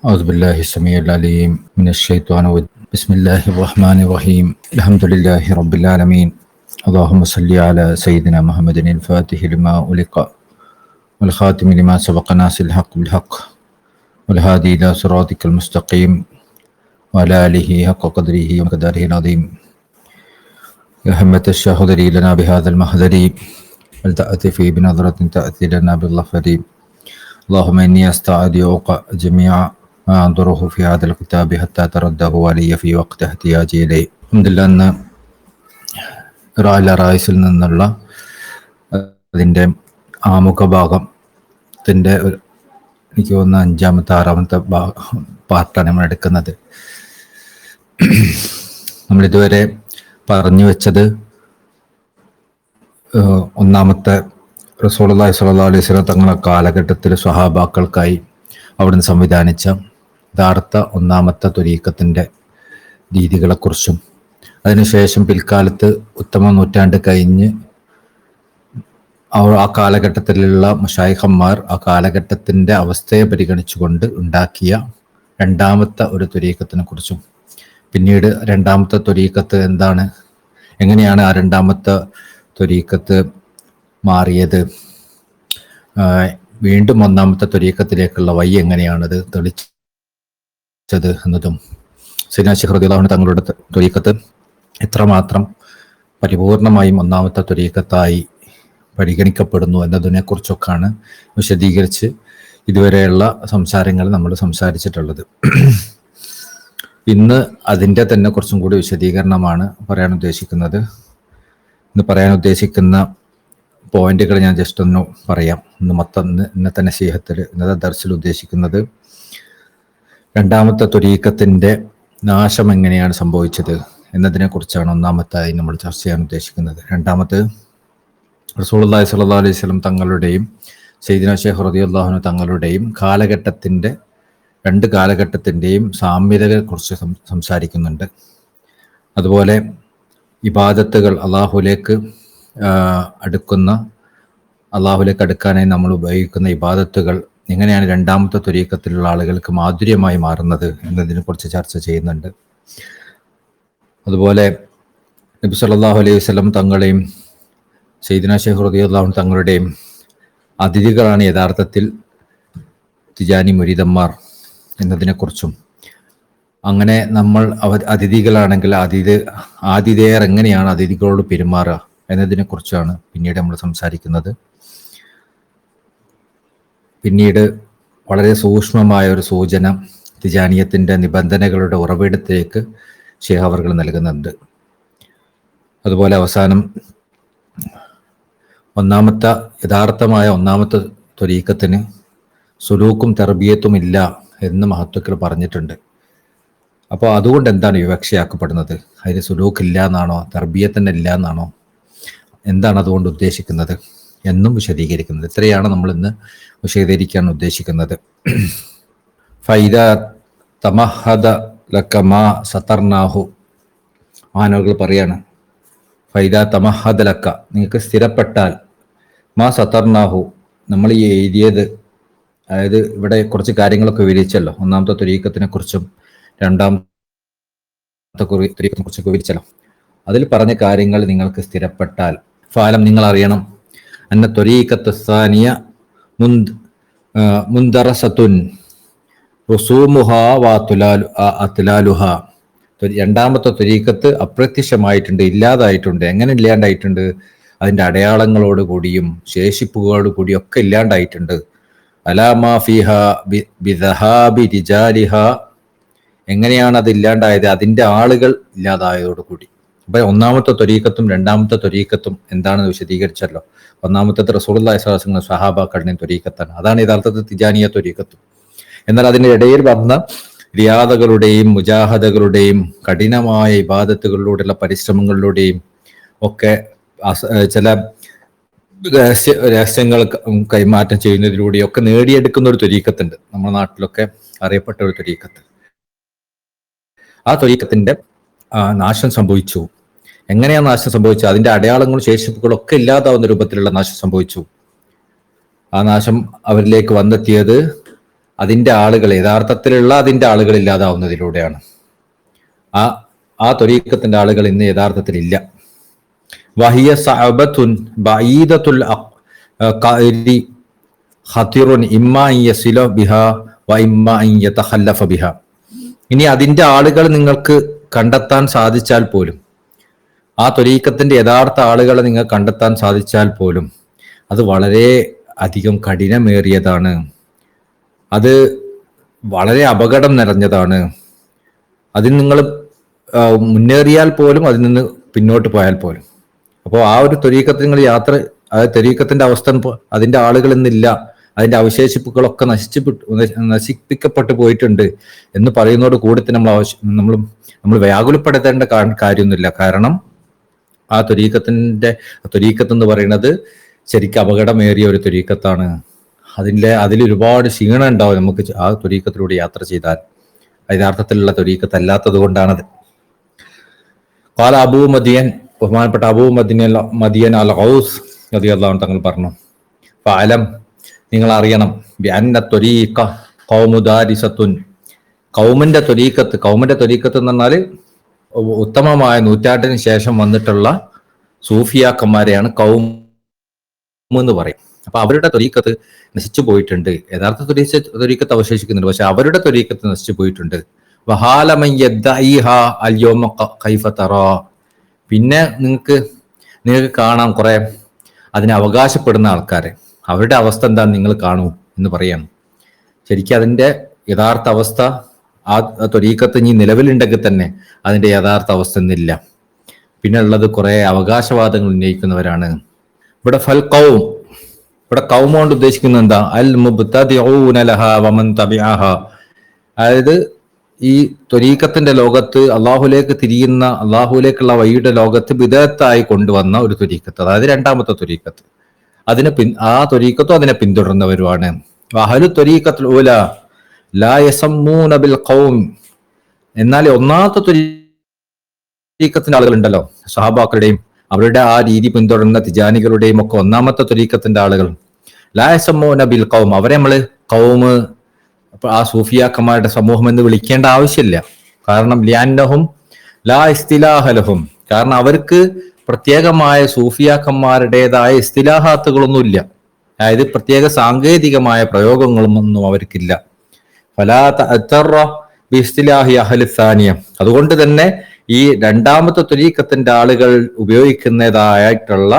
أعوذ بالله السميع العليم من الشيطان الرجيم. بسم الله الرحمن الرحيم. الحمد لله رب العالمين. اللهم صل على سيدنا محمد الفاتح لما أغلق والخاتم لما سبق ناصر الحق بالحق والهادي إلى صراطك المستقيم وعلى آله حق قدره ومقداره العظيم. يا همة الشهدري لنا بهذا المحضر ولتأتي بنظرة تأتي لنا بالظفر. اللهم إني أستودعك جميع ما أنظره في هذا الكتاب حتى ترده علي في وقت احتياجي إليه. അൽഹംദുലില്ലാഹ്, അന്ന് റായില റായിസിൽ നിന്നുള്ള അതിൻ്റെ ആമുഖ ഭാഗത്തിൻ്റെ എനിക്ക് തോന്നുന്ന 5-ാമത്തെ 6-ാമത്തെ പാർട്ടാണ് നമ്മൾ എടുക്കുന്നത്. നമ്മളിതുവരെ പറഞ്ഞു വെച്ചത് ഒന്നാമത്തെ റസൂലുള്ളാഹി സ്വല്ലല്ലാഹു അലൈഹി വസല്ലം തങ്ങളുടെ കാലഘട്ടത്തിൽ സ്വഹാബാക്കൾക്കായി അവിടുന്ന് സംവിധാനിച്ച യഥാർത്ഥ ഒന്നാമത്തെ ത്വരീഖത്തിൻ്റെ രീതികളെക്കുറിച്ചും അതിനുശേഷം പിൽക്കാലത്ത് ഉത്തമ നൂറ്റാണ്ട് കഴിഞ്ഞ് ആ കാലഘട്ടത്തിലുള്ള മശായിഖന്മാർ ആ കാലഘട്ടത്തിൻ്റെ അവസ്ഥയെ പരിഗണിച്ചുകൊണ്ട് ഉണ്ടാക്കിയ രണ്ടാമത്തെ ഒരു ത്വരീഖത്തിനെ കുറിച്ചും, പിന്നീട് രണ്ടാമത്തെ ത്വരീഖത്ത് എന്താണ്, എങ്ങനെയാണ് ആ രണ്ടാമത്തെ ത്വരീഖത്ത് മാറിയത്, വീണ്ടും ഒന്നാമത്തെ ത്വരീഖത്തിലേക്കുള്ള വഴി എങ്ങനെയാണത് തെളിച്ചത് എന്നതും, സയ്യിദ്നാ ശൈഖ് റളിയല്ലാഹു അൻഹു തങ്ങളുടെ ത്വരീഖത്ത് എത്രമാത്രം പരിപൂർണമായും ഒന്നാമത്തെ ത്വരീഖത്തായി പരിഗണിക്കപ്പെടുന്നു എന്നതിനെക്കുറിച്ചൊക്കെയാണ് വിശദീകരിച്ച് ഇതുവരെയുള്ള സംസാരങ്ങൾ നമ്മൾ സംസാരിച്ചിട്ടുള്ളത്. ഇന്ന് അതിൻ്റെ തന്നെ കുറച്ചും കൂടി വിശദീകരണമാണ് പറയാൻ ഉദ്ദേശിക്കുന്നത്. ഇന്ന് പറയാൻ ഉദ്ദേശിക്കുന്ന പോയിന്റുകൾ ഞാൻ ജസ്റ്റ് ഒന്ന് പറയാം. ഇന്നത്തെ നസീഹത്തിൽ, ഇന്നത്തെ ദർസിൽ ഉദ്ദേശിക്കുന്നത് രണ്ടാമത്തെ ത്വരീഖത്തിൻ്റെ നാശം എങ്ങനെയാണ് സംഭവിച്ചത് എന്നതിനെ കുറിച്ചാണ് ഒന്നാമത്തായി നമ്മൾ ചർച്ച ചെയ്യാൻ ഉദ്ദേശിക്കുന്നത്. രണ്ടാമത് റസൂലുള്ളാഹി സ്വല്ലല്ലാഹു അലൈഹി വസല്ലം തങ്ങളുടെയും സയ്യിദ്നാ ശൈഖ് റളിയല്ലാഹു അൻഹു തങ്ങളുടെയും കാലഘട്ടത്തിൻ്റെ രണ്ട് കാലഘട്ടത്തിൻ്റെയും സാമ്യതകളെ കുറിച്ച് സംസാരിക്കുന്നുണ്ട്. അതുപോലെ ഇബാദത്തുകൾ അള്ളാഹുലേക്ക് അടുക്കാനായി നമ്മൾ ഉപയോഗിക്കുന്ന ഇബാദത്തുകൾ എങ്ങനെയാണ് രണ്ടാമത്തെ ത്വരീഖത്തിലുള്ള ആളുകൾക്ക് മാധുര്യമായി മാറുന്നത് എന്നതിനെ കുറിച്ച് ചർച്ച ചെയ്യുന്നുണ്ട്. അതുപോലെ നബി സല്ലല്ലാഹു അലൈഹി വസല്ലം തങ്ങളെയും സയ്യിദ്നാ ശൈഖ് റളിയല്ലാഹു അൻഹു തങ്ങളുടെയും അതിഥികളാണ് യഥാർത്ഥത്തിൽ തിജാനി മുരീദന്മാർ എന്നതിനെക്കുറിച്ചും, അങ്ങനെ നമ്മൾ അതിഥികളാണെങ്കിൽ ആതിഥേയർ എങ്ങനെയാണ് അതിഥികളോട് പെരുമാറുക എന്നതിനെക്കുറിച്ചാണ് പിന്നീട് നമ്മൾ സംസാരിക്കുന്നത്. പിന്നീട് വളരെ സൂക്ഷ്മമായ ഒരു സൂചന തിജാനിയത്തിൻ്റെ നിബന്ധനകളുടെ ഉറവിടത്തിലേക്ക് ശൈഖ് അവർകൾ നൽകുന്നുണ്ട്. അതുപോലെ അവസാനം യഥാർത്ഥമായ ഒന്നാമത്തെ ത്വരീഖത്തിന് സുലൂക്കും തർബിയത്തും ഇല്ല എന്ന് മഹത്വക്കൾ പറഞ്ഞിട്ടുണ്ട്. അപ്പോൾ അതുകൊണ്ട് എന്താണ് വിവക്ഷയാക്കപ്പെടുന്നത്? അതിന് സുലൂക്ക് ഇല്ല എന്നാണോ, തർബിയത്തിന് ഇല്ല എന്നാണോ, എന്താണ് അതുകൊണ്ട് ഉദ്ദേശിക്കുന്നത് എന്നും വിശദീകരിക്കുന്നത്. ഇത്രയാണ് നമ്മൾ ഇന്ന് വിശദീകരിക്കാൻ ഉദ്ദേശിക്കുന്നത്. ഫൈദ തമഹദ ലക മാ സതർനാഹു, മഹാനവറുകൾ പറയാണ്, ഫൈദ തമഹദ ലക, നിങ്ങൾക്ക് സ്ഥിരപ്പെട്ടാൽ, മാ സതർനാഹു, നമ്മൾ ഈ എഴുതിയത്, അതായത് ഇവിടെ കുറച്ച് കാര്യങ്ങളൊക്കെ വിവരിച്ചല്ലോ, ഒന്നാമത്തെ ത്വരീഖത്തിനെ കുറിച്ചും രണ്ടാമത്തെ ത്വരീഖത്തിനെ കുറിച്ചൊക്കെ വിവരിച്ചല്ലോ. അതിൽ പറഞ്ഞ കാര്യങ്ങൾ നിങ്ങൾക്ക് സ്ഥിരപ്പെട്ടാൽ, ഫാലം, നിങ്ങൾ അറിയണം, അന്ന ത്വരീഖത്ത് സാനിയ മുൻദറസത്തുൻ റുസൂമുഹാ വഅത്ലാലുഹാ, രണ്ടാമത്തെ ത്വരീഖത്ത് അപ്രത്യക്ഷമായിട്ടുണ്ട്, ഇല്ലാതായിട്ടുണ്ട്. എങ്ങനെ ഇല്ലാണ്ടായിട്ടുണ്ട്? അതിൻ്റെ അടയാളങ്ങളോട് കൂടിയും ശേഷിപ്പുകളോട് കൂടിയും ഒക്കെ ഇല്ലാണ്ടായിട്ടുണ്ട്. അലാമാ ഫിഹാ ബിദഹാബി റിജാലിഹാ, എങ്ങനെയാണ് അത് ഇല്ലാണ്ടായത്? അതിൻ്റെ ആളുകൾ ഇല്ലാതായതോടുകൂടി. അപ്പം ഒന്നാമത്തെ ത്വരീഖത്തും രണ്ടാമത്തെ ത്വരീഖത്തും എന്താണെന്ന് വിശദീകരിച്ചല്ലോ. ഒന്നാമത്തെ റസൂലുള്ളാഹി സ്വല്ലല്ലാഹു അലൈഹി വസല്ലം സ്വഹാബാക്കളുടെ ത്വരീഖത്താണ്, അതാണ് യഥാർത്ഥത്തിൽ തിജാനിയ ത്വരീഖത്തും. എന്നാൽ അതിൻ്റെ ഇടയിൽ വന്ന റിയാദകളുടെയും മുജാഹദകളുടെയും കഠിനമായ ഇബാദത്തുകളിലൂടെയുള്ള പരിശ്രമങ്ങളിലൂടെയും ഒക്കെ ചില രഹസ്യങ്ങൾ കൈമാറ്റം ചെയ്യുന്നതിലൂടെയൊക്കെ നേടിയെടുക്കുന്ന ഒരു ത്വരീഖത്തുണ്ട്, നമ്മുടെ നാട്ടിലൊക്കെ അറിയപ്പെട്ട ഒരു ത്വരീഖത്ത്. ആ ത്വരീഖത്തിന്റെ നാശം സംഭവിച്ചു. എങ്ങനെയാണ് നാശം സംഭവിച്ചത്? അതിന്റെ അടയാളങ്ങളും ശേഷിപ്പുകളൊക്കെ ഇല്ലാതാവുന്ന രൂപത്തിലുള്ള നാശം സംഭവിച്ചു. ആ നാശം അവരിലേക്ക് വന്നെത്തിയത് അതിൻ്റെ ആളുകൾ, യഥാർത്ഥത്തിലുള്ള അതിൻ്റെ ആളുകൾ ഇല്ലാതാവുന്നതിലൂടെയാണ്. ആ ത്വരീഖത്തിന്റെ ആളുകൾ ഇന്ന് യഥാർത്ഥത്തിലില്ല. വഹിയ സഅബത്തുൻ ബഈദത്തുൽ ഖഅരി ഖതിറുൻ ഇമ്മാ അൻ യസില ബിഹാ വ ഇമ്മാ അൻ യതഖല്ലഫ ബിഹാ. ഇനി അതിൻ്റെ ആളുകൾ നിങ്ങൾക്ക് കണ്ടെത്താൻ സാധിച്ചാൽ പോലും, ആ ത്വരീഖത്തിന്റെ യഥാർത്ഥ ആളുകളെ നിങ്ങൾ കണ്ടെത്താൻ സാധിച്ചാൽ പോലും അത് വളരെ അധികം കഠിനമേറിയതാണ്, അത് വളരെ അപകടം നിറഞ്ഞതാണ്. അതിൽ നിങ്ങൾ മുന്നേറിയാൽ പോലും അതിൽ നിന്ന് പിന്നോട്ട് പോയാൽ പോലും. അപ്പോൾ ആ ഒരു ത്വരീഖത്തിൽ നിങ്ങൾ ത്വരീഖത്തിന്റെ അവസ്ഥ, അതിന്റെ ആളുകൾ ഇന്നില്ല, അതിന്റെ അവശേഷിപ്പുകളൊക്കെ നശിപ്പിക്കപ്പെട്ടു പോയിട്ടുണ്ട് എന്ന് പറയുന്നതോട് കൂടി തന്നെ നമ്മൾ വ്യാകുലപ്പെടുത്തേണ്ട കാര്യമൊന്നുമില്ല. കാരണം ആ ത്വരീഖത്ത് എന്ന് പറയുന്നത് ശരിക്കും അപകടമേറിയ ഒരു ത്വരീഖത്താണ്. അതിൽ ഒരുപാട് ക്ഷീണം ഉണ്ടാവും നമുക്ക് ആ ത്വരീഖത്തിലൂടെ യാത്ര ചെയ്താൽ. യഥാർത്ഥത്തിലുള്ള ത്വരീഖത്ത് അല്ലാത്തത് കൊണ്ടാണത്. ഖാല അബൂ മദിയൻ, ബഹുമാനപ്പെട്ട അബൂ മദിയൻ അൽ ഔസ് റളിയല്ലാഹു അൻഹു തങ്ങൾ പറഞ്ഞു, ഫഅലം, നിങ്ങൾ അറിയണം, ബിഅന്ന ത്വരീഖ ഖൗമു ദാരിസത്തുൻ, ഖൗമിന്റെ ത്വരീഖത്ത് എന്ന് പറഞ്ഞാൽ ഉത്തമമായ നൂറ്റാണ്ടിന് ശേഷം വന്നിട്ടുള്ള സൂഫിയാക്കന്മാരെയാണ് ഖൗം എന്ന് പറയും. അപ്പൊ അവരുടെ ത്വരീഖത്ത് നശിച്ചു പോയിട്ടുണ്ട്. യഥാർത്ഥ ത്വരീഖത്ത് അവശേഷിക്കുന്നുണ്ട്, പക്ഷെ അവരുടെ ത്വരീഖത്ത് നശിച്ചു പോയിട്ടുണ്ട്. വഹാലമൻ യദ്ദഈഹാ അൽ യൗമ കൈഫ തറാ, പിന്നെ നിങ്ങൾക്ക് കാണാം കുറെ അതിനെ അവകാശപ്പെടുന്ന ആൾക്കാരെ, അവരുടെ അവസ്ഥ എന്താണെന്ന് നിങ്ങൾ കാണൂ എന്ന് പറയാണ്. ശരിക്കും അതിന്റെ യഥാർത്ഥ അവസ്ഥ, ആ ത്വരീഖത്ത് ഇനി നിലവിലുണ്ടെങ്കിൽ തന്നെ അതിന്റെ യഥാർത്ഥ അവസ്ഥ ഇന്നില്ല. പിന്നെ ഉള്ളത് കുറെ അവകാശവാദങ്ങൾ ഉന്നയിക്കുന്നവരാണ്. ഇവിടെ ഇവിടെ ഖൗം കൊണ്ട് ഉദ്ദേശിക്കുന്നത് എന്താ? അൽ മുബ്തദിഊന ലഹാ വമൻ തബിഅഹാ, അതായത് ഈ ത്വരീഖത്തിന്റെ ലോകത്ത് അള്ളാഹുലേക്ക് തിരിയുന്ന, അള്ളാഹുലേക്കുള്ള വഴിയുടെ ലോകത്ത് ബിദഅത്തായി കൊണ്ടുവന്ന ഒരു ത്വരീഖത്ത്, അതായത് രണ്ടാമത്തെ ത്വരീഖത്ത്, ആ ത്വരീഖത്തും അതിനെ പിന്തുടരുന്നവരുമാണ്. അഹ്ലു ത്വരീഖത്തുൽ ഊല ലാ യസമ്മൂന ബിൽ ഖൗം, എന്നാൽ ഒന്നാമത്തെ ത്വരീഖത്തിന്റെ ആളുകളുണ്ടല്ലോ, സഹാബാക്കളുടെയും അവരുടെ ആ രീതി പിന്തുടരുന്ന തിജാനികളുടെയും ഒക്കെ ഒന്നാമത്തെ ത്വരീഖത്തിന്റെ ആളുകൾ, ലാ യസമ്മൂന ബിൽ ഖൗം, അവരെ നമ്മള് ഖൗം, ആ സൂഫിയാക്കന്മാരുടെ സമൂഹം എന്ന് വിളിക്കേണ്ട ആവശ്യമില്ല. കാരണം ലിഅന്നഹും ലാ ഇസ്തിലാഹ ലഹും, കാരണം അവർക്ക് പ്രത്യേകമായ സൂഫിയാക്കന്മാരുടേതായ ഇസ്തിലാഹാത്തുകളൊന്നുമില്ല, അതായത് പ്രത്യേക സാങ്കേതികമായ പ്രയോഗങ്ങളൊന്നും അവർക്കില്ല. ഫലാ തഅത്തറ ബിഇസ്തിലാഹി അഹ്ലി സാനിയ, അതുകൊണ്ട് തന്നെ ഈ രണ്ടാമത്തെ ത്വരീഖത്തിന്റെ ആളുകൾ ഉപയോഗിക്കുന്നതായിട്ടുള്ള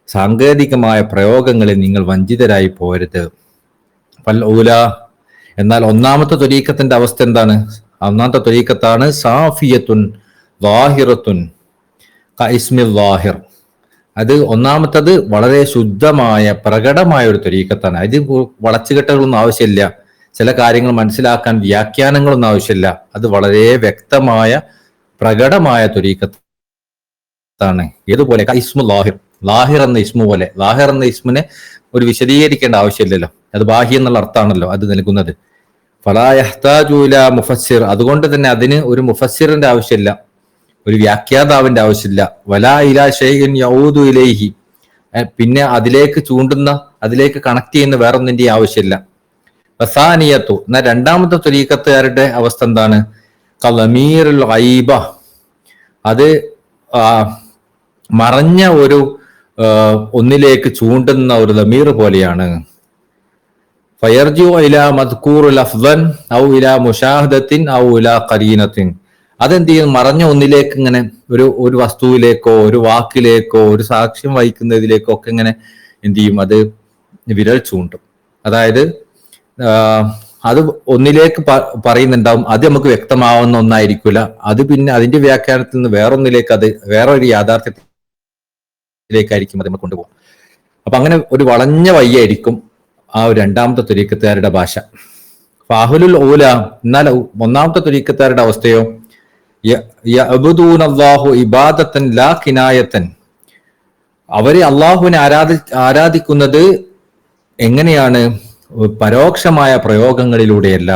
സാങ്കേതികമായ പ്രയോഗങ്ങളിൽ നിങ്ങൾ വഞ്ചിതരായി പോരുത്. ഫൽ ഊല, എന്നാൽ ഒന്നാമത്തെ ത്വരീഖത്തിന്റെ അവസ്ഥ എന്താണ്? ഒന്നാമത്തെ ത്വരീഖത്താണ് സാഫിയത്തുൻ ളാഹിറത്തുൻ കഇസ്മിൽ ളാഹിർ, അത് ഒന്നാമത്തത് വളരെ ശുദ്ധമായ പ്രകടമായ ഒരു ത്വരീഖത്താണ്. അത് വളച്ചുകെട്ടുകളൊന്നും ആവശ്യമില്ല, ചില കാര്യങ്ങൾ മനസ്സിലാക്കാൻ വ്യാഖ്യാനങ്ങളൊന്നും ആവശ്യമില്ല, അത് വളരെ വ്യക്തമായ പ്രകടമായ ത്വരീഖത്താണ്. ഏതുപോലെ ഇസ്മു ലാഹിർ, ലാഹിർ എന്ന ഇസ്മു പോലെ. ലാഹിർ എന്ന ഇസ്മിനെ ഒരു വിശദീകരിക്കേണ്ട ആവശ്യമില്ലല്ലോ, അത് ബാഹ്യ എന്നുള്ള അർത്ഥമാണല്ലോ അത് നൽകുന്നത്. ഫലാ യഹ്താജു ഇലാ മുഫസ്സിർ, അതുകൊണ്ട് തന്നെ അതിന് ഒരു മുഫസ്സിറിന്റെ ആവശ്യമില്ല, ഒരു വ്യാഖ്യാതാവിന്റെ ആവശ്യമില്ല. വലാ ഇലാ ഷൈഇൻ യഊദു ഇലൈഹി, പിന്നെ അതിലേക്ക് ചൂണ്ടുന്ന, അതിലേക്ക് കണക്ട് ചെയ്യുന്ന വേറൊന്നിന്റെ ആവശ്യമില്ല. വസാനിയത്തു, എന്നാൽ രണ്ടാമത്തെ ത്വരീഖത്തുകാരുടെ അവസ്ഥ എന്താണ്? കളമീറുൽ ഗൈബ, അത് മറഞ്ഞ ഒരു ഒന്നിലേക്ക് ചൂണ്ടുന്ന ഒരു ലമീർ പോലെയാണ്. ഫയർജു ഇലാ മദ്കൂർ ലഫ്ദൻ ഔ ഇലാ മുശാഹദത്തിൻ ഔ ഇലാ ഖരീനത്തിൻ, അതെന്ത് ചെയ്യും? മറഞ്ഞ ഒന്നിലേക്ക് ഇങ്ങനെ ഒരു വസ്തുവിലേക്കോ ഒരു വാക്കിലേക്കോ ഒരു സാക്ഷ്യം വഹിക്കുന്നതിലേക്കോ ഒക്കെ ഇങ്ങനെ എന്ത് ചെയ്യും? അത് വിരൽ ചൂണ്ടും. അതായത് അത് ഒന്നിലേക്ക് പറയുന്നുണ്ടാവും, അത് നമുക്ക് വ്യക്തമാവുന്ന ഒന്നായിരിക്കില്ല, അത് പിന്നെ അതിന്റെ വ്യാഖ്യാനത്തിൽ നിന്ന് വേറൊന്നിലേക്ക്, അത് വേറൊരു യാഥാർത്ഥ്യത്തിലേക്കായിരിക്കും അത് നമ്മൾ കൊണ്ടുപോകും. അപ്പൊ അങ്ങനെ ഒരു വളഞ്ഞ വഴിയായിരിക്കും ആ ഒരു രണ്ടാമത്തെ ത്വരീഖത്തുകാരുടെ ഭാഷ. ഫാഹുലുൽ ഊല, എന്നാൽ ഒന്നാമത്തെ ത്വരീഖത്തുകാരുടെ അവസ്ഥയോ യഅ്ബുദൂനല്ലാഹു ഇബാദത്തൻ ലാ കിനായത്തൻ, അവര് അള്ളാഹുവിനെ ആരാധിക്കുന്നത് എങ്ങനെയാണ്? പരോക്ഷമായ പ്രയോഗങ്ങളിലൂടെയല്ല,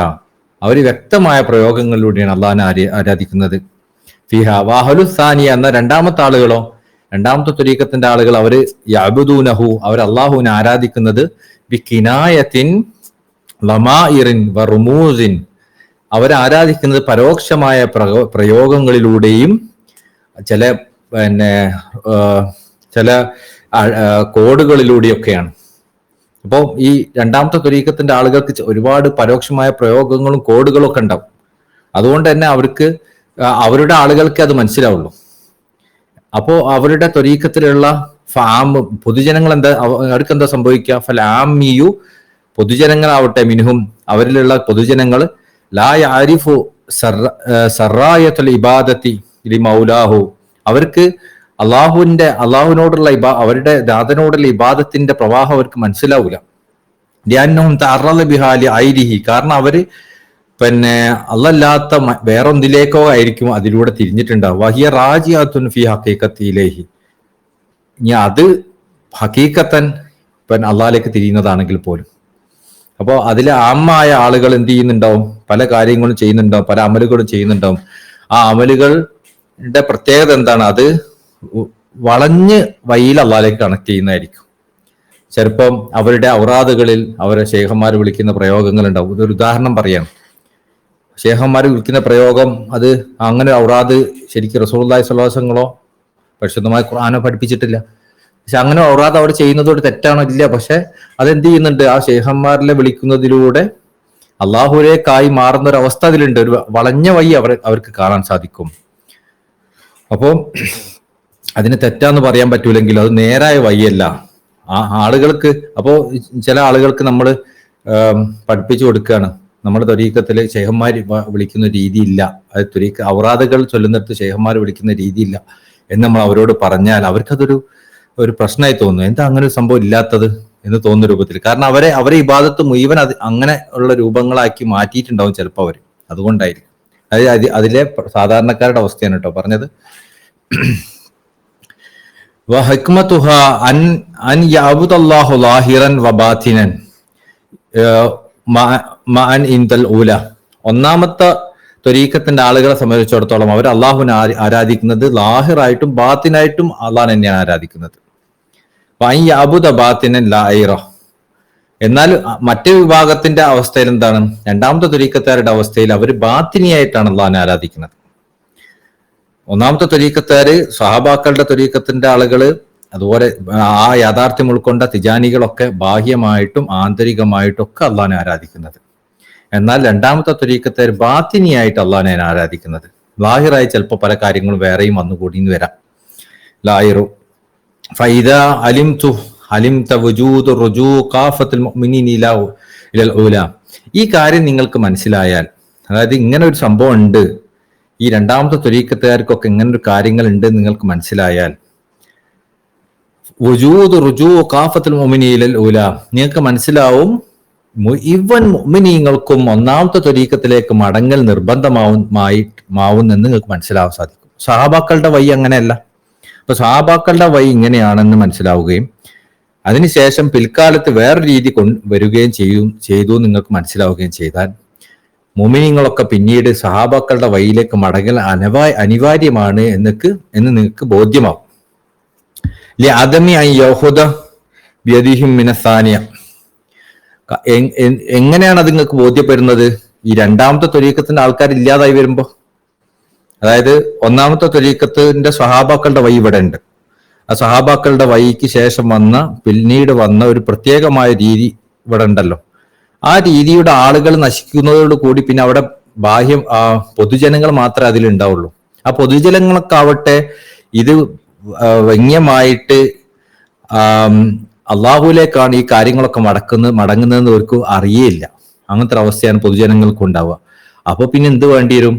അവർ വ്യക്തമായ പ്രയോഗങ്ങളിലൂടെയാണ് അള്ളാഹിനെ ആരാധിക്കുന്നത്. ഫിഹ വാഹലു സാനിയ, എന്ന രണ്ടാമത്തെ ആളുകളോ, രണ്ടാമത്തെ ത്വരീഖത്തിന്റെ ആളുകൾ, അവര് യഅ്ബുദൂനഹു, അവർ അള്ളാഹുവിനെ ആരാധിക്കുന്നത് ബി കിനായത്തിൻ ലമാഇറിൻ വറുമൂസിൻ, അവരാരാധിക്കുന്നത് പരോക്ഷമായ പ്രയോഗങ്ങളിലൂടെയും ചില ചില കോഡുകളിലൂടെയൊക്കെയാണ്. അപ്പോൾ ഈ രണ്ടാമത്തെ ത്വരീഖത്തിന്റെ ആളുകൾക്ക് ഒരുപാട് പരോക്ഷമായ പ്രയോഗങ്ങളും കോഡുകളും ഒക്കെ ഉണ്ടാവും. അതുകൊണ്ട് തന്നെ അവർക്ക് അവരുടെ ആളുകൾക്ക് അത് മനസ്സിലാവുള്ളൂ. അപ്പോൾ അവരുടെ ത്വരീഖത്തിലുള്ള പൊതുജനങ്ങൾ അവർക്ക് എന്താ സംഭവിക്കുക? ഫലാമിയു, പൊതുജനങ്ങളാവട്ടെ, മിൻഹും, അവരിലുള്ള പൊതുജനങ്ങൾ, ലാ യഅരിഫു സറായത്തുൽ ഇബാദത്തി ലി മൗലാഹു, അവർക്ക് അള്ളാഹുവിനോടുള്ള അവരുടെ നാഥനോടുള്ള ഇബാദത്തിന്റെ പ്രവാഹം അവർക്ക് മനസ്സിലാവില്ല. ലിഅന്നഹും തഅറള ബിഹാ ലിഐരിഹി, കാരണം അവര് അല്ലാത്ത വേറൊന്നിലേക്കോ ആയിരിക്കും അതിലൂടെ തിരിഞ്ഞിട്ടുണ്ടാവും. വഹിയ റാജിഅത്തുൻ ഫി ഹഖീഖത്തി ഇലൈഹി, ഇനി അത് ഹഖീഖത്തൻ അള്ളാഹിലേക്ക് തിരിയുന്നതാണെങ്കിൽ പോലും. അപ്പോൾ അതിലെ ആമായ ആളുകൾ എന്ത് ചെയ്യുന്നുണ്ടാവും? പല കാര്യങ്ങളും ചെയ്യുന്നുണ്ടാവും, പല അമലുകളും ചെയ്യുന്നുണ്ടാവും. ആ അമലുകളുടെ പ്രത്യേകത എന്താണ്? അത് വളഞ്ഞ് വഴിയിൽ അള്ളാഹിലേക്ക് കണക്ട് ചെയ്യുന്നതായിരിക്കും. ചിലപ്പം അവരുടെ ഔറാദുകളിൽ അവരെ ശേഖന്മാർ വിളിക്കുന്ന പ്രയോഗങ്ങൾ ഉണ്ടാവും. ഇതൊരു ഉദാഹരണം പറയാം. ശേഖന്മാർ വിളിക്കുന്ന പ്രയോഗം, അത് അങ്ങനെ ഔറാദ് ശരിക്കും റസൂലുള്ളാഹി സ്വല്ലല്ലാഹു അലൈഹി വസല്ലമയോ പരിശുദ്ധമായ ഖുർആനോ പഠിപ്പിച്ചിട്ടില്ല. പക്ഷെ അങ്ങനെ ഔറാദ് അവിടെ ചെയ്യുന്നതോട് തെറ്റാണോ? ഇല്ല. പക്ഷെ അതെന്ത് ചെയ്യുന്നുണ്ട്? ആ ശേഖന്മാരിലെ വിളിക്കുന്നതിലൂടെ അള്ളാഹുലേക്കായി മാറുന്ന ഒരു അവസ്ഥ അതിലുണ്ട്. ഒരു വളഞ്ഞ വഴി അവർക്ക് കാണാൻ സാധിക്കും. അപ്പോൾ അതിന് തെറ്റാന്ന് പറയാൻ പറ്റൂലെങ്കിലും അത് നേരായ വഴിയല്ല ആ ആളുകൾക്ക്. അപ്പോൾ ചില ആളുകൾക്ക് നമ്മൾ പഠിപ്പിച്ചു കൊടുക്കുകയാണ്, നമ്മുടെ ത്വരീഖത്തിൽ ശേഖന്മാർ വിളിക്കുന്ന രീതിയില്ല, അത് ഔറാദുകൾ ചൊല്ലുന്നിടത്ത് ശേഖന്മാർ വിളിക്കുന്ന രീതിയില്ല എന്ന് നമ്മൾ അവരോട് പറഞ്ഞാൽ അവർക്കതൊരു പ്രശ്നമായി തോന്നുന്നു. എന്താ അങ്ങനെ ഒരു സംഭവം ഇല്ലാത്തത് എന്ന് തോന്നുന്ന രൂപത്തിൽ. കാരണം അവരെ ഇബാദത്ത് മുഴുവൻ അങ്ങനെ ഉള്ള രൂപങ്ങളാക്കി മാറ്റിയിട്ടുണ്ടാവും ചിലപ്പോൾ അവർ. അതുകൊണ്ടായിരിക്കും. അതിലെ സാധാരണക്കാരുടെ അവസ്ഥയാണ് കേട്ടോ പറഞ്ഞത്. ഒന്നാമത്തെ ത്വരീഖത്തിന്റെ ആളുകളെ സംബന്ധിച്ചിടത്തോളം അവർ അള്ളാഹുവിനെ ആരാധിക്കുന്നത് ലാഹിറായിട്ടും ബാത്തിനായിട്ടും അള്ളാഹ് തന്നെയാണ് ആരാധിക്കുന്നത്. എന്നാൽ മറ്റു വിഭാഗത്തിന്റെ അവസ്ഥയിൽ എന്താണ്? രണ്ടാമത്തെ ത്വരീഖത്തുകാരുടെ അവസ്ഥയിൽ അവർ ബാത്തിനിയായിട്ടാണ് അള്ളാഹിനെ ആരാധിക്കുന്നത്. ഒന്നാമത്തെ ത്വരീഖത്തുകാര്, സ്വഹാബാക്കളുടെ ത്വരീഖത്തിന്റെ ആളുകള്, അതുപോലെ ആ യാഥാർത്ഥ്യം ഉൾക്കൊണ്ട തിജാനികളൊക്കെ ബാഹ്യമായിട്ടും ആന്തരികമായിട്ടും ഒക്കെ അള്ളാഹിനെ ആരാധിക്കുന്നത്. എന്നാൽ രണ്ടാമത്തെ ത്വരീഖത്തുകാർ ബാത്തിനിയായിട്ട് അള്ളാഹിനെ ആരാധിക്കുന്നത്. ലാഹിറായി ചിലപ്പോൾ പല കാര്യങ്ങളും വേറെയും വന്നുകൂടിന്ന് വരാം. ലാഹിറു ഫൈദാ അലിംത വജൂദു റുജൂ ഖാഫത്തുൽ മുഅ്മിനീന ഇലൽ ഊല, ഈ കാര്യം നിങ്ങൾക്ക് മനസ്സിലായാൽ, അതായത് ഇങ്ങനെ ഒരു സംഭവം ഉണ്ട്, ഈ രണ്ടാമത്തെ ത്വരീഖത്തുകാർക്കൊക്കെ ഇങ്ങനെ ഒരു കാര്യങ്ങൾ ഉണ്ട് നിങ്ങൾക്ക് മനസ്സിലായാൽ, വജൂദു റുജൂ ഖാഫത്തുൽ മുഅ്മിനീന ഇലൽ ഊല, നിങ്ങൾക്ക് മനസ്സിലാവും മുഴുവൻ മുഅ്മിനീങ്ങൾക്കും ഒന്നാമത്തെ ത്വരീഖത്തിലേക്ക് മടങ്ങൽ നിർബന്ധമാവുന്നെന്ന് നിങ്ങൾക്ക് മനസ്സിലാവാൻ സാധിക്കും. സഹാബാക്കളുടെ വഴി അങ്ങനെയല്ല. അപ്പൊ സഹാബാക്കളുടെ വഴി ഇങ്ങനെയാണെന്ന് മനസ്സിലാവുകയും അതിനുശേഷം പിൽക്കാലത്ത് വേറൊരു രീതി വരികയും ചെയ്തു നിങ്ങൾക്ക് മനസ്സിലാവുകയും ചെയ്താൽ മുഅ്മിനീങ്ങളൊക്കെ പിന്നീട് സഹാബാക്കളുടെ വഴിയിലേക്ക് മടങ്ങൽ അനിവാര്യമാണ് എന്ന് നിങ്ങൾക്ക് ബോധ്യമാവും. എങ്ങനെയാണ് അത് നിങ്ങൾക്ക് ബോധ്യപ്പെടുന്നത്? ഈ രണ്ടാമത്തെ ത്വരീഖത്തിന്റെ ആൾക്കാർ ഇല്ലാതായി വരുമ്പോ, അതായത് ഒന്നാമത്തെ ത്വരീഖത്തിന്റെ സ്വഹാബാക്കളുടെ വഴി ഇവിടെ ഉണ്ട്. ആ സ്വഹാബാക്കളുടെ വഴിക്ക് ശേഷം പിന്നീട് വന്ന ഒരു പ്രത്യേകമായ രീതി ഇവിടെ ഉണ്ടല്ലോ. ആ രീതിയുടെ ആളുകൾ നശിക്കുന്നതോടുകൂടി പിന്നെ അവിടെ പൊതുജനങ്ങൾ മാത്രമേ അതിലുണ്ടാവുള്ളൂ. ആ പൊതുജനങ്ങൾക്കാവട്ടെ ഇത് വ്യംഗ്യമായിട്ട് അള്ളാഹുലേക്കാണ് ഈ കാര്യങ്ങളൊക്കെ മടങ്ങുന്നതെന്ന് അവർക്ക് അറിയില്ല. അങ്ങനത്തെ ഒരു അവസ്ഥയാണ് പൊതുജനങ്ങൾക്ക് ഉണ്ടാവുക. അപ്പൊ പിന്നെ എന്ത് വേണ്ടി വരും?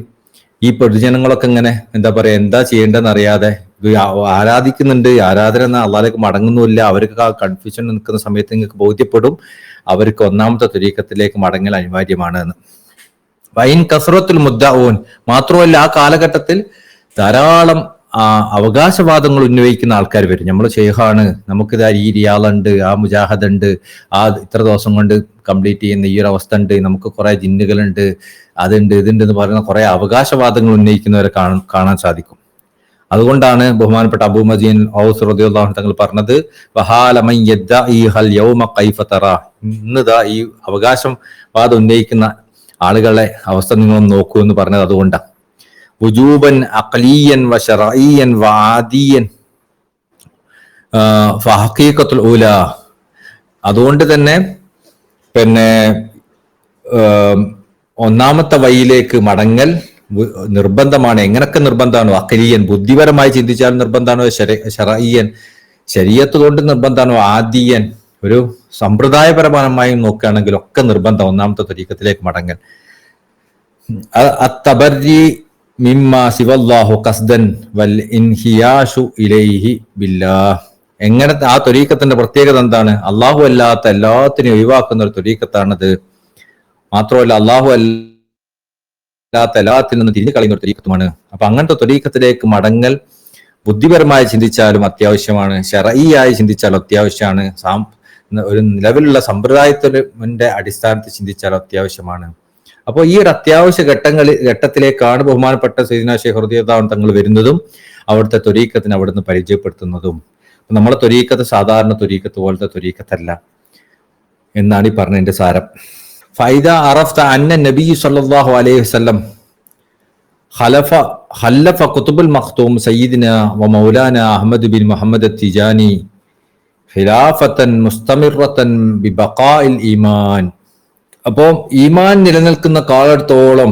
ഈ പൊതുജനങ്ങളൊക്കെ ഇങ്ങനെ എന്താ ചെയ്യേണ്ടതെന്ന് അറിയാതെ ഇത് ആരാധിക്കുന്നുണ്ട്, ആരാധന എന്ന അള്ളാഹിലേക്ക് മടങ്ങുന്നില്ല, അവർക്ക് ആ കൺഫ്യൂഷൻ നിൽക്കുന്ന സമയത്ത് നിങ്ങൾക്ക് ബോധ്യപ്പെടും അവർക്ക് ഒന്നാമത്തെ ത്വരീഖത്തിലേക്ക് മടങ്ങൽ അനിവാര്യമാണ് എന്ന്. വൈൻ കസ്റത്തുൽ മുദ്ദഊൻ, മാത്രമല്ല ആ കാലഘട്ടത്തിൽ ധാരാളം അവകാശവാദങ്ങൾ ഉന്നയിക്കുന്ന ആൾക്കാർ വരും. നമ്മൾ ഷെയ്ഖാണ്, നമുക്കിത് ഈ റിയാളുണ്ട്, ആ മുജാഹദ് ഉണ്ട്, ആ ഇത്ര ദിവസം കൊണ്ട് കംപ്ലീറ്റ് ചെയ്യുന്ന ഈ ഒരു അവസ്ഥ ഉണ്ട്, നമുക്ക് കുറെ ജിന്നുകളുണ്ട്, അതുണ്ട് ഇതുണ്ട് എന്ന് പറയുന്ന കുറെ അവകാശവാദങ്ങൾ ഉന്നയിക്കുന്നവരെ കാണാൻ സാധിക്കും. അതുകൊണ്ടാണ് ബഹുമാനപ്പെട്ട അബൂ മദീൻ ഔസ് റളിയല്ലാഹു അൻഹു തങ്ങൾ പറഞ്ഞത് വഹാലമൻ യദ്ദഈഹൽ യൗമ കൈഫ തറാ, ഇന്നിതാ ഈ അവകാശവാദം ഉന്നയിക്കുന്ന ആളുകളെ അവസ്ഥ നിങ്ങൾ നോക്കൂ എന്ന് പറഞ്ഞത് അതുകൊണ്ടാണ്. വുജൂബൻ അഖ്ലിയൻ വശറഈയൻ വആദിയൻ ഫഹഖീഖത്തുൽ ഊല, അതുകൊണ്ട് തന്നെ പിന്നെ ഒന്നാമത്തെ വഴിയിലേക്ക് മടങ്ങൽ നിർബന്ധമാണ്. എങ്ങനൊക്കെ നിർബന്ധമാണ്? അഖ്ലിയൻ, ബുദ്ധിപരമായി ചിന്തിച്ചാൽ നിർബന്ധമാണോ? ശറഈയൻ, ശരീഅത്ത് കൊണ്ട് നിർബന്ധമാണോ? ആദിയൻ, ഒരു സമ്പ്രദായപരമായി നോക്കുകയാണെങ്കിൽ ഒക്കെ നിർബന്ധം ഒന്നാമത്തെ ത്വരീഖത്തിലേക്ക് മടങ്ങൽ. അത്തബർരി മിമ്മാ സിവല്ലാഹു ഖസ്ദൻ വൽ ഇൻഹിയാഷു ഇലൈഹി ബില്ലാഹ്. എങ്ങനെ ആ ത്വരീഖത്തിന്റെ പ്രത്യേകത എന്താണ്? അള്ളാഹു അല്ലാത്ത എല്ലാത്തിനെയും ഒഴിവാക്കുന്ന ഒരു ത്വരീഖത്താണത്. മാത്രമല്ല അള്ളാഹു അല്ലാത്ത എല്ലാത്തിൽ നിന്ന് തിരിഞ്ഞു കളയുന്ന ഒരു ത്വരീഖത്തുമാണ്. അപ്പൊ അങ്ങനത്തെ ത്വരീഖത്തിലേക്ക് മടങ്ങൽ ബുദ്ധിപരമായി ചിന്തിച്ചാലും അത്യാവശ്യമാണ്, ശറഈയായി ചിന്തിച്ചാലും അത്യാവശ്യമാണ്, ഒരു നിലവിലുള്ള സമ്പ്രദായത്തിന്റെ അടിസ്ഥാനത്തിൽ ചിന്തിച്ചാലും അത്യാവശ്യമാണ്. അപ്പോൾ ഈ ഒരു അത്യാവശ്യ ഘട്ടത്തിലേക്കാണ് ബഹുമാനപ്പെട്ട സയ്യിദുനാ ശൈഖ് റളിയല്ലാഹു അൻഹു തങ്ങൾ വരുന്നതും അവിടുത്തെ ത്വരീഖത്തിനെ അവിടുന്ന് പരിചയപ്പെടുത്തുന്നതും. നമ്മളെ ത്വരീഖത്ത് സാധാരണ ത്വരീഖത്ത് പോലത്തെ ത്വരീഖത്തല്ല എന്നാണ് ഈ പറഞ്ഞതിന്റെ സാരം. ഫൈദ അറഫ്ത അന്ന നബി സല്ലല്ലാഹു അലൈഹി വസല്ലം ഖലഫ ഖുതുബുൽ മഖ്തൂം സയ്യിദിന വ മൗലാന അഹ്മദ് ബിൻ മുഹമ്മദ് അത്തിജാനി ഖിലാഫത്തൻ മുസ്തമിറത്തൻ ബിബഖാഇൽ ഈമാൻ. അപ്പോ ഈമാൻ നിലനിൽക്കുന്ന കാലത്തോളം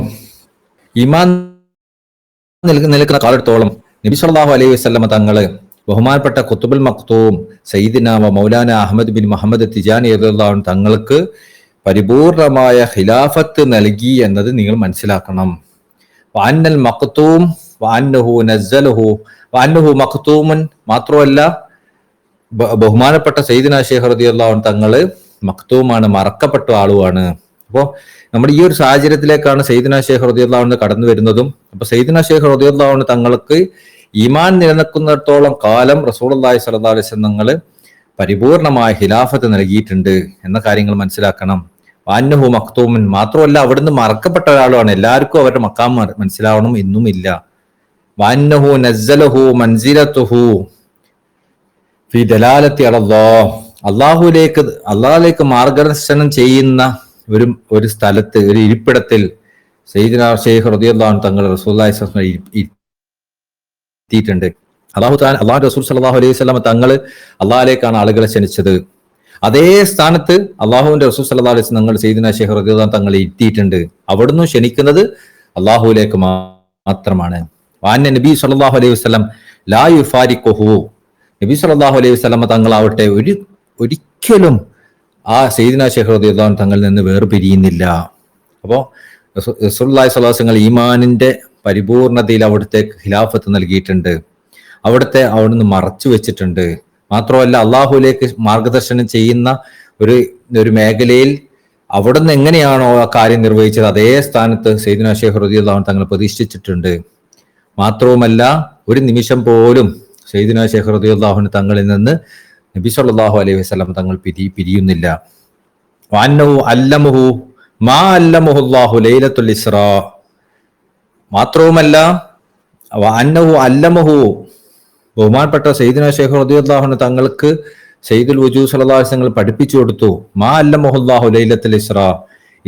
നബി സല്ലല്ലാഹു അലൈഹി വസല്ലം തങ്ങള് ബഹുമാനപ്പെട്ട ഖുതുബുൽ മഖ്തൂം സയ്യിദിന വ മൗലാന അഹ്മദ് ബിൻ മുഹമ്മദ് തിജാനി റളിയല്ലാഹു അൻഹു തങ്ങൾക്ക് പരിപൂർണമായ ഖിലാഫത്ത് നൽകി എന്നത് നിങ്ങൾ മനസ്സിലാക്കണം. വഅന്നൽ മഖ്തൂം വഅന്നഹു നസ്സലഹു വഅന്നഹു മഖ്തൂമുൻ, മാത്രമല്ല ബഹുമാനപ്പെട്ട സയ്യിദിന ശൈഖ് റളിയല്ലാഹു അൻഹു തങ്ങള് മഖ്തൂമാണ്, മറക്കപ്പെട്ട ആളുമാണ്. അപ്പോൾ നമ്മുടെ ഈ ഒരു സാഹചര്യത്തിലേക്കാണ് സയ്യിദിന ശൈഖ് റളിയല്ലാഹു അൻഹു കടന്നു വരുന്നതും. അപ്പൊ സയ്യിദിന ശൈഖ് റളിയല്ലാഹു അൻഹു തങ്ങൾക്ക് ഈമാൻ നിലനിൽക്കുന്നിടത്തോളം കാലം റസൂലുള്ളാഹി സ്വല്ലല്ലാഹു അലൈഹി വസല്ലം തങ്ങൾ പരിപൂർണമായ ഖിലാഫത്ത് നൽകിയിട്ടുണ്ട് എന്ന കാര്യങ്ങൾ മനസ്സിലാക്കണം. വാന്നഹു മഖ്തൂമുൻ, മാത്രമല്ല അവിടുന്ന് മറക്കപ്പെട്ട ഒരാളുമാണ്. എല്ലാവർക്കും അവരുടെ മഖാം മനസ്സിലാവണം എന്നും ഇല്ല. വാന്നഹു നസ്സലഹു മൻസിലതുഹു ഫി ദലാലത്തി അലല്ലാഹ്, അള്ളാഹുലേക്ക് മാർഗദർശനം ചെയ്യുന്ന ഒരു സ്ഥലത്ത്, ഒരു ഇരിപ്പിടത്തിൽ സയ്യിദുനാ ശൈഖ് റളിയല്ലാഹു അൻഹു തങ്ങൾ റസൂലുള്ളാഹി സ്വല്ലല്ലാഹു അലൈഹി വസല്ലം എത്തിയിട്ടുണ്ട്. അള്ളാഹു റസൂൽ സല്ലല്ലാഹു അലൈഹി വസല്ലം തങ്ങൾ അള്ളാഹിലേക്കാണ് ആളുകളെ ക്ഷണിച്ചത്. അതേ സ്ഥാനത്ത് അള്ളാഹുവിന്റെ റസൂൽ സല്ലല്ലാഹു അലൈഹി വസല്ലം തങ്ങൾ സയ്യിദുനാ ശൈഖ് റളിയല്ലാഹു അൻഹു തങ്ങളെ എത്തിയിട്ടുണ്ട്. അവിടുന്ന് ക്ഷണിക്കുന്നത് അള്ളാഹുവിലേക്ക് മാത്രമാണ്. വാന്ന നബി സല്ലല്ലാഹു അലൈഹി വസല്ലം ലാ യുഫാരിഖുഹു, നബി സല്ലല്ലാഹു അലൈഹി വസല്ലം തങ്ങളാവട്ടെ ഒരിക്കലും ആ സയ്യിദുനാ ശൈഖ് റളിയല്ലാഹു അൻഹു തങ്ങളിൽ നിന്ന് വേർപിരിയുന്നില്ല. അപ്പോൾ റസൂലുള്ളാഹി സ്വല്ലല്ലാഹു അലൈഹി വസല്ലം ഈമാനിന്റെ പരിപൂർണതയിൽ അവിടുത്തെ ഖിലാഫത്ത് നൽകിയിട്ടുണ്ട്, അവിടുന്ന് മറച്ചു വെച്ചിട്ടുണ്ട്. മാത്രമല്ല അള്ളാഹുലേക്ക് മാർഗദർശനം ചെയ്യുന്ന ഒരു മേഖലയിൽ അവിടുന്ന് എങ്ങനെയാണോ ആ കാര്യം നിർവഹിച്ചത് അതേ സ്ഥാനത്ത് സയ്യിദുനാ ശൈഖ് റളിയല്ലാഹു അൻഹു തങ്ങൾ പ്രതിഷ്ഠിച്ചിട്ടുണ്ട്. മാത്രവുമല്ല ഒരു നിമിഷം പോലും സയ്യിദുനാ ശൈഖ് റളിയല്ലാഹു അൻഹു തങ്ങളിൽ നിന്ന് നബി സല്ലല്ലാഹു അലൈഹി വസല്ലം തങ്ങൾ പിരിയുന്നില്ല. വഅന്നഹു അല്ലമഹു മാ അല്ലമഹു അല്ലാഹു ലൈലത്തുൽ ഇസ്റാ, മാത്രവുമല്ല വഅന്നഹു അല്ലമഹു, ബഹുമാനപ്പെട്ട സയ്യിദുനാ ശൈഖ് റളിയല്ലാഹു അൻഹു തങ്ങൾക്ക് സയ്യിദുൽ വജൂദ് സല്ലല്ലാഹു അലൈഹി വസല്ലം പഠിപ്പിച്ചു കൊടുത്തു. മാ അല്ലമഹു അല്ലാഹു ലൈലത്തുൽ ഇസ്റാ,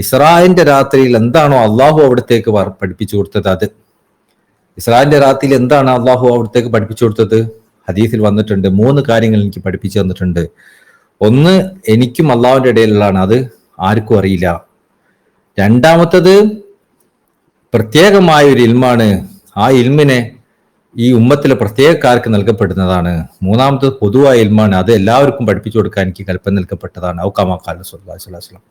ഇസ്രായിന്റെ രാത്രിയിൽ എന്താണോ അള്ളാഹു അവിടത്തേക്ക് പഠിപ്പിച്ചു കൊടുത്തത്, അത് ഇസ്രായിന്റെ രാത്രിയിൽ എന്താണ് അള്ളാഹു അവിടത്തേക്ക് പഠിപ്പിച്ചു കൊടുത്തത്? ഹദീസിൽ വന്നിട്ടുണ്ട്. 3 കാര്യങ്ങൾ എനിക്ക് പഠിപ്പിച്ചു തന്നിട്ടുണ്ട്. ഒന്ന്, എനിക്കും അള്ളാഹുവിന്റെ ഇടയിലുള്ളതാണ്, അത് ആർക്കും അറിയില്ല. രണ്ടാമത്തത് പ്രത്യേകമായ ഒരു ഇൽമാണ്, ആ ഇൽമിനെ ഈ ഉമ്മത്തിലെ പ്രത്യേകക്കാർക്ക് നൽകപ്പെടുന്നതാണ്. മൂന്നാമത്തത് പൊതുവായ ഇൽമാണ്, അത് എല്ലാവർക്കും പഠിപ്പിച്ചു കൊടുക്കാൻ എനിക്ക് കൽപ്പന നൽകപ്പെട്ടതാണ്. ഔകാമാ ഖാല സ്വല്ലല്ലാഹു അലൈഹി വസല്ലം.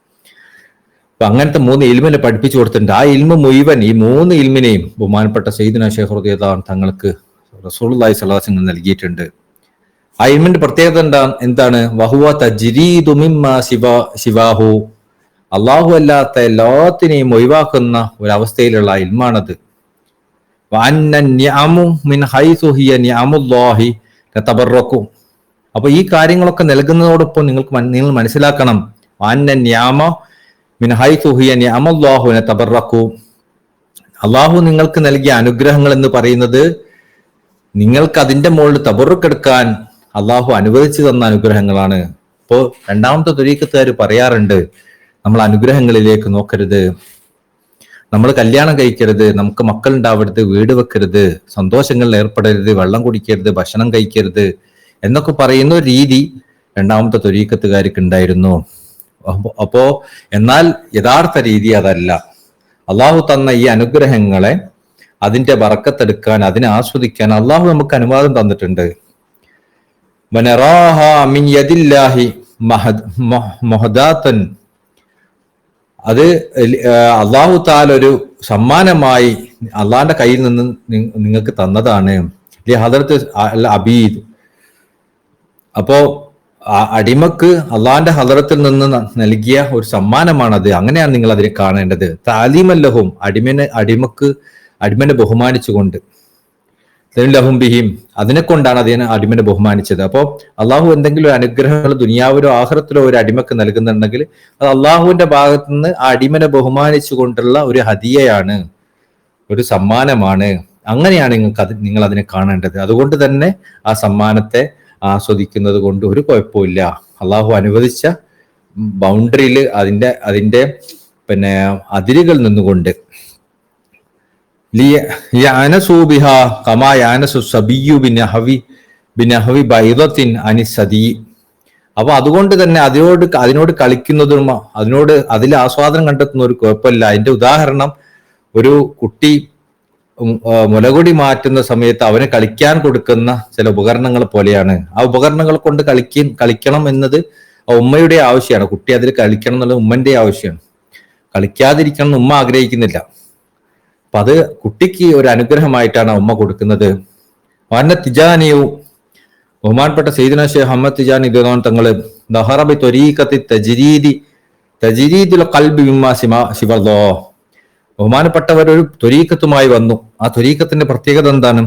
അപ്പൊ അങ്ങനത്തെ 3 ഇൽമിനെ പഠിപ്പിച്ചു കൊടുത്തിട്ടുണ്ട്. ആ ഇൽമ മുഴുവൻ, ഈ 3 ഇൽമിനെയും ബഹുമാനപ്പെട്ട സയ്യിദുനാ ശൈഖ് റളിയല്ലാഹു അൻഹു തങ്ങൾക്ക് റസൂലുള്ളാഹി സ്വല്ലല്ലാഹു അലൈഹി വസല്ലം നൽകിയിട്ടുണ്ട്. ആ ഇൽമിന്റെ പ്രത്യേകത എന്താണ്? വഹുവ തജ്രീദു മിമ്മാ സിവാഹു, അള്ളാഹു അല്ലാത്ത എല്ലാത്തിനെയും ഒഴിവാക്കുന്ന ഒരവസ്ഥയിലുള്ള ഇൽമാണത്. അപ്പൊ ഈ കാര്യങ്ങളൊക്കെ നൽകുന്നതോടൊപ്പം നിങ്ങൾ മനസ്സിലാക്കണം, അള്ളാഹു നിങ്ങൾക്ക് നൽകിയ അനുഗ്രഹങ്ങൾ എന്ന് പറയുന്നത് നിങ്ങൾക്ക് അതിന്റെ മുകളിൽ തബറുക്കെടുക്കാൻ അള്ളാഹു അനുവദിച്ചു തന്ന അനുഗ്രഹങ്ങളാണ്. ഇപ്പോ രണ്ടാമത്തെ ത്വരീഖത്തുകാർ പറയാറുണ്ട്, നമ്മൾ അനുഗ്രഹങ്ങളിലേക്ക് നോക്കരുത്, നമ്മൾ കല്യാണം കഴിക്കരുത്, നമുക്ക് മക്കൾ ഉണ്ടാവരുത്, വീട് വെക്കരുത്, സന്തോഷങ്ങളിൽ ഏർപ്പെടരുത്, വെള്ളം കുടിക്കരുത്, ഭക്ഷണം കഴിക്കരുത് എന്നൊക്കെ പറയുന്ന ഒരു രീതി രണ്ടാമത്തെ ത്വരീഖത്തുകാർക്ക് ഉണ്ടായിരുന്നു. അപ്പോ എന്നാൽ യഥാർത്ഥ രീതി അതല്ല. അള്ളാഹു തന്ന ഈ അനുഗ്രഹങ്ങളെ അതിന്റെ ബറക്കത്തെടുക്കാൻ, അതിനെ ആസ്വദിക്കാൻ അള്ളാഹു നമുക്ക് അനുവാദം തന്നിട്ടുണ്ട്. അത് അള്ളാഹു താല ഒരു സമ്മാനമായി അള്ളാഹിന്റെ കയ്യിൽ നിന്ന് നിങ്ങൾക്ക് തന്നതാണ്. ഹദറത്ത് അബീദ്, അപ്പോ അടിമക്ക് അള്ളാഹിന്റെ ഹദറത്തിൽ നിന്ന് നൽകിയ ഒരു സമ്മാനമാണത്. അങ്ങനെയാണ് നിങ്ങൾ അതിനെ കാണേണ്ടത്. താലീമല്ലഹും, അടിമനെ ബഹുമാനിച്ചുകൊണ്ട്, ലഹും ബിഹിം, അതിനെ കൊണ്ടാണ് അടിമനെ ബഹുമാനിച്ചത്. അപ്പോൾ അള്ളാഹു എന്തെങ്കിലും അനുഗ്രഹങ്ങൾ ദുനിയാവിലോ ആഖിറത്തിലോ ഒരു അടിമക്ക് നൽകുന്നുണ്ടെങ്കിൽ അത് അള്ളാഹുവിന്റെ ഭാഗത്തു നിന്ന് ആ അടിമനെ ബഹുമാനിച്ചുകൊണ്ടുള്ള ഒരു ഹദിയയാണ്, ഒരു സമ്മാനമാണ്. അങ്ങനെയാണ് നിങ്ങൾ അതിനെ കാണേണ്ടത്. അതുകൊണ്ട് തന്നെ ആ സമ്മാനത്തെ ആസ്വദിക്കുന്നത് കൊണ്ട് ഒരു കുഴപ്പമില്ല. അള്ളാഹു അനുവദിച്ച ബൗണ്ടറിയിൽ അതിന്റെ അതിരുകൾ നിന്നുകൊണ്ട് അപ്പൊ അതുകൊണ്ട് തന്നെ അതിനോട് കളിക്കുന്നതും അതിൽ ആസ്വാദനം കണ്ടെത്തുന്ന ഒരു കുഴപ്പമില്ല. അതിന്റെ ഉദാഹരണം, ഒരു കുട്ടി മുലകുടി മാറ്റുന്ന സമയത്ത് അവന് കളിക്കാൻ കൊടുക്കുന്ന ചില ഉപകരണങ്ങൾ പോലെയാണ്. ആ ഉപകരണങ്ങൾ കൊണ്ട് കളിക്കണം എന്നത് ഉമ്മയുടെ ആവശ്യമാണ്. കുട്ടി അതിൽ കളിക്കണം എന്നുള്ളത് ഉമ്മന്റെ ആവശ്യമാണ്. കളിക്കാതിരിക്കണം എന്ന് ഉമ്മ ആഗ്രഹിക്കുന്നില്ല. അപ്പൊ അത് കുട്ടിക്ക് ഒരു അനുഗ്രഹമായിട്ടാണ് ഉമ്മ കൊടുക്കുന്നത്. തിജാനിയും ബഹുമാനപ്പെട്ട സയ്യിദുനാ ശൈഖ് അഹ്മദ് തിജാനി തങ്ങള് ദഹറബി ത്വരീഖത്തി തജ്രീദുൽ ഖൽബി മിമ്മാ സിവല്ലാഹ്, ബഹുമാനപ്പെട്ടവർ ഒരു ത്വരീഖത്തുമായി വന്നു. ആ ത്വരീഖത്തിന്റെ പ്രത്യേകത എന്താണ്?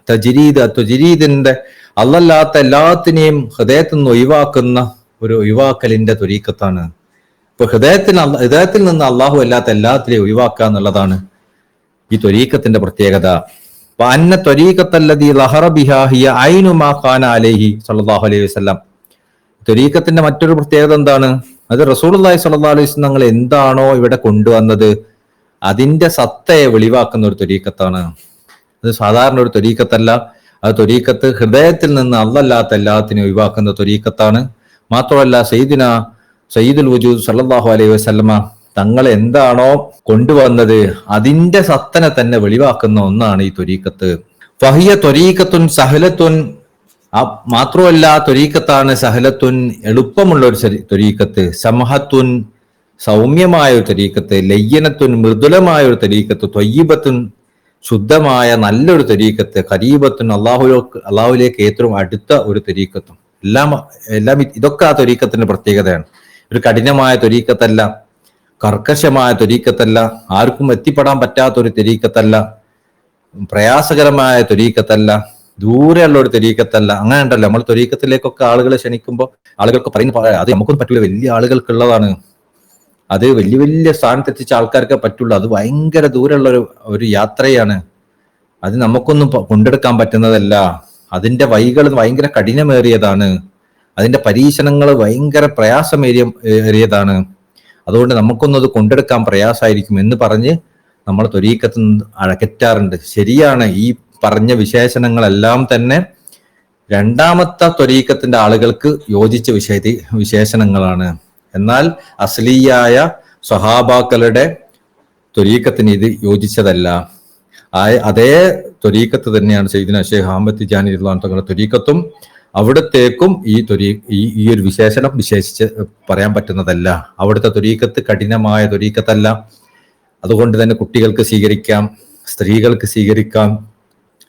ത്വജരീദിന്റെ അല്ലല്ലാത്ത എല്ലാത്തിനെയും ഹൃദയത്തിൽ നിന്ന് ഒഴിവാക്കുന്ന ഒരു ഒഴിവാക്കലിന്റെ ത്വരീഖത്താണ്. ഇപ്പൊ ഹൃദയത്തിൽ നിന്ന് അള്ളാഹു അല്ലാത്ത എല്ലാത്തിനെയും ഒഴിവാക്കുക എന്നുള്ളതാണ് ഈ ത്വരീഖത്തിന്റെ പ്രത്യേകത. അന്ന ത്വരീഖത്തല്ലദീ ലഹറ ബിഹാ ഹിയ ഐനു മാ ഖാന അലൈഹി സ്വല്ലല്ലാഹു അലൈഹി വസല്ലം. ത്വരീഖത്തിന്റെ മറ്റൊരു പ്രത്യേകത എന്താണ്? അത് റസൂലുള്ളാഹി സ്വല്ലല്ലാഹു അലൈഹി വസല്ലം തങ്ങൾ എന്താണോ ഇവിടെ കൊണ്ടുവന്നത് അതിന്റെ സത്തയെ വെളിവാക്കുന്ന ഒരു ത്വരീഖത്താണ്. അത് സാധാരണ ഒരു ത്വരീഖത്തല്ല. അത് ത്വരീഖത്ത് ഹൃദയത്തിൽ നിന്ന് അല്ലല്ലാത്ത എല്ലാത്തിനും ഒഴിവാക്കുന്ന ത്വരീഖത്താണ്. മാത്രമല്ല സയ്യിദുൽ വജൂദ് സല്ലല്ലാഹു അലൈഹി വസല്ലമ തങ്ങൾ എന്താണോ കൊണ്ടുവന്നത് അതിന്റെ സത്തനെ തന്നെ വെളിവാക്കുന്ന ഒന്നാണ് ഈ ത്വരീഖത്ത്. ഫഹിയ ത്വരീഖത്തുൻ സഹലത്തുൻ, മാത്രമല്ല ത്വരീഖത്താണ് സഹലത്തുൻ, എളുപ്പമുള്ള ഒരു ത്വരീഖത്ത്, സമഹത്തുൻ, സൗമ്യമായ ഒരു ത്വരീഖത്ത്, ലയ്യനത്തുൻ, മൃദുലമായ ഒരു ത്വരീഖത്ത്, ത്വയ്യിബത്തുൻ, ശുദ്ധമായ നല്ലൊരു ത്വരീഖത്ത്, ഖരീബത്തുൻ, അള്ളാഹുലേക്ക് ഏറ്റവും അടുത്ത ഒരു ത്വരീഖത്തും. എല്ലാം ഇതൊക്കെ ആ ത്വരീഖത്തിന്റെ പ്രത്യേകതയാണ്. ഒരു കഠിനമായ ത്വരീഖത്തല്ല, കർക്കശമായ ത്വരീഖത്തല്ല, ആർക്കും എത്തിപ്പെടാൻ പറ്റാത്ത ഒരു ത്വരീഖത്തല്ല, പ്രയാസകരമായ ത്വരീഖത്തല്ല, ദൂരെയുള്ള ഒരു ത്വരീഖത്തല്ല. അങ്ങനെ ഉണ്ടല്ലോ, നമ്മൾ ത്വരീഖത്തിലേക്കൊക്കെ ആളുകളെ ക്ഷണിക്കുമ്പോൾ ആളുകൾക്ക് പറയുന്ന അത് നമുക്കൊന്നും പറ്റില്ല, വലിയ ആളുകൾക്കുള്ളതാണ്, അത് വലിയ വലിയ സ്ഥാനത്തെത്തിച്ച ആൾക്കാർക്ക് പറ്റുള്ളൂ, അത് ഭയങ്കര ദൂരമുള്ള ഒരു യാത്രയാണ്, അത് നമുക്കൊന്നും കൊണ്ടെടുക്കാൻ പറ്റുന്നതല്ല, അതിന്റെ വഴികൾ ഭയങ്കര കഠിനമേറിയതാണ്, അതിന്റെ പരീക്ഷണങ്ങൾ ഭയങ്കര പ്രയാസമേറിയതാണ്, അതുകൊണ്ട് നമുക്കൊന്നും അത് കൊണ്ടെടുക്കാൻ പ്രയാസമായിരിക്കും എന്ന് പറഞ്ഞ് നമ്മൾ ത്വരീഖത്ത് അകറ്റാറുണ്ട്. ശരിയാണ്, ഈ പറഞ്ഞ വിശേഷണങ്ങളെല്ലാം തന്നെ രണ്ടാമത്തെ ത്വരീഖത്തിന്റെ ആളുകൾക്ക് യോജിച്ച വിശേഷണങ്ങളാണ്. എന്നാൽ അസ്ലിയായ സ്വഹാബാക്കളുടെ ത്വരീഖത്തിന് ഇത് യോജിച്ചതല്ല. അതേ ത്വരീഖത്ത് തന്നെയാണ് സയ്യിദുനാ ശൈഖ് അഹ്മദ് തിജാനി റളിയല്ലാഹു തങ്ങളുടെ ത്വരീഖത്തും. അവിടത്തേക്കും ഈ ഒരു വിശേഷണം വിശേഷിച്ച് പറയാൻ പറ്റുന്നതല്ല. അവിടുത്തെ ത്വരീഖത്ത് കഠിനമായ ത്വരീഖത്തല്ല. അതുകൊണ്ട് തന്നെ കുട്ടികൾക്ക് സ്വീകരിക്കാം, സ്ത്രീകൾക്ക് സ്വീകരിക്കാം,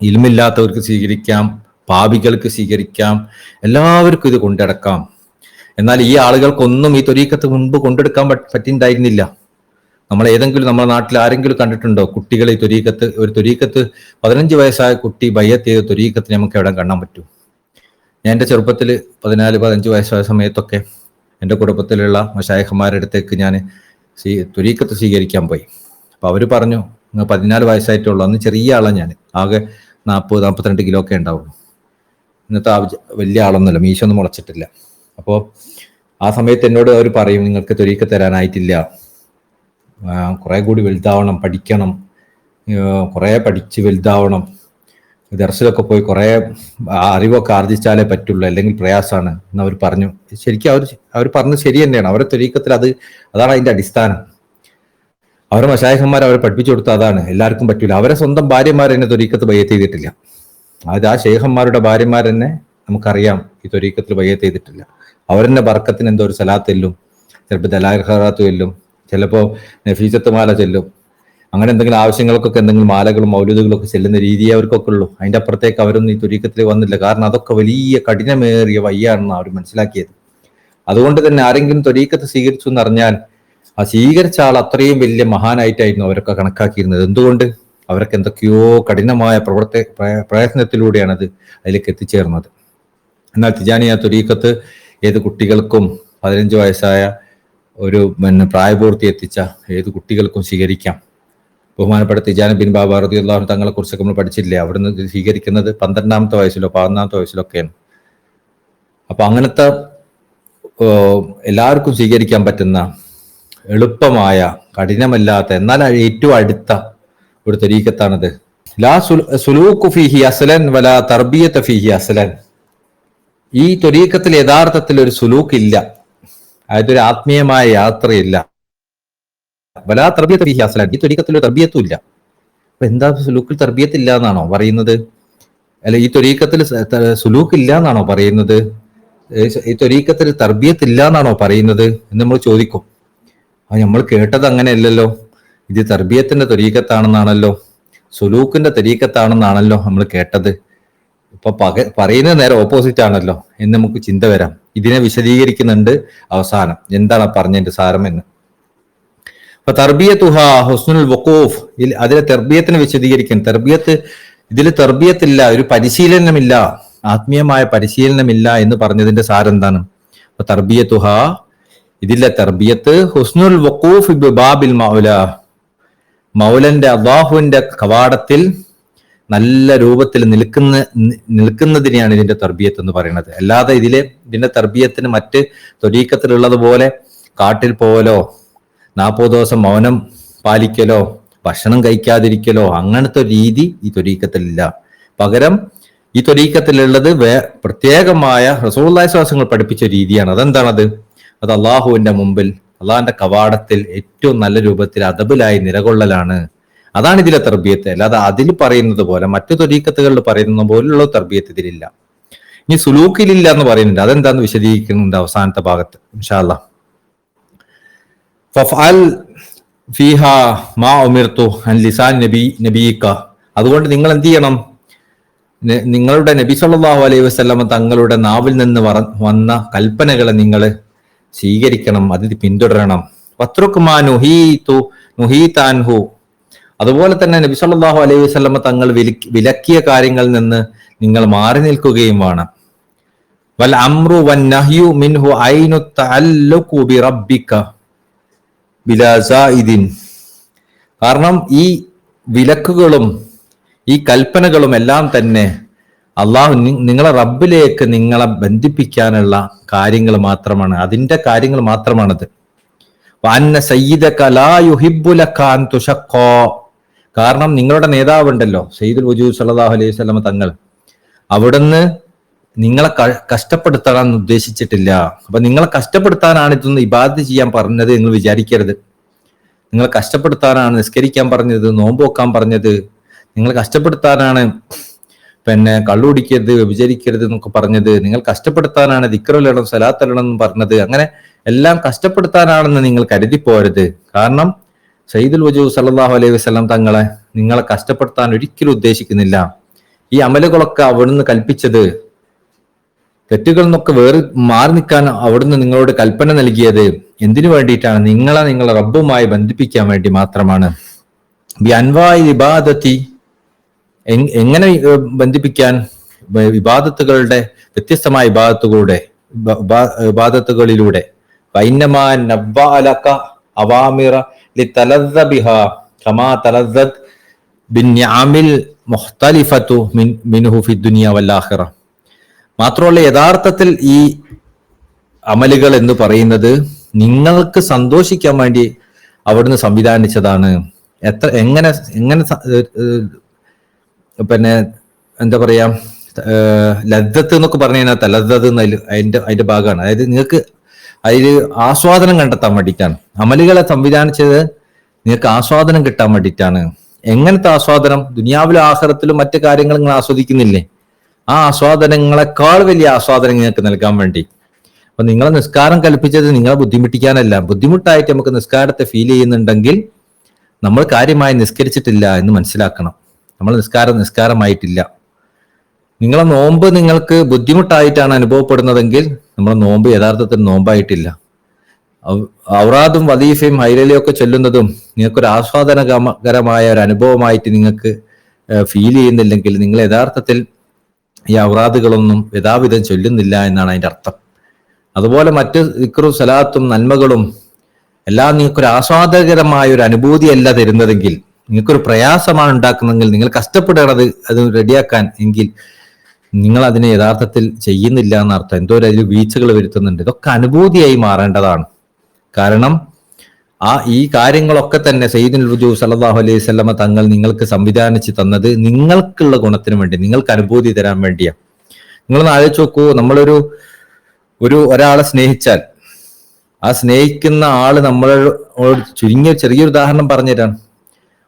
ഇൽമില്ലാത്തവർക്ക് സ്വീകരിക്കാം, പാപികൾക്ക് സ്വീകരിക്കാം, എല്ലാവർക്കും ഇത് കൊണ്ടടക്കാം. എന്നാൽ ഈ ആളുകൾക്കൊന്നും ഈ ത്വരീഖത്ത് മുൻപ് കൊണ്ടെടുക്കാൻ പറ്റിയിട്ടുണ്ടായിരുന്നില്ല. നമ്മുടെ നാട്ടിൽ ആരെങ്കിലും കണ്ടിട്ടുണ്ടോ കുട്ടികൾ ഈ ഒരു ത്വരീഖത്ത് 15 വയസ്സായ കുട്ടി ബയ്യത്ത് ചെയ്ത ത്വരീഖത്ത് നമുക്ക് എവിടെ കാണാൻ പറ്റൂ? ഞാൻ എൻ്റെ ചെറുപ്പത്തിൽ 14-15 വയസ്സായ സമയത്തൊക്കെ എൻ്റെ കുടുംബത്തിലുള്ള മശായിഖന്മാരുടെ അടുത്തേക്ക് ഞാൻ ത്വരീഖത്ത് സ്വീകരിക്കാൻ പോയി. അപ്പൊ അവര് പറഞ്ഞു, 14 വയസ്സായിട്ടുള്ളൂ. അന്ന് ചെറിയ ആളാണ് ഞാൻ, ആകെ 40-42 കിലോ ഒക്കെ ഉണ്ടാവുള്ളൂ. ഇന്നത്തെ വലിയ ആളൊന്നുമല്ല, മീശൊന്നും മുളച്ചിട്ടില്ല. അപ്പോൾ ആ സമയത്ത് എന്നോട് അവർ പറയും, നിങ്ങൾക്ക് ത്വരീഖത്ത് തരാനായിട്ടില്ല, കുറേ കൂടി വലുതാവണം, പഠിക്കണം, കുറേ പഠിച്ച് വലുതാവണം, ദർസിലൊക്കെ പോയി കുറേ അറിവൊക്കെ ആർജിച്ചാലേ പറ്റുള്ളൂ, അല്ലെങ്കിൽ പ്രയാസമാണ് എന്ന് അവർ പറഞ്ഞു. ശരിക്കും അവർ പറഞ്ഞത് ശരി തന്നെയാണ്. അവരുടെ ത്വരീഖത്തിൽ അതാണ് അതിൻ്റെ അടിസ്ഥാനം. അവരുടെ മശായിഖന്മാർ അവരെ പഠിപ്പിച്ചു കൊടുത്ത അതാണ്. എല്ലാവർക്കും പറ്റൂല. അവരെ സ്വന്തം ഭാര്യമാർ തന്നെ ത്വരീഖത്ത് ബയ്യത്ത് ചെയ്തിട്ടില്ല. അത് ആ ശൈഖന്മാരുടെ ഭാര്യമാർ തന്നെ നമുക്കറിയാം ഈ ത്വരീഖത്തിൽ ബയ്യത്ത് ചെയ്തിട്ടില്ല. അവരെന്നെ ബർക്കത്തിന് എന്തോ ഒരു സലാത്ത് ചെല്ലും, ചിലപ്പോൾ ദലാൽ ഖറാത്ത് ചെല്ലും, ചിലപ്പോൾ നഫീസത്ത് മാല ചെല്ലും. അങ്ങനെ എന്തെങ്കിലും ആവശ്യങ്ങൾക്കൊക്കെ എന്തെങ്കിലും മാലകളും മൗലൂദുകളും ഒക്കെ ചെല്ലുന്ന രീതിയെ അവർക്കൊക്കെ ഉള്ളൂ. അതിൻ്റെ അപ്പുറത്തേക്ക് അവരൊന്നും ഈ ത്വരീഖത്തിൽ വന്നില്ല. കാരണം അതൊക്കെ വലിയ കഠിനമേറിയ വയ്യാണെന്ന് അവർ മനസ്സിലാക്കിയത്. അതുകൊണ്ട് തന്നെ ആരെങ്കിലും ത്വരീഖത്ത് സ്വീകരിച്ചു എന്നറിഞ്ഞാൽ ആ സ്വീകരിച്ച ആൾ അത്രയും വലിയ മഹാനായിട്ടായിരുന്നു അവരൊക്കെ കണക്കാക്കിയിരുന്നത്. എന്തുകൊണ്ട്? അവരൊക്കെ എന്തൊക്കെയോ കഠിനമായ പ്രയത്നത്തിലൂടെയാണ് അതിലേക്ക് എത്തിച്ചേർന്നത്. എന്നാൽ തിജാനിയ ത്വരീഖത്ത് ഏത് കുട്ടികൾക്കും 15 വയസ്സായ ഒരു പ്രായപൂർത്തി എത്തിച്ച ഏത് കുട്ടികൾക്കും സ്വീകരിക്കാം. ബഹുമാനപ്പെട്ട തിജാനി ബിൻ ബാബ റളിയല്ലാഹു അൻഹു തങ്ങളെ കുറിച്ചൊക്കെ നമ്മൾ പഠിച്ചില്ലേ? അവിടുന്ന് സ്വീകരിക്കുന്നത് 12ാമത്തെ വയസ്സിലോ 14ാമത്തെ വയസ്സിലൊക്കെയാണ്. അപ്പൊ അങ്ങനത്തെ എല്ലാവർക്കും സ്വീകരിക്കാൻ പറ്റുന്ന എളുപ്പമായ കഠിനമല്ലാത്ത എന്നാൽ ഏറ്റവും അടുത്ത ഒരു ത്വരീഖത്താണത്. ലാ സുലൂഖു ഫീഹി അസ്ലൻ വലാ തർബിയത ഫീഹി അസ്ലൻ. ഈ ത്വരീഖത്തിൽ യഥാർത്ഥത്തിൽ ഒരു സുലൂക്ക് ഇല്ല, അതായത് ഒരു ആത്മീയമായ യാത്രയില്ല. വലാ തർബിയത ഫീഹി അസ്ലൻ. ഈ ത്വരീഖത്തിൽ ഒരു തർബിയത്തും ഇല്ല. അപ്പൊ എന്താ സുലൂക്കിൽ തർബിയത്ത് ഇല്ല എന്നാണോ പറയുന്നത്? അല്ല, ഈ ത്വരീഖത്തിൽ സുലൂക്ക് ഇല്ല എന്നാണോ പറയുന്നത്? ഈ ത്വരീഖത്തിൽ തർബിയത്ത് ഇല്ല എന്നാണോ പറയുന്നത് എന്ന് നമ്മൾ ചോദിക്കും. നമ്മൾ കേട്ടത് അങ്ങനെയല്ലല്ലോ. ഇത് തർബിയത്തിന്റെ ത്വരീഖത്താണെന്നാണല്ലോ, സുലൂക്കിന്റെ ത്വരീഖത്താണെന്നാണല്ലോ നമ്മൾ കേട്ടത്. ഇപ്പൊ പറയുന്നത് നേരെ ഓപ്പോസിറ്റ് ആണല്ലോ എന്ന് നമുക്ക് ചിന്ത വരാം. ഇതിനെ വിശദീകരിക്കുന്നുണ്ട് അവസാനം, എന്താണ് പറഞ്ഞതിന്റെ സാരം എന്ന്. അപ്പൊ തർബിയത്തുഹാ ഹുസ്നുൽ വഖൂഫ്, അതിലെ തർബിയത്തിനെ വിശദീകരിക്കുന്നു. ഇതിൽ തർബിയത്തില്ല, ഒരു പരിശീലനമില്ല, ആത്മീയമായ പരിശീലനമില്ല എന്ന് പറഞ്ഞതിന്റെ സാരം എന്താണ്? അപ്പൊ തർബിയത്തുഹാ, ഇതിലെ തർബിയത്ത് ഹുസ്നുൽ വഖൂഫ് ബിബാബിൽ മൗല, മൗലന്റെ അല്ലാഹുവിന്റെ കവാടത്തിൽ നല്ല രൂപത്തിൽ നിൽക്കുന്നതിനെയാണ് ഇതിന്റെ തർബിയത്ത് എന്ന് പറയുന്നത്. അല്ലാതെ ഇതിന്റെ തർബിയത്തിന് മറ്റ് ത്വരീഖത്തിലുള്ളതുപോലെ കാട്ടിൽ പോലോ 40 ദിവസം മൗനം പാലിക്കലോ ഭക്ഷണം കഴിക്കാതിരിക്കലോ അങ്ങനത്തെ രീതി ഈ ത്വരീഖത്തിലില്ല. പകരം ഈ ത്വരീഖത്തിലുള്ളത് പ്രത്യേകമായ റസൂലുള്ളാഹി സ്വല്ലല്ലാഹു അലൈഹി വസല്ലം പഠിപ്പിച്ച രീതിയാണ്. അതെന്താണത്? അത് അള്ളാഹുവിന്റെ മുമ്പിൽ, അള്ളാഹിന്റെ കവാടത്തിൽ ഏറ്റവും നല്ല രൂപത്തിൽ അദബിലായി നിലകൊള്ളലാണ്. അതാണ് ഇതിലെ തർബിയത്ത്. അല്ലാതെ അതിൽ പറയുന്നത് പോലെ, മറ്റു ത്വരീഖത്തുകളിൽ പറയുന്ന പോലുള്ള തർബിയത്ത് ഇതിലില്ല. ഇനി സുലൂക്കിലില്ല എന്ന് പറയുന്നുണ്ട്. അതെന്താന്ന് വിശദീകരിക്കുന്നുണ്ട് അവസാനത്തെ ഭാഗത്ത് ഇൻഷാ അല്ലാഹ്. ഫഫ്അൽ ഫീഹാ മാ ഉമിർതു അൻ ലിസാൻ നബിയിക. അതുകൊണ്ട് നിങ്ങൾ എന്ത് ചെയ്യണം? നിങ്ങളുടെ നബി സല്ലല്ലാഹു അലൈഹി വസല്ലം തങ്ങളുടെ നാവിൽ നിന്ന് വന്ന കൽപ്പനകളെ നിങ്ങൾ സ്വീകരിക്കണം, അത് പിന്തുടരണം. വത്രുക് മാ നുഹീതാൻഹു. അതുപോലെ തന്നെ നബി സല്ലല്ലാഹു അലൈഹി വസല്ലം തങ്ങൾ വിലക്കിയ കാര്യങ്ങളിൽ നിന്ന് നിങ്ങൾ മാറി നിൽക്കുകയും വേണം. വൽ അംറു വൻ നഹ്യു മിൻഹു ഐനു തഅല്ലുഖു ബി റബ്ബിക ബിലാ സായിദിൻ. കാരണം ഈ വിലക്കുകളും ഈ കൽപ്പനകളും എല്ലാം തന്നെ അള്ളാഹു നിങ്ങളെ റബ്ബിലേക്ക് നിങ്ങളെ ബന്ധിപ്പിക്കാനുള്ള കാര്യങ്ങൾ മാത്രമാണ്, അതിന്റെ കാര്യങ്ങൾ മാത്രമാണത്. വഅന്ന സയ്യിദക ലാ യുഹിബ്ബു ലക അൻ തുശഖ്ഖാ. കാരണം നിങ്ങളുടെ നേതാവുണ്ടല്ലോ സയ്യിദുൽ വജൂദ് സല്ലല്ലാഹു അലൈഹി വസല്ലം തങ്ങൾ, അവിടുന്ന് നിങ്ങളെ കഷ്ടപ്പെടുത്താൻ ഉദ്ദേശിച്ചിട്ടില്ല. അപ്പൊ നിങ്ങളെ കഷ്ടപ്പെടുത്താനാണ് ഇതൊന്ന് ഇബാദത്ത് ചെയ്യാൻ പറഞ്ഞത് നിങ്ങൾ വിചാരിക്കരുത്. നിങ്ങളെ കഷ്ടപ്പെടുത്താനാണ് നിസ്കരിക്കാൻ പറഞ്ഞത്, നോമ്പ് വെക്കാൻ പറഞ്ഞത്, നിങ്ങൾ കഷ്ടപ്പെടുത്താനാണ് കള്ളുടിക്കരുത്, വ്യഭിചരിക്കരുത് എന്നൊക്കെ പറഞ്ഞത്, നിങ്ങൾ കഷ്ടപ്പെടുത്താനാണ് ദിക്റിലിടണം സലാത്തിലിടണം എന്ന് പറഞ്ഞത്. അങ്ങനെ എല്ലാം കഷ്ടപ്പെടുത്താനാണെന്ന് നിങ്ങൾ കരുതിപ്പോരുത്. കാരണം സയ്യിദുൽ വജൂദ് സല്ലല്ലാഹു അലൈഹി വസല്ലം തങ്ങളെ നിങ്ങളെ കഷ്ടപ്പെടുത്താൻ ഒരിക്കലും ഉദ്ദേശിക്കുന്നില്ല. ഈ അമലുകളൊക്കെ അവിടുന്ന് കൽപ്പിച്ചത്, തെറ്റുകളിൽ നിന്നൊക്കെ മാറി നിൽക്കാൻ അവിടുന്ന് നിങ്ങളോട് കൽപ്പന നൽകിയത് എന്തിനു വേണ്ടിയിട്ടാണ്? നിങ്ങളെ റബ്ബുമായി ബന്ധിപ്പിക്കാൻ വേണ്ടി മാത്രമാണ്. ബി അൻവാഇ ഇബാദത്തി, എങ്ങനെ ബന്ധിപ്പിക്കാൻ? ഇബാദത്തുകളുടെ വ്യത്യസ്തമായ ഇബാദത്തുകളിലൂടെ. വൈന്നമാ നബ്ബഅലക അവാമിറ ലിതലദ്ദ ബിഹാ കമാ തലദ്ദത് ബിന്നിഅമിൽ മുഖ്തലിഫത്തു മിൻഹു ഫി ദുനിയ വൽ ആഖിറ. മാത്രമല്ല യഥാർത്ഥത്തിൽ ഈ അമലുകൾ എന്ന് പറയുന്നത് നിങ്ങൾക്ക് സന്തോഷിക്കാൻ വേണ്ടി അവിടുന്ന് സംവിധാനിച്ചതാണ്. എങ്ങനെ എങ്ങനെ പിന്നെ എന്താ പറയാ, ലദ്ദത്ത് എന്നൊക്കെ പറഞ്ഞു കഴിഞ്ഞാൽ തലദ്ദത്ത് അതിന്റെ ഭാഗമാണ്. അതായത് നിങ്ങൾക്ക് അതിൽ ആസ്വാദനം കണ്ടെത്താൻ വേണ്ടിയിട്ടാണ് അമലുകളെ സംവിധാനിച്ചത്. നിങ്ങൾക്ക് ആസ്വാദനം കിട്ടാൻ വേണ്ടിയിട്ടാണ്. എങ്ങനത്തെ ആസ്വാദനം? ദുനിയാവിലും ആഖിറത്തിലും മറ്റു കാര്യങ്ങൾ നിങ്ങൾ ആസ്വദിക്കുന്നില്ലേ, ആ ആസ്വാദനങ്ങളെക്കാൾ വലിയ ആസ്വാദനം നിങ്ങൾക്ക് നൽകാൻ വേണ്ടി. അപ്പൊ നിങ്ങളെ നിസ്കാരം കൽപ്പിച്ചത് നിങ്ങളെ ബുദ്ധിമുട്ടിക്കാനല്ല. ബുദ്ധിമുട്ടായിട്ട് നമുക്ക് നിസ്കാരത്തെ ഫീൽ ചെയ്യുന്നുണ്ടെങ്കിൽ നമ്മൾ കാര്യമായി നിസ്കരിച്ചിട്ടില്ല എന്ന് മനസ്സിലാക്കണം. നമ്മൾ നിസ്കാരമായിട്ടില്ല. നിങ്ങളെ നോമ്പ് നിങ്ങൾക്ക് ബുദ്ധിമുട്ടായിട്ടാണ് അനുഭവപ്പെടുന്നതെങ്കിൽ നമ്മളെ നോമ്പ് യഥാർത്ഥത്തിൽ നോമ്പായിട്ടില്ല. ഔറാദും വദീഫയും ഹൈലലിയും ഒക്കെ ചൊല്ലുന്നതും നിങ്ങൾക്കൊരു ആസ്വാദനകരമായ ഒരു അനുഭവമായിട്ട് നിങ്ങൾക്ക് ഫീൽ ചെയ്യുന്നില്ലെങ്കിൽ നിങ്ങൾ യഥാർത്ഥത്തിൽ ഈ ഔറാദുകളൊന്നും യഥാവിധം ചൊല്ലുന്നില്ല എന്നാണ് അതിന്റെ അർത്ഥം. അതുപോലെ മറ്റ് ദിക്റും സലാത്തും നന്മകളും എല്ലാം നിങ്ങൾക്കൊരു ആസ്വാദകരമായ ഒരു അനുഭൂതിയല്ല തരുന്നതെങ്കിൽ, നിങ്ങൾക്കൊരു പ്രയാസമാണ് ഉണ്ടാക്കുന്നതെങ്കിൽ, നിങ്ങൾ കഷ്ടപ്പെടണത് അത് റെഡിയാക്കാൻ എങ്കിൽ നിങ്ങൾ അതിനെ യഥാർത്ഥത്തിൽ ചെയ്യുന്നില്ല എന്നർത്ഥം. എന്തോ അതിൽ വീഴ്ചകൾ വരുത്തുന്നുണ്ട്. ഇതൊക്കെ അനുഭൂതിയായി മാറേണ്ടതാണ്. കാരണം ഈ കാര്യങ്ങളൊക്കെ തന്നെ സയ്യിദുൽ വുജൂദ് സല്ലല്ലാഹു അലൈഹി വസല്ലമ തങ്ങൾ നിങ്ങൾക്ക് സംവിധാനിച്ച് തന്നത് നിങ്ങൾക്കുള്ള ഗുണത്തിന് വേണ്ടി, നിങ്ങൾക്ക് അനുഭൂതി തരാൻ വേണ്ടിയാണ്. നിങ്ങളൊന്ന് ആലോചിച്ച് നോക്കൂ, നമ്മളൊരു ഒരാളെ സ്നേഹിച്ചാൽ ആ സ്നേഹിക്കുന്ന ആള് നമ്മളോട് ചെറിയൊരു ഉദാഹരണം പറഞ്ഞുതരാണ്.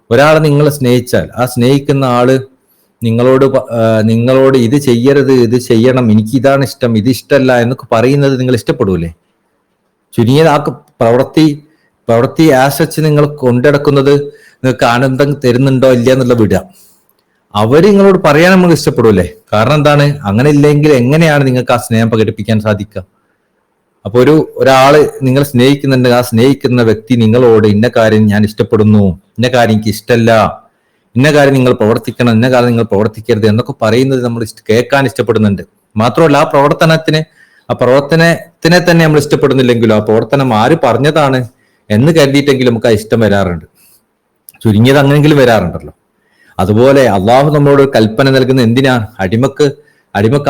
ഒരാളെ നിങ്ങൾ സ്നേഹിച്ചാൽ ആ സ്നേഹിക്കുന്ന ആള് നിങ്ങളോട് ഇത് ചെയ്യരുത്, ഇത് ചെയ്യണം, എനിക്ക് ഇതാണ് ഇഷ്ടം, ഇത് ഇഷ്ടമല്ല എന്നൊക്കെ പറയുന്നത് നിങ്ങൾ ഇഷ്ടപ്പെടൂലേ? ചുരുങ്ങിയത് ആ പ്രവൃത്തി ആശിച്ച് നിങ്ങൾ കൊണ്ടെടുക്കുന്നത് നിങ്ങൾക്ക് ആനന്ദം തരുന്നുണ്ടോ ഇല്ല എന്നുള്ള വിടുക. അവര് നിങ്ങളോട് പറയാൻ നമുക്ക് ഇഷ്ടപ്പെടൂലേ? കാരണം എന്താണ്? അങ്ങനെ ഇല്ലെങ്കിൽ എങ്ങനെയാണ് നിങ്ങൾക്ക് ആ സ്നേഹം പ്രകടിപ്പിക്കാൻ സാധിക്കുക? അപ്പൊ ഒരാള് നിങ്ങൾ സ്നേഹിക്കുന്നുണ്ട്, ആ സ്നേഹിക്കുന്ന വ്യക്തി നിങ്ങളോട് ഇന്ന കാര്യം ഞാൻ ഇഷ്ടപ്പെടുന്നു, ഇന്ന കാര്യം എനിക്ക് ഇഷ്ടമല്ല, ഇന്ന കാര്യം നിങ്ങൾ പ്രവർത്തിക്കണം, ഇന്ന കാര്യം നിങ്ങൾ പ്രവർത്തിക്കരുത് എന്നൊക്കെ പറയുന്നത് നമ്മൾ കേൾക്കാൻ ഇഷ്ടപ്പെടുന്നുണ്ട്. മാത്രമല്ല ആ പ്രവർത്തനത്തിനെ തന്നെ നമ്മൾ ഇഷ്ടപ്പെടുന്നില്ലെങ്കിലും ആ പ്രവർത്തനം ആര് പറഞ്ഞതാണ് എന്ന് കരുതിയിട്ടെങ്കിലും നമുക്ക് ആ ഇഷ്ടം വരാറുണ്ട്. ചുരുങ്ങിയത് അങ്ങനെങ്കിലും വരാറുണ്ടല്ലോ. അതുപോലെ അള്ളാഹു നമ്മളോട് കൽപ്പന നൽകുന്ന എന്തിനാണ്? അടിമക്ക്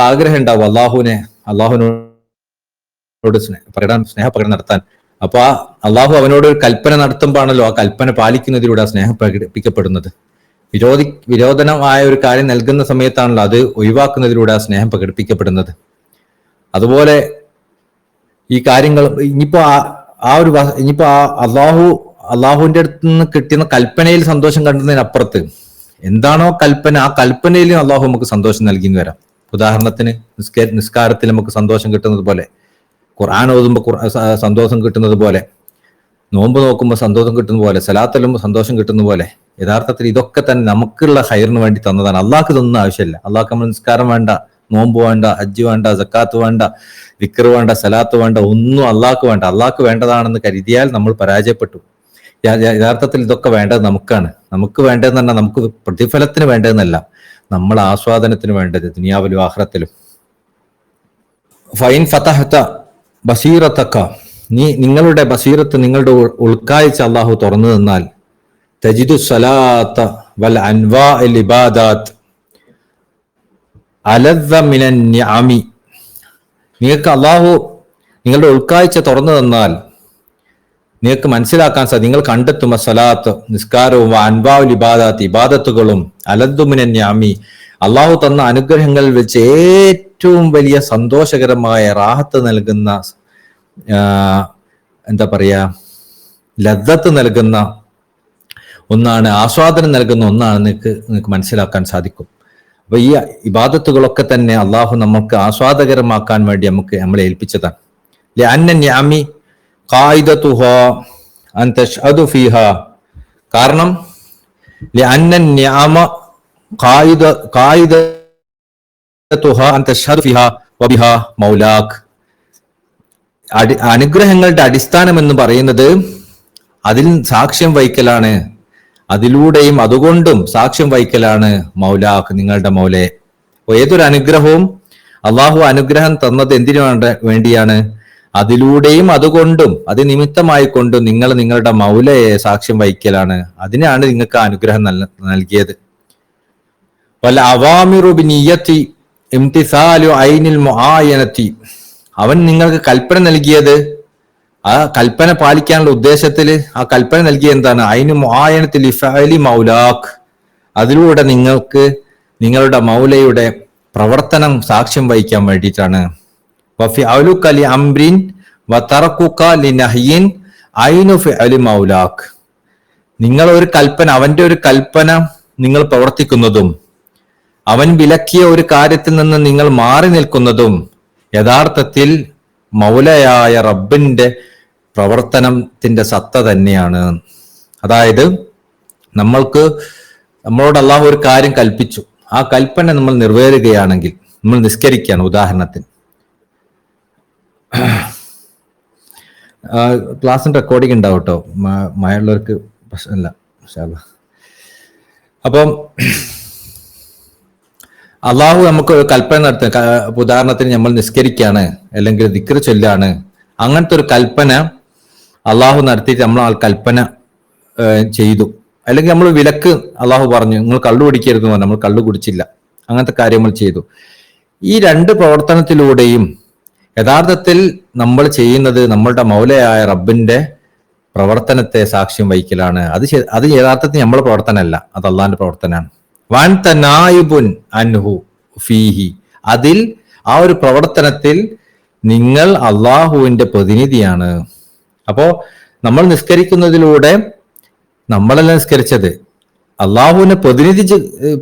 ആഗ്രഹം ഉണ്ടാവും അള്ളാഹുവിനോട് സ്നേഹപ്രകടനം നടത്താൻ. അപ്പൊ ആ അള്ളാഹു അവനോട് ഒരു കൽപ്പന നടത്തുമ്പോഴാണല്ലോ ആ കൽപ്പന പാലിക്കുന്നതിലൂടെ ആ സ്നേഹം പ്രകടിപ്പിക്കപ്പെടുന്നത്. വിരോധനമായ ഒരു കാര്യം നൽകുന്ന സമയത്താണല്ലോ അത് ഒഴിവാക്കുന്നതിലൂടെ ആ സ്നേഹം പ്രകടിപ്പിക്കപ്പെടുന്നത്. അതുപോലെ ഈ കാര്യങ്ങൾ ഇനിയിപ്പോ അള്ളാഹുവിന്റെ അടുത്ത് നിന്ന് കിട്ടുന്ന കൽപ്പനയിൽ സന്തോഷം കണ്ടുന്നതിനപ്പുറത്ത് എന്താണോ കൽപ്പന, ആ കൽപ്പനയിലും അള്ളാഹു നമുക്ക് സന്തോഷം നൽകിയെന്ന് വരാം. ഉദാഹരണത്തിന് നിസ്കാരത്തിൽ നമുക്ക് സന്തോഷം കിട്ടുന്നത് പോലെ, ഖുർആൻ ഓതുമ്പോൾ സന്തോഷം കിട്ടുന്നത് പോലെ, നോമ്പ് നോക്കുമ്പോൾ സന്തോഷം കിട്ടുന്ന പോലെ, സലാത്തെല്ലുമ്പോൾ സന്തോഷം കിട്ടുന്ന പോലെ, യഥാർത്ഥത്തിൽ ഇതൊക്കെ തന്നെ നമുക്കുള്ള ഹൈറിന് വേണ്ടി തന്നതാണ്. അള്ളാഹ്ക്ക് ഇതൊന്നും ആവശ്യമില്ല. അള്ളാഹ്ക്ക് നമ്മൾ നിസ്കാരം വേണ്ട, നോമ്പ് വേണ്ട, ഹജ്ജ് വേണ്ട, സക്കാത്ത് വേണ്ട, ദിക്ർ വേണ്ട, സലാത്ത് വേണ്ട, ഒന്നും അള്ളാഹ്ക്ക് വേണ്ട. അള്ളാഹ്ക്ക് വേണ്ടതാണെന്ന് കരുതിയാൽ നമ്മൾ പരാജയപ്പെട്ടു. യഥാർത്ഥത്തിൽ ഇതൊക്കെ വേണ്ടത് നമുക്കാണ്. നമുക്ക് വേണ്ടതെന്ന് പറഞ്ഞാൽ നമുക്ക് പ്രതിഫലത്തിന് വേണ്ടതെന്നല്ല, നമ്മൾ ആസ്വാദനത്തിന് വേണ്ടത് ദുനിയാവിലും ആഖിറത്തിലും. ഫൈൻ ഫതഹത ബസീറതക, നിങ്ങളുടെ ബസീറത്ത്, നിങ്ങളുടെ ഉൾക്കാഴ്ച അള്ളാഹു തുറന്നു തന്നാൽ, തജിദു സലാത്ത വൽ അൻവാഇൽ ഇബാദാത്ത് അലദ്ദ മിനൻ നിഅമി, നിങ്ങൾക്ക് അള്ളാഹു നിങ്ങളുടെ ഉൾക്കാഴ്ച തുറന്നു തന്നാൽ നിങ്ങൾക്ക് മനസ്സിലാക്കാൻ സാധിക്കും, നിങ്ങൾ കണ്ടെത്തും സലാത്ത്, നിസ്കാരവും, അൻവാഉൽ ഇബാദാത്ത്, ഇബാദത്തുകളും, അലദ്ദു മിനൻ നിഅമി, അള്ളാഹു തന്ന അനുഗ്രഹങ്ങളിൽ വെച്ച് ഏറ്റവും വലിയ സന്തോഷകരമായ റാഹത്ത് നൽകുന്ന, എന്താ പറയാ, ലദ്ദത്ത് നൽകുന്ന ഒന്നാണ്, ആസ്വാദനം നൽകുന്ന ഒന്നാണ് നിങ്ങൾക്ക് മനസ്സിലാക്കാൻ സാധിക്കും. അപ്പൊ ഈ ഇബാദത്തുകളൊക്കെ തന്നെ അള്ളാഹു നമുക്ക് ആസ്വാദകരമാക്കാൻ വേണ്ടി നമ്മളെ ഏൽപ്പിച്ചതാണ്. കാരണം അനുഗ്രഹങ്ങളുടെ അടിസ്ഥാനം എന്ന് പറയുന്നത് അതിൽ സാക്ഷ്യം വഹിക്കലാണ്, അതിലൂടെയും അതുകൊണ്ടും സാക്ഷ്യം വഹിക്കലാണ് മൗലാഖ്, നിങ്ങളുടെ മൗലയെ. അപ്പൊ ഏതൊരു അനുഗ്രഹവും അള്ളാഹു അനുഗ്രഹം തന്നത് എന്തിനു വേണ്ടിയാണ്? അതിലൂടെയും അതുകൊണ്ടും അത് നിമിത്തമായിക്കൊണ്ടും നിങ്ങൾ നിങ്ങളുടെ മൗലയെ സാക്ഷ്യം വഹിക്കലാണ്. അതിനാണ് നിങ്ങൾക്ക് അനുഗ്രഹം നൽകിയത്. വൽ അവാമിറു ബിനിയ്യത്തി ഇംതിസാലു ഐനിൽ മുആയനത്തി, അവൻ നിങ്ങൾക്ക് കൽപ്പന നൽകിയത്, ആ കൽപ്പന പാലിക്കാനുള്ള ഉദ്ദേശത്തിൽ ആ കൽപ്പന നൽകിയ എന്താണ്? ഐനു മുആയനത്തിൽ ഇഫഅലി മൗലാഖ്, അതിലൂടെ നിങ്ങൾക്ക് നിങ്ങളുടെ മൗലയുടെ പ്രവർത്തനം സാക്ഷ്യം വഹിക്കാൻ വേണ്ടിയിട്ടാണ്. വഫി ഔലുക ലി അംറിൻ വതറകുക ലി നഹ്യിൻ ഐനു ഫിഅലി മൗലാഖ്, നിങ്ങൾ ഒരു കൽപ്പന, അവന്റെ ഒരു കൽപ്പന നിങ്ങൾ പ്രവർത്തിക്കുന്നതും അവൻ വിലക്കിയ ഒരു കാര്യത്തിൽ നിന്ന് നിങ്ങൾ മാറി നിൽക്കുന്നതും യഥാർത്ഥത്തിൽ മൗലയായ റബ്ബിന്റെ പ്രവർത്തനത്തിന്റെ സത്ത തന്നെയാണ്. അതായത് നമ്മളോട് അള്ളാഹു ഒരു കാര്യം കൽപ്പിച്ചു, ആ കൽപ്പന നമ്മൾ നിറവേറുകയാണെങ്കിൽ, നമ്മൾ നിസ്കരിക്കുകയാണ് ഉദാഹരണത്തിന്, ക്ലാസ്സിന്റെ റെക്കോർഡിംഗ് ഉണ്ടാവും കേട്ടോ, മഴയുള്ളവർക്ക് പ്രശ്നമില്ല. അപ്പം അള്ളാഹു നമുക്ക് കൽപ്പന നടത്തുക, ഉദാഹരണത്തിന് നമ്മൾ നിസ്കരിക്കുകയാണ് അല്ലെങ്കിൽ ദിക്ർ ചൊല്ലാണ്, അങ്ങനത്തെ ഒരു കൽപ്പന അള്ളാഹു നടത്തിയിട്ട് നമ്മൾ ആ കൽപ്പന ചെയ്തു. അല്ലെങ്കിൽ നമ്മൾ വിലക്ക് അള്ളാഹു പറഞ്ഞു നിങ്ങൾ കള്ളു കുടിക്കരുത് എന്ന് പറഞ്ഞു, നമ്മൾ കള്ളു കുടിച്ചില്ല, അങ്ങനത്തെ കാര്യങ്ങൾ ചെയ്തു. ഈ രണ്ട് പ്രവർത്തനത്തിലൂടെയും യഥാർത്ഥത്തിൽ നമ്മൾ ചെയ്യുന്നത് നമ്മളുടെ മൗലയായ റബ്ബിന്റെ പ്രവർത്തനത്തെ സാക്ഷ്യം വഹിക്കലാണ്. അത് യഥാർത്ഥത്തിൽ നമ്മുടെ പ്രവർത്തനമല്ല, അത് അള്ളാഹിന്റെ പ്രവർത്തനമാണ്. വൻ തനായിബുൻ അൻഹു ഫീഹി, അതിൽ ആ ഒരു പ്രവർത്തനത്തിൽ നിങ്ങൾ അള്ളാഹുവിന്റെ പ്രതിനിധിയാണ്. അപ്പോ നമ്മൾ നിസ്കരിക്കുന്നതിലൂടെ നമ്മളല്ല നിസ്കരിച്ചത്, അള്ളാഹുവിനെ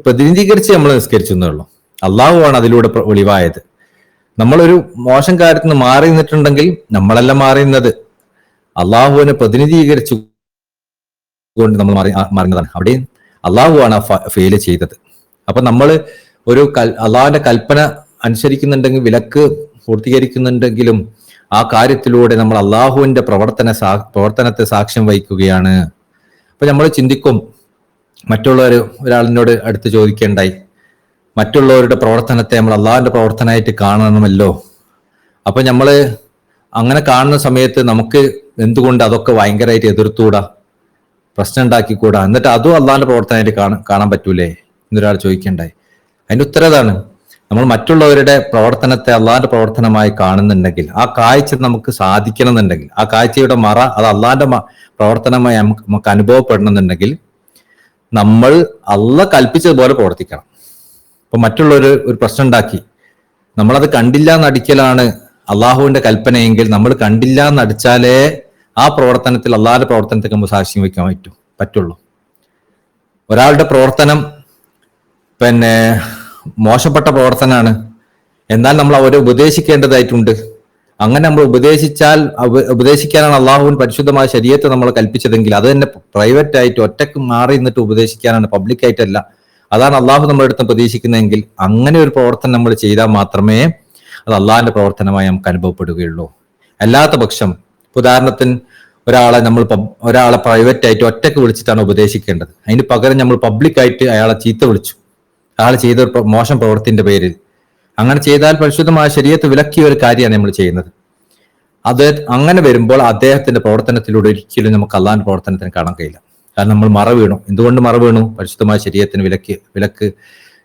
പ്രതിനിധീകരിച്ച് നമ്മൾ നിസ്കരിച്ചു എന്നുള്ളൂ. അള്ളാഹുവാണ് അതിലൂടെ ഒളിവായത്. നമ്മളൊരു മോശം കാര്യത്തിൽ നിന്ന് മാറി നിന്നിട്ടുണ്ടെങ്കിൽ നമ്മളല്ല മാറിയുന്നത്, അള്ളാഹുവിനെ പ്രതിനിധീകരിച്ചു കൊണ്ട് നമ്മൾ മാറുന്നതാണ്. അവിടെയും അള്ളാഹുവാണ് ഫെയില് ചെയ്തത്. അപ്പൊ നമ്മൾ ഒരു അള്ളാഹുവിന്റെ കൽപ്പന അനുസരിക്കുന്നുണ്ടെങ്കിൽ, വിലക്ക് പൂർത്തീകരിക്കുന്നുണ്ടെങ്കിലും ആ കാര്യത്തിലൂടെ നമ്മൾ അള്ളാഹുവിന്റെ പ്രവർത്തനത്തെ സാക്ഷ്യം വഹിക്കുകയാണ്. അപ്പൊ നമ്മൾ ചിന്തിക്കും, ഒരാളിനോട് അടുത്ത് ചോദിക്കേണ്ടായി, മറ്റുള്ളവരുടെ പ്രവർത്തനത്തെ നമ്മൾ അള്ളാഹുവിന്റെ പ്രവർത്തനമായിട്ട് കാണണമല്ലോ. അപ്പൊ നമ്മൾ അങ്ങനെ കാണുന്ന സമയത്ത് നമുക്ക് എന്തുകൊണ്ട് അതൊക്കെ ഭയങ്കരമായിട്ട് എതിർത്തുകൂടാ, പ്രശ്നം ഉണ്ടാക്കിക്കൂടാ, എന്നിട്ട് അതും അള്ളാഹിന്റെ പ്രവർത്തനമായിട്ട് കാണാൻ പറ്റൂലേ എന്നൊരാൾ ചോദിക്കണ്ടായി. അതിന്റെ ഉത്തരതാണ്, നമ്മൾ മറ്റുള്ളവരുടെ പ്രവർത്തനത്തെ അള്ളാഹിന്റെ പ്രവർത്തനമായി കാണുന്നുണ്ടെങ്കിൽ, ആ കാഴ്ച നമുക്ക് സാധിക്കണം എന്നുണ്ടെങ്കിൽ, ആ കാഴ്ചയുടെ മറ അത് അള്ളാഹിന്റെ പ്രവർത്തനമായി നമുക്ക് അനുഭവപ്പെടണമെന്നുണ്ടെങ്കിൽ നമ്മൾ അള്ളാഹ് കൽപ്പിച്ചതുപോലെ പ്രവർത്തിക്കണം. ഇപ്പൊ മറ്റുള്ളവർ ഒരു പ്രശ്നം ഉണ്ടാക്കി, നമ്മളത് കണ്ടില്ല എന്നടിക്കലാണ് അള്ളാഹുവിന്റെ കൽപ്പനയെങ്കിൽ നമ്മൾ കണ്ടില്ല എന്നടിച്ചാലേ ആ പ്രവർത്തനത്തിൽ അള്ളാഹിന്റെ പ്രവർത്തനത്തിൽ നമുക്ക് സാക്ഷ്യം വയ്ക്കാൻ പറ്റുള്ളൂ. ഒരാളുടെ പ്രവർത്തനം മോശപ്പെട്ട പ്രവർത്തനമാണ്, എന്നാൽ നമ്മൾ അവരെ ഉപദേശിക്കേണ്ടതായിട്ടുണ്ട്. അങ്ങനെ നമ്മൾ ഉപദേശിക്കാനാണ് അള്ളാഹുവിൻ പരിശുദ്ധമായ ശരീഅത്ത് നമ്മൾ കൽപ്പിച്ചതെങ്കിൽ അത് തന്നെ പ്രൈവറ്റ് ആയിട്ട് ഒറ്റക്ക് മാറി നിന്നിട്ട് ഉപദേശിക്കാനാണ്, പബ്ലിക്കായിട്ടല്ല. അതാണ് അള്ളാഹു നമ്മുടെ അടുത്ത് പ്രതീക്ഷിക്കുന്നതെങ്കിൽ അങ്ങനെ ഒരു പ്രവർത്തനം നമ്മൾ ചെയ്താൽ മാത്രമേ അത് അള്ളാഹിന്റെ പ്രവർത്തനമായി നമുക്ക് അനുഭവപ്പെടുകയുള്ളൂ. അല്ലാത്ത പക്ഷം, ഉദാഹരണത്തിന് ഒരാളെ പ്രൈവറ്റ് ആയിട്ട് ഒറ്റക്ക് വിളിച്ചിട്ടാണ് ഉപദേശിക്കേണ്ടത്, അതിന് പകരം നമ്മൾ പബ്ലിക്കായിട്ട് അയാളെ ചീത്ത വിളിച്ചു, അയാൾ ചെയ്ത ഒരു മോശം പ്രവൃത്തിന്റെ പേരിൽ. അങ്ങനെ ചെയ്താൽ പരിശുദ്ധമായ ശരീഅത്ത് വിലക്കിയ ഒരു കാര്യമാണ് നമ്മൾ ചെയ്യുന്നത്. അത് അങ്ങനെ വരുമ്പോൾ അദ്ദേഹത്തിന്റെ പ്രവർത്തനത്തിലൂടെ ഒരിക്കലും നമുക്ക് അള്ളാഹിന്റെ പ്രവർത്തനത്തിന് കാണാൻ കഴിയില്ല. കാരണം നമ്മൾ മറ വീണു. എന്തുകൊണ്ട് മറ വീണു? പരിശുദ്ധമായ ശരീഅത്തിന് വിലക്ക്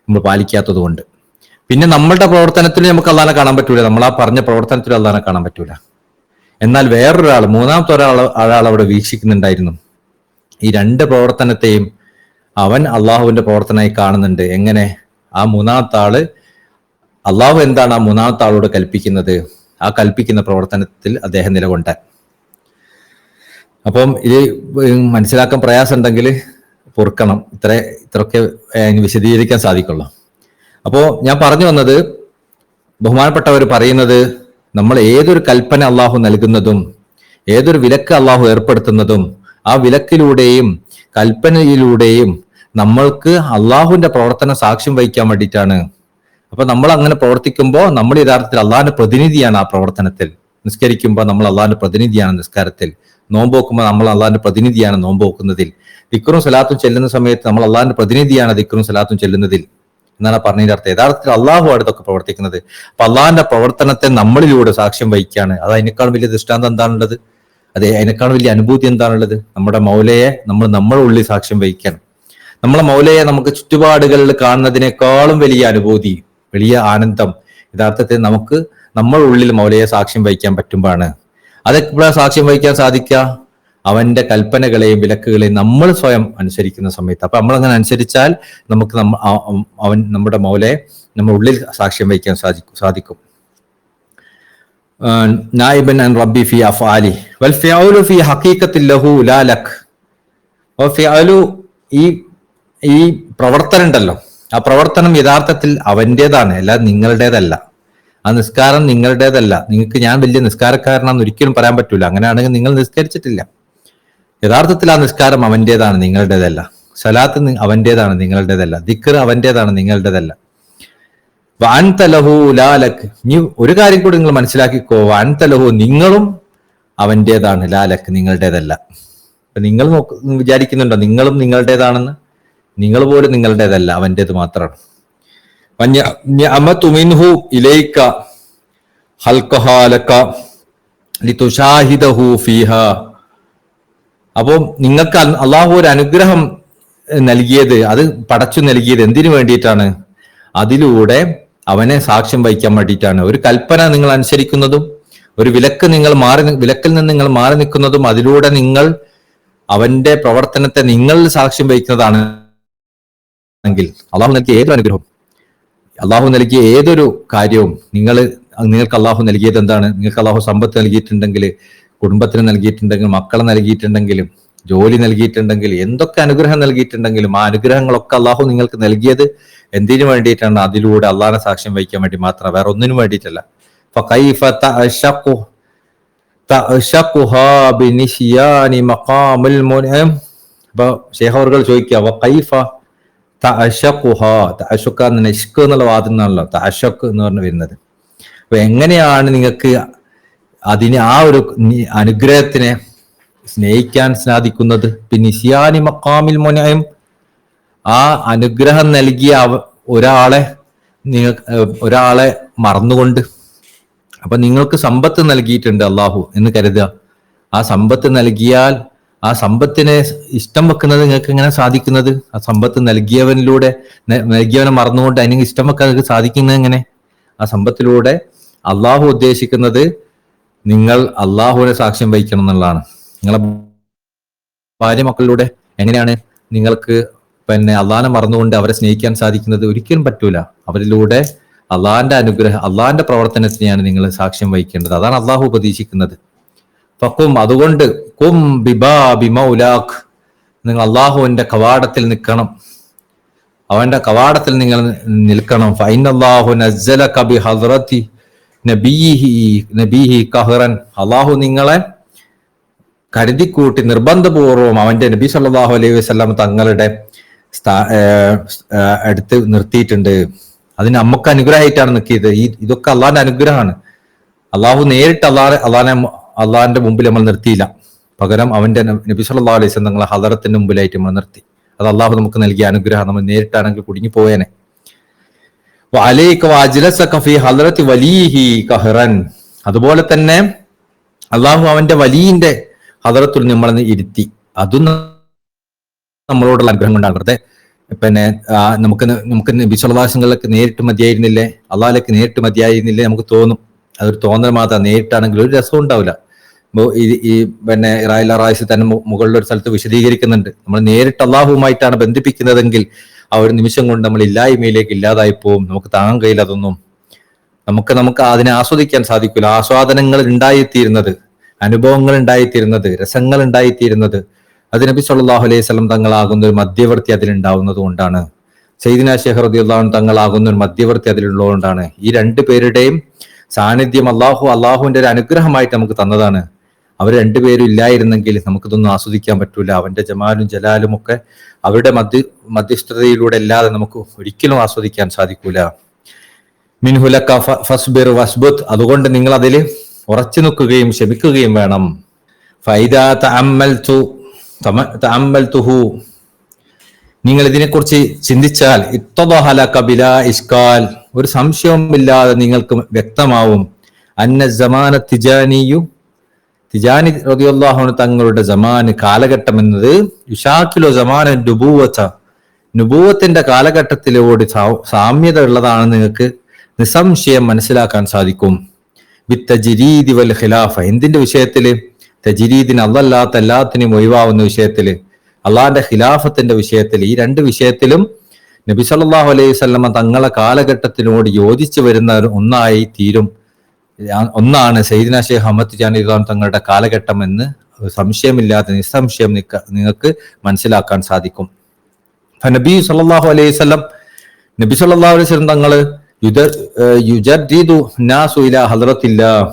നമ്മൾ പാലിക്കാത്തത് കൊണ്ട്. പിന്നെ നമ്മളുടെ പ്രവർത്തനത്തിൽ നമുക്ക് അള്ളാഹിനെ കാണാൻ പറ്റൂല, നമ്മൾ ആ പറഞ്ഞ പ്രവർത്തനത്തിൽ അള്ളാഹിനെ കാണാൻ പറ്റൂല. എന്നാൽ വേറൊരാൾ, മൂന്നാമത്തെ ഒരാൾ അവിടെ വീക്ഷിക്കുന്നുണ്ടായിരുന്നു. ഈ രണ്ട് പ്രവർത്തനത്തെയും അവൻ അള്ളാഹുവിന്റെ പ്രവർത്തനമായി കാണുന്നുണ്ട്. എങ്ങനെ? ആ മൂന്നാമത്തെ ആള്, അള്ളാഹു എന്താണ് ആ മൂന്നാമത്തെ ആളോട് കൽപ്പിക്കുന്നത്, ആ കൽപ്പിക്കുന്ന പ്രവർത്തനത്തിൽ അദ്ദേഹം നിലകൊണ്ടാൻ. അപ്പം ഇത് മനസ്സിലാക്കാൻ പ്രയാസം ഉണ്ടെങ്കിൽ പൊറുക്കണം, ഇത്രയൊക്കെ വിശദീകരിക്കാൻ സാധിക്കുള്ളൂ. അപ്പോ ഞാൻ പറഞ്ഞു വന്നത്, ബഹുമാനപ്പെട്ടവർ പറയുന്നത്, നമ്മൾ ഏതൊരു കൽപ്പന അള്ളാഹു നൽകുന്നതും ഏതൊരു വിലക്ക് അള്ളാഹു ഏർപ്പെടുത്തുന്നതും ആ വിലക്കിലൂടെയും കൽപ്പനയിലൂടെയും നമ്മൾക്ക് അള്ളാഹുവിന്റെ പ്രവർത്തനം സാക്ഷ്യം വഹിക്കാൻ വേണ്ടിയിട്ടാണ്. അപ്പൊ നമ്മൾ അങ്ങനെ പ്രവർത്തിക്കുമ്പോൾ നമ്മൾ യഥാർത്ഥത്തിൽ അള്ളാഹിന്റെ പ്രതിനിധിയാണ് ആ പ്രവർത്തനത്തിൽ. നിസ്കരിക്കുമ്പോൾ നമ്മൾ അള്ളാഹിന്റെ പ്രതിനിധിയാണ് നിസ്കാരത്തിൽ. നോമ്പോക്കുമ്പോൾ നമ്മൾ അള്ളാഹിന്റെ പ്രതിനിധിയാണ് നോമ്പോക്കുന്നതിൽ. ദിക്റും സലാത്തും ചെല്ലുന്ന സമയത്ത് നമ്മൾ അള്ളാഹിന്റെ പ്രതിനിധിയാണ് ദിക്റും സലാത്തും ചെല്ലുന്നതിൽ എന്നാണ് പറഞ്ഞതിന്റെ അർത്ഥം. യഥാർത്ഥത്തിൽ അള്ളാഹു അടുത്തൊക്കെ പ്രവർത്തിക്കുന്നത്. അപ്പൊ അള്ളാഹിന്റെ പ്രവർത്തനത്തെ നമ്മളിലൂടെ സാക്ഷ്യം വഹിക്കുകയാണ്. അത് അതിനേക്കാൾ വലിയ ദൃഷ്ടാന്തം എന്താണുള്ളത്? അതെ, അതിനേക്കാൾ വലിയ അനുഭൂതി എന്താണുള്ളത്? നമ്മുടെ മൗലയെ നമ്മുടെ ഉള്ളിൽ സാക്ഷ്യം വഹിക്കണം. നമ്മളെ മൗലയെ നമുക്ക് ചുറ്റുപാടുകളിൽ കാണുന്നതിനേക്കാളും വലിയ അനുഭൂതി, വലിയ ആനന്ദം യഥാർത്ഥത്തിൽ നമുക്ക് നമ്മൾ ഉള്ളിൽ മൗലയെ സാക്ഷ്യം വഹിക്കാൻ പറ്റുമ്പോഴാണ്. അതെപ്പോഴാ സാക്ഷ്യം വഹിക്കാൻ സാധിക്കുക? അവന്റെ കൽപ്പനകളെയും വിലക്കുകളെയും നമ്മൾ സ്വയം അനുസരിക്കുന്ന സമയത്ത്. അപ്പൊ നമ്മളങ്ങനെ അനുസരിച്ചാൽ നമുക്ക് നമ്മുടെ മൗലയെ നമ്മുടെ ഉള്ളിൽ സാക്ഷ്യം വഹിക്കാൻ സാധിക്കും. നായിബൻ അൻ റബ്ബി ഫി അഫ്ആലി വൽ ഫിഅലു ഫി ഹഖീഖത്തിൽ ലഹു ലാ ലക്. ഫിഅലു ഈ പ്രവർത്തനം ഉണ്ടല്ലോ, ആ പ്രവർത്തനം യഥാർത്ഥത്തിൽ അവന്റേതാണ്, അല്ലാതെ നിങ്ങളുടേതല്ല. ആ നിസ്കാരം നിങ്ങളുടേതല്ല. നിങ്ങൾക്ക് ഞാൻ വലിയ നിസ്കാരക്കാരനാണെന്ന് ഒരിക്കലും പറയാൻ പറ്റൂല. അങ്ങനെയാണെങ്കിൽ നിങ്ങൾ നിസ്കരിച്ചിട്ടില്ല. യഥാർത്ഥത്തിൽ ആ നിസ്കാരം അവന്റേതാണ്, നിങ്ങളുടേതല്ല. സലാത്ത് അവന്റേതാണ്, നിങ്ങളുടേതല്ല. ദിക്ർ അവന്റേതാണ്, നിങ്ങളുടേതല്ല. വഅൻത ലഹു ലാ ലക്. ഇനി ഒരു കാര്യം കൂടി നിങ്ങൾ മനസ്സിലാക്കിക്കോ, വഅൻത ലഹു, നിങ്ങളും അവന്റേതാണ്, ലാ ലക്, നിങ്ങളുടേതല്ല. അപ്പൊ നിങ്ങൾ വിചാരിക്കുന്നുണ്ടോ നിങ്ങളും നിങ്ങളുടേതാണെന്ന്? നിങ്ങൾ പോലും നിങ്ങളുടേതല്ല, അവന്റേത് മാത്രമാണ്. മിൻഹു ഇലൈക ഖൽഖഹാ ലക ലിതുശാഹിദഹു ഫീഹാ. അപ്പോൾ നിങ്ങൾക്ക് അള്ളാഹു ഒരു അനുഗ്രഹം നൽകിയത്, അത് പടച്ചു നൽകിയത് എന്തിനു വേണ്ടിയിട്ടാണ്? അതിലൂടെ അവനെ സാക്ഷ്യം വഹിക്കാൻ വേണ്ടിയിട്ടാണ്. ഒരു കൽപ്പന നിങ്ങൾ അനുസരിക്കുന്നതും ഒരു വിലക്കിൽ നിന്ന് നിങ്ങൾ മാറി നിൽക്കുന്നതും അതിലൂടെ നിങ്ങൾ അവന്റെ പ്രവർത്തനത്തെ നിങ്ങൾ സാക്ഷ്യം വഹിക്കുന്നതാണ് എങ്കിൽ അള്ളാഹു നൽകിയ ഏതൊരു അനുഗ്രഹവും, അള്ളാഹു നൽകിയ ഏതൊരു കാര്യവും നിങ്ങൾക്ക് അള്ളാഹു നൽകിയത് എന്താണ്? നിങ്ങൾക്ക് അള്ളാഹു സമ്പത്ത് നൽകിയിട്ടുണ്ടെങ്കിൽ, കുടുംബത്തിന് നൽകിയിട്ടുണ്ടെങ്കിൽ, മക്കളെ നൽകിയിട്ടുണ്ടെങ്കിലും, ജോലി നൽകിയിട്ടുണ്ടെങ്കിൽ, എന്തൊക്കെ അനുഗ്രഹം നൽകിയിട്ടുണ്ടെങ്കിലും ആ അനുഗ്രഹങ്ങളൊക്കെ അള്ളാഹു നിങ്ങൾക്ക് നൽകിയത് എന്തിനു വേണ്ടിയിട്ടാണ്? അതിലൂടെ അള്ളാഹിനെ സാക്ഷ്യം വഹിക്കാൻ വേണ്ടി മാത്രം, വേറെ ഒന്നിനും വേണ്ടിയിട്ടല്ല. അപ്പൊ ശൈഖ് അവറുകൾ ചോദിക്കുക, ഇഷ്ക് എന്നുള്ള വാദം എന്നാണല്ലോ തഅശഖ് എന്ന് പറഞ്ഞു വരുന്നത്. അപ്പൊ എങ്ങനെയാണ് നിങ്ങൾക്ക് അതിന് ആ ഒരു അനുഗ്രഹത്തിനെ സ്നേഹിക്കാൻ സാധിക്കുന്നത്? പിന്നെ നിസ്യാനി മഖാമിൽ മുനഇം, ആ അനുഗ്രഹം നൽകിയ ഒരാളെ മറന്നുകൊണ്ട്. അപ്പൊ നിങ്ങൾക്ക് സമ്പത്ത് നൽകിയിട്ടുണ്ട് അള്ളാഹു എന്ന് കരുതുക. ആ സമ്പത്ത് നൽകിയാൽ ആ സമ്പത്തിനെ ഇഷ്ടം വെക്കുന്നത് നിങ്ങൾക്ക് എങ്ങനെ സാധിക്കുന്നത്? ആ സമ്പത്ത് നൽകിയവനെ മറന്നുകൊണ്ട് അതിന് ഇഷ്ടം വെക്കാൻ നിങ്ങൾക്ക് സാധിക്കുന്നത് എങ്ങനെ? ആ സമ്പത്തിലൂടെ അള്ളാഹു ഉദ്ദേശിക്കുന്നത് നിങ്ങൾ അള്ളാഹുവിനെ സാക്ഷ്യം വഹിക്കണം എന്നുള്ളതാണ്. നിങ്ങളെ ഭാര്യ മക്കളിലൂടെ എങ്ങനെയാണ് നിങ്ങൾക്ക് അള്ളാഹിനെ മറന്നുകൊണ്ട് അവരെ സ്നേഹിക്കാൻ സാധിക്കുന്നത്? ഒരിക്കലും പറ്റൂല. അവരിലൂടെ അള്ളാഹിന്റെ അനുഗ്രഹം, അള്ളാഹിന്റെ പ്രവർത്തനത്തിനെയാണ് നിങ്ങൾ സാക്ഷ്യം വഹിക്കേണ്ടത്. അതാണ് അള്ളാഹു ഉപദേശിക്കുന്നത്. ഫഖും, അതുകൊണ്ട് കും ബിബാബി മൗലാഖ്, നിങ്ങൾ അള്ളാഹുവിന്റെ കവാടത്തിൽ നിൽക്കണം, അവന്റെ കവാടത്തിൽ നിങ്ങൾ നിൽക്കണം. ഫഇന്നല്ലാഹു നസ്സലക ബിഹദ്റതി നബിഹി ഖഹറൻ, അള്ളാഹു നിങ്ങളെ കരുതിക്കൂട്ടി നിർബന്ധപൂർവം അവന്റെ നബി സല്ലല്ലാഹു അലൈഹി വസല്ലം തങ്ങളുടെ അടുത്ത് നിർത്തിയിട്ടുണ്ട്. അതിന് നമുക്ക് അനുഗ്രഹമായിട്ടാണ് നിൽക്കിയത്. ഇതൊക്കെ അള്ളാഹിന്റെ അനുഗ്രഹമാണ്. അള്ളാഹു നേരിട്ട് അള്ളാഹിന്റെ മുമ്പിൽ നമ്മൾ നിർത്തിയില്ല. പകരം അവന്റെ നബി സല്ലല്ലാഹു അലൈഹി വസല്ലം തങ്ങളെ ഹദറത്തിന്റെ മുമ്പിലായിട്ട് നമ്മൾ നിർത്തി. അത് അള്ളാഹു നമുക്ക് നൽകിയ അനുഗ്രഹം. നമ്മൾ നേരിട്ടാണെങ്കിൽ കുടുങ്ങി പോയേനെ. അതുപോലെ തന്നെ അള്ളാഹു അവന്റെ വലിയന്റെ ഹദറത്തിൽ നമ്മളെ ഇരുത്തി. അതും നമ്മളോടുള്ള അനുഗ്രഹം കൊണ്ടാണ്. വെറുതെ നമുക്ക് നബി സല്ലല്ലാഹു അലൈഹി വസല്ലം നേരിട്ട് മതിയായിരുന്നില്ലേ, അള്ളാഹിലേക്ക് നേരിട്ട് മതിയായിരുന്നില്ലേ നമുക്ക് തോന്നും. അതൊരു തോന്നൽ മാത്രം. നേരിട്ടാണെങ്കിൽ ഒരു രസം ഉണ്ടാവില്ല. ഇറായില റായിസ് തന്നെ മുകളിൽ ഒരു സ്ഥലത്ത് വിശദീകരിക്കുന്നുണ്ട്. നമ്മൾ നേരിട്ട് അള്ളാഹുവുമായിട്ടാണ് ബന്ധിപ്പിക്കുന്നതെങ്കിൽ ആ ഒരു നിമിഷം കൊണ്ട് നമ്മൾ ഇല്ലായ്മയിലേക്ക് ഇല്ലാതായി പോവും. നമുക്ക് താങ്ങാൻ കഴിയില്ല. അതൊന്നും നമുക്ക് അതിനെ ആസ്വദിക്കാൻ സാധിക്കില്ല. ആസ്വാദനങ്ങൾ ഉണ്ടായിത്തീരുന്നത്, അനുഭവങ്ങൾ ഉണ്ടായിത്തീരുന്നത്, രസങ്ങൾ ഉണ്ടായിത്തീരുന്നത് അത് നബി സല്ലല്ലാഹു അലൈഹി വസല്ലം തങ്ങളാകുന്ന ഒരു മധ്യവർത്തി അതിലുണ്ടാവുന്നത് കൊണ്ടാണ്. സയ്യിദുനാ ശൈഖ് റളിയല്ലാഹു അൻഹു തങ്ങളാകുന്ന ഒരു മധ്യവർത്തി അതിലുള്ളതുകൊണ്ടാണ്. ഈ രണ്ടു പേരുടെയും സാന്നിധ്യം അള്ളാഹുവിന്റെ ഒരു അനുഗ്രഹമായിട്ട് നമുക്ക് തന്നതാണ്. അവർ രണ്ടുപേരും ഇല്ലായിരുന്നെങ്കിൽ നമുക്കിതൊന്നും ആസ്വദിക്കാൻ പറ്റൂല. അവന്റെ ജമാലും ജലാലും ഒക്കെ അവരുടെ മധ്യസ്ഥതയിലൂടെ അല്ലാതെ നമുക്ക് ഒരിക്കലും ആസ്വദിക്കാൻ സാധിക്കൂല. മിൻഹുലക ഫസ്ബിർ വസ്ബുത്, അതുകൊണ്ട് നിങ്ങൾ അതിൽ ഉറച്ചു നിൽക്കുകയും ക്ഷമിക്കുകയും വേണം. ഫൈദാ തഅമ്മൽതുഹു, നിങ്ങൾ ഇതിനെക്കുറിച്ച് ചിന്തിച്ചാൽ ഇത്തദഹ ലക ബിലാ ഇഷ്കാൽ, ഒരു സംശയവുമില്ലാതെ നിങ്ങൾക്ക് വ്യക്തമാവും. അന്ന സമാന തിജാനി റളിയല്ലാഹു അൻഹു തങ്ങളുടെ സമാൻ കാലഘട്ടം എന്നത് യുശാക്കിലു സമാന നുബുവത, നുബൂവത്തിന്റെ കാലഘട്ടത്തിലോട് സാമ്യത ഉള്ളതാണെന്ന് നിങ്ങൾക്ക് നിസ്സംശയം മനസ്സിലാക്കാൻ സാധിക്കും. ബിത്തജ്രീദി വൽ ഖിലാഫ, എന്തിന്റെ വിഷയത്തില്? തജ്രീദിന് അല്ലാത്ത എല്ലാത്തിനെയും ഒഴിവാവുന്ന വിഷയത്തില്, അള്ളാന്റെ ഖിലാഫത്തിന്റെ വിഷയത്തിൽ. ഈ രണ്ട് വിഷയത്തിലും നബി സല്ലല്ലാഹു അലൈഹി വസല്ലമ തങ്ങളെ കാലഘട്ടത്തിനോട് യോജിച്ചു വരുന്ന ഒന്നായി തീരും. ഒന്നാണ് സയ്യിദ്നാ ശൈഖ് അഹ്മദ് തിജാനി തങ്ങളുടെ കാലഘട്ടം എന്ന് സംശയമില്ലാതെ നിസ്സംശയം നിങ്ങൾക്ക് മനസ്സിലാക്കാൻ സാധിക്കും. നബി സല്ലല്ലാഹു അലൈഹി വസല്ലം തങ്ങള് യുജദ്ദിദു നാസു ഇലാ ഹദ്റത്തില്ലാഹ്,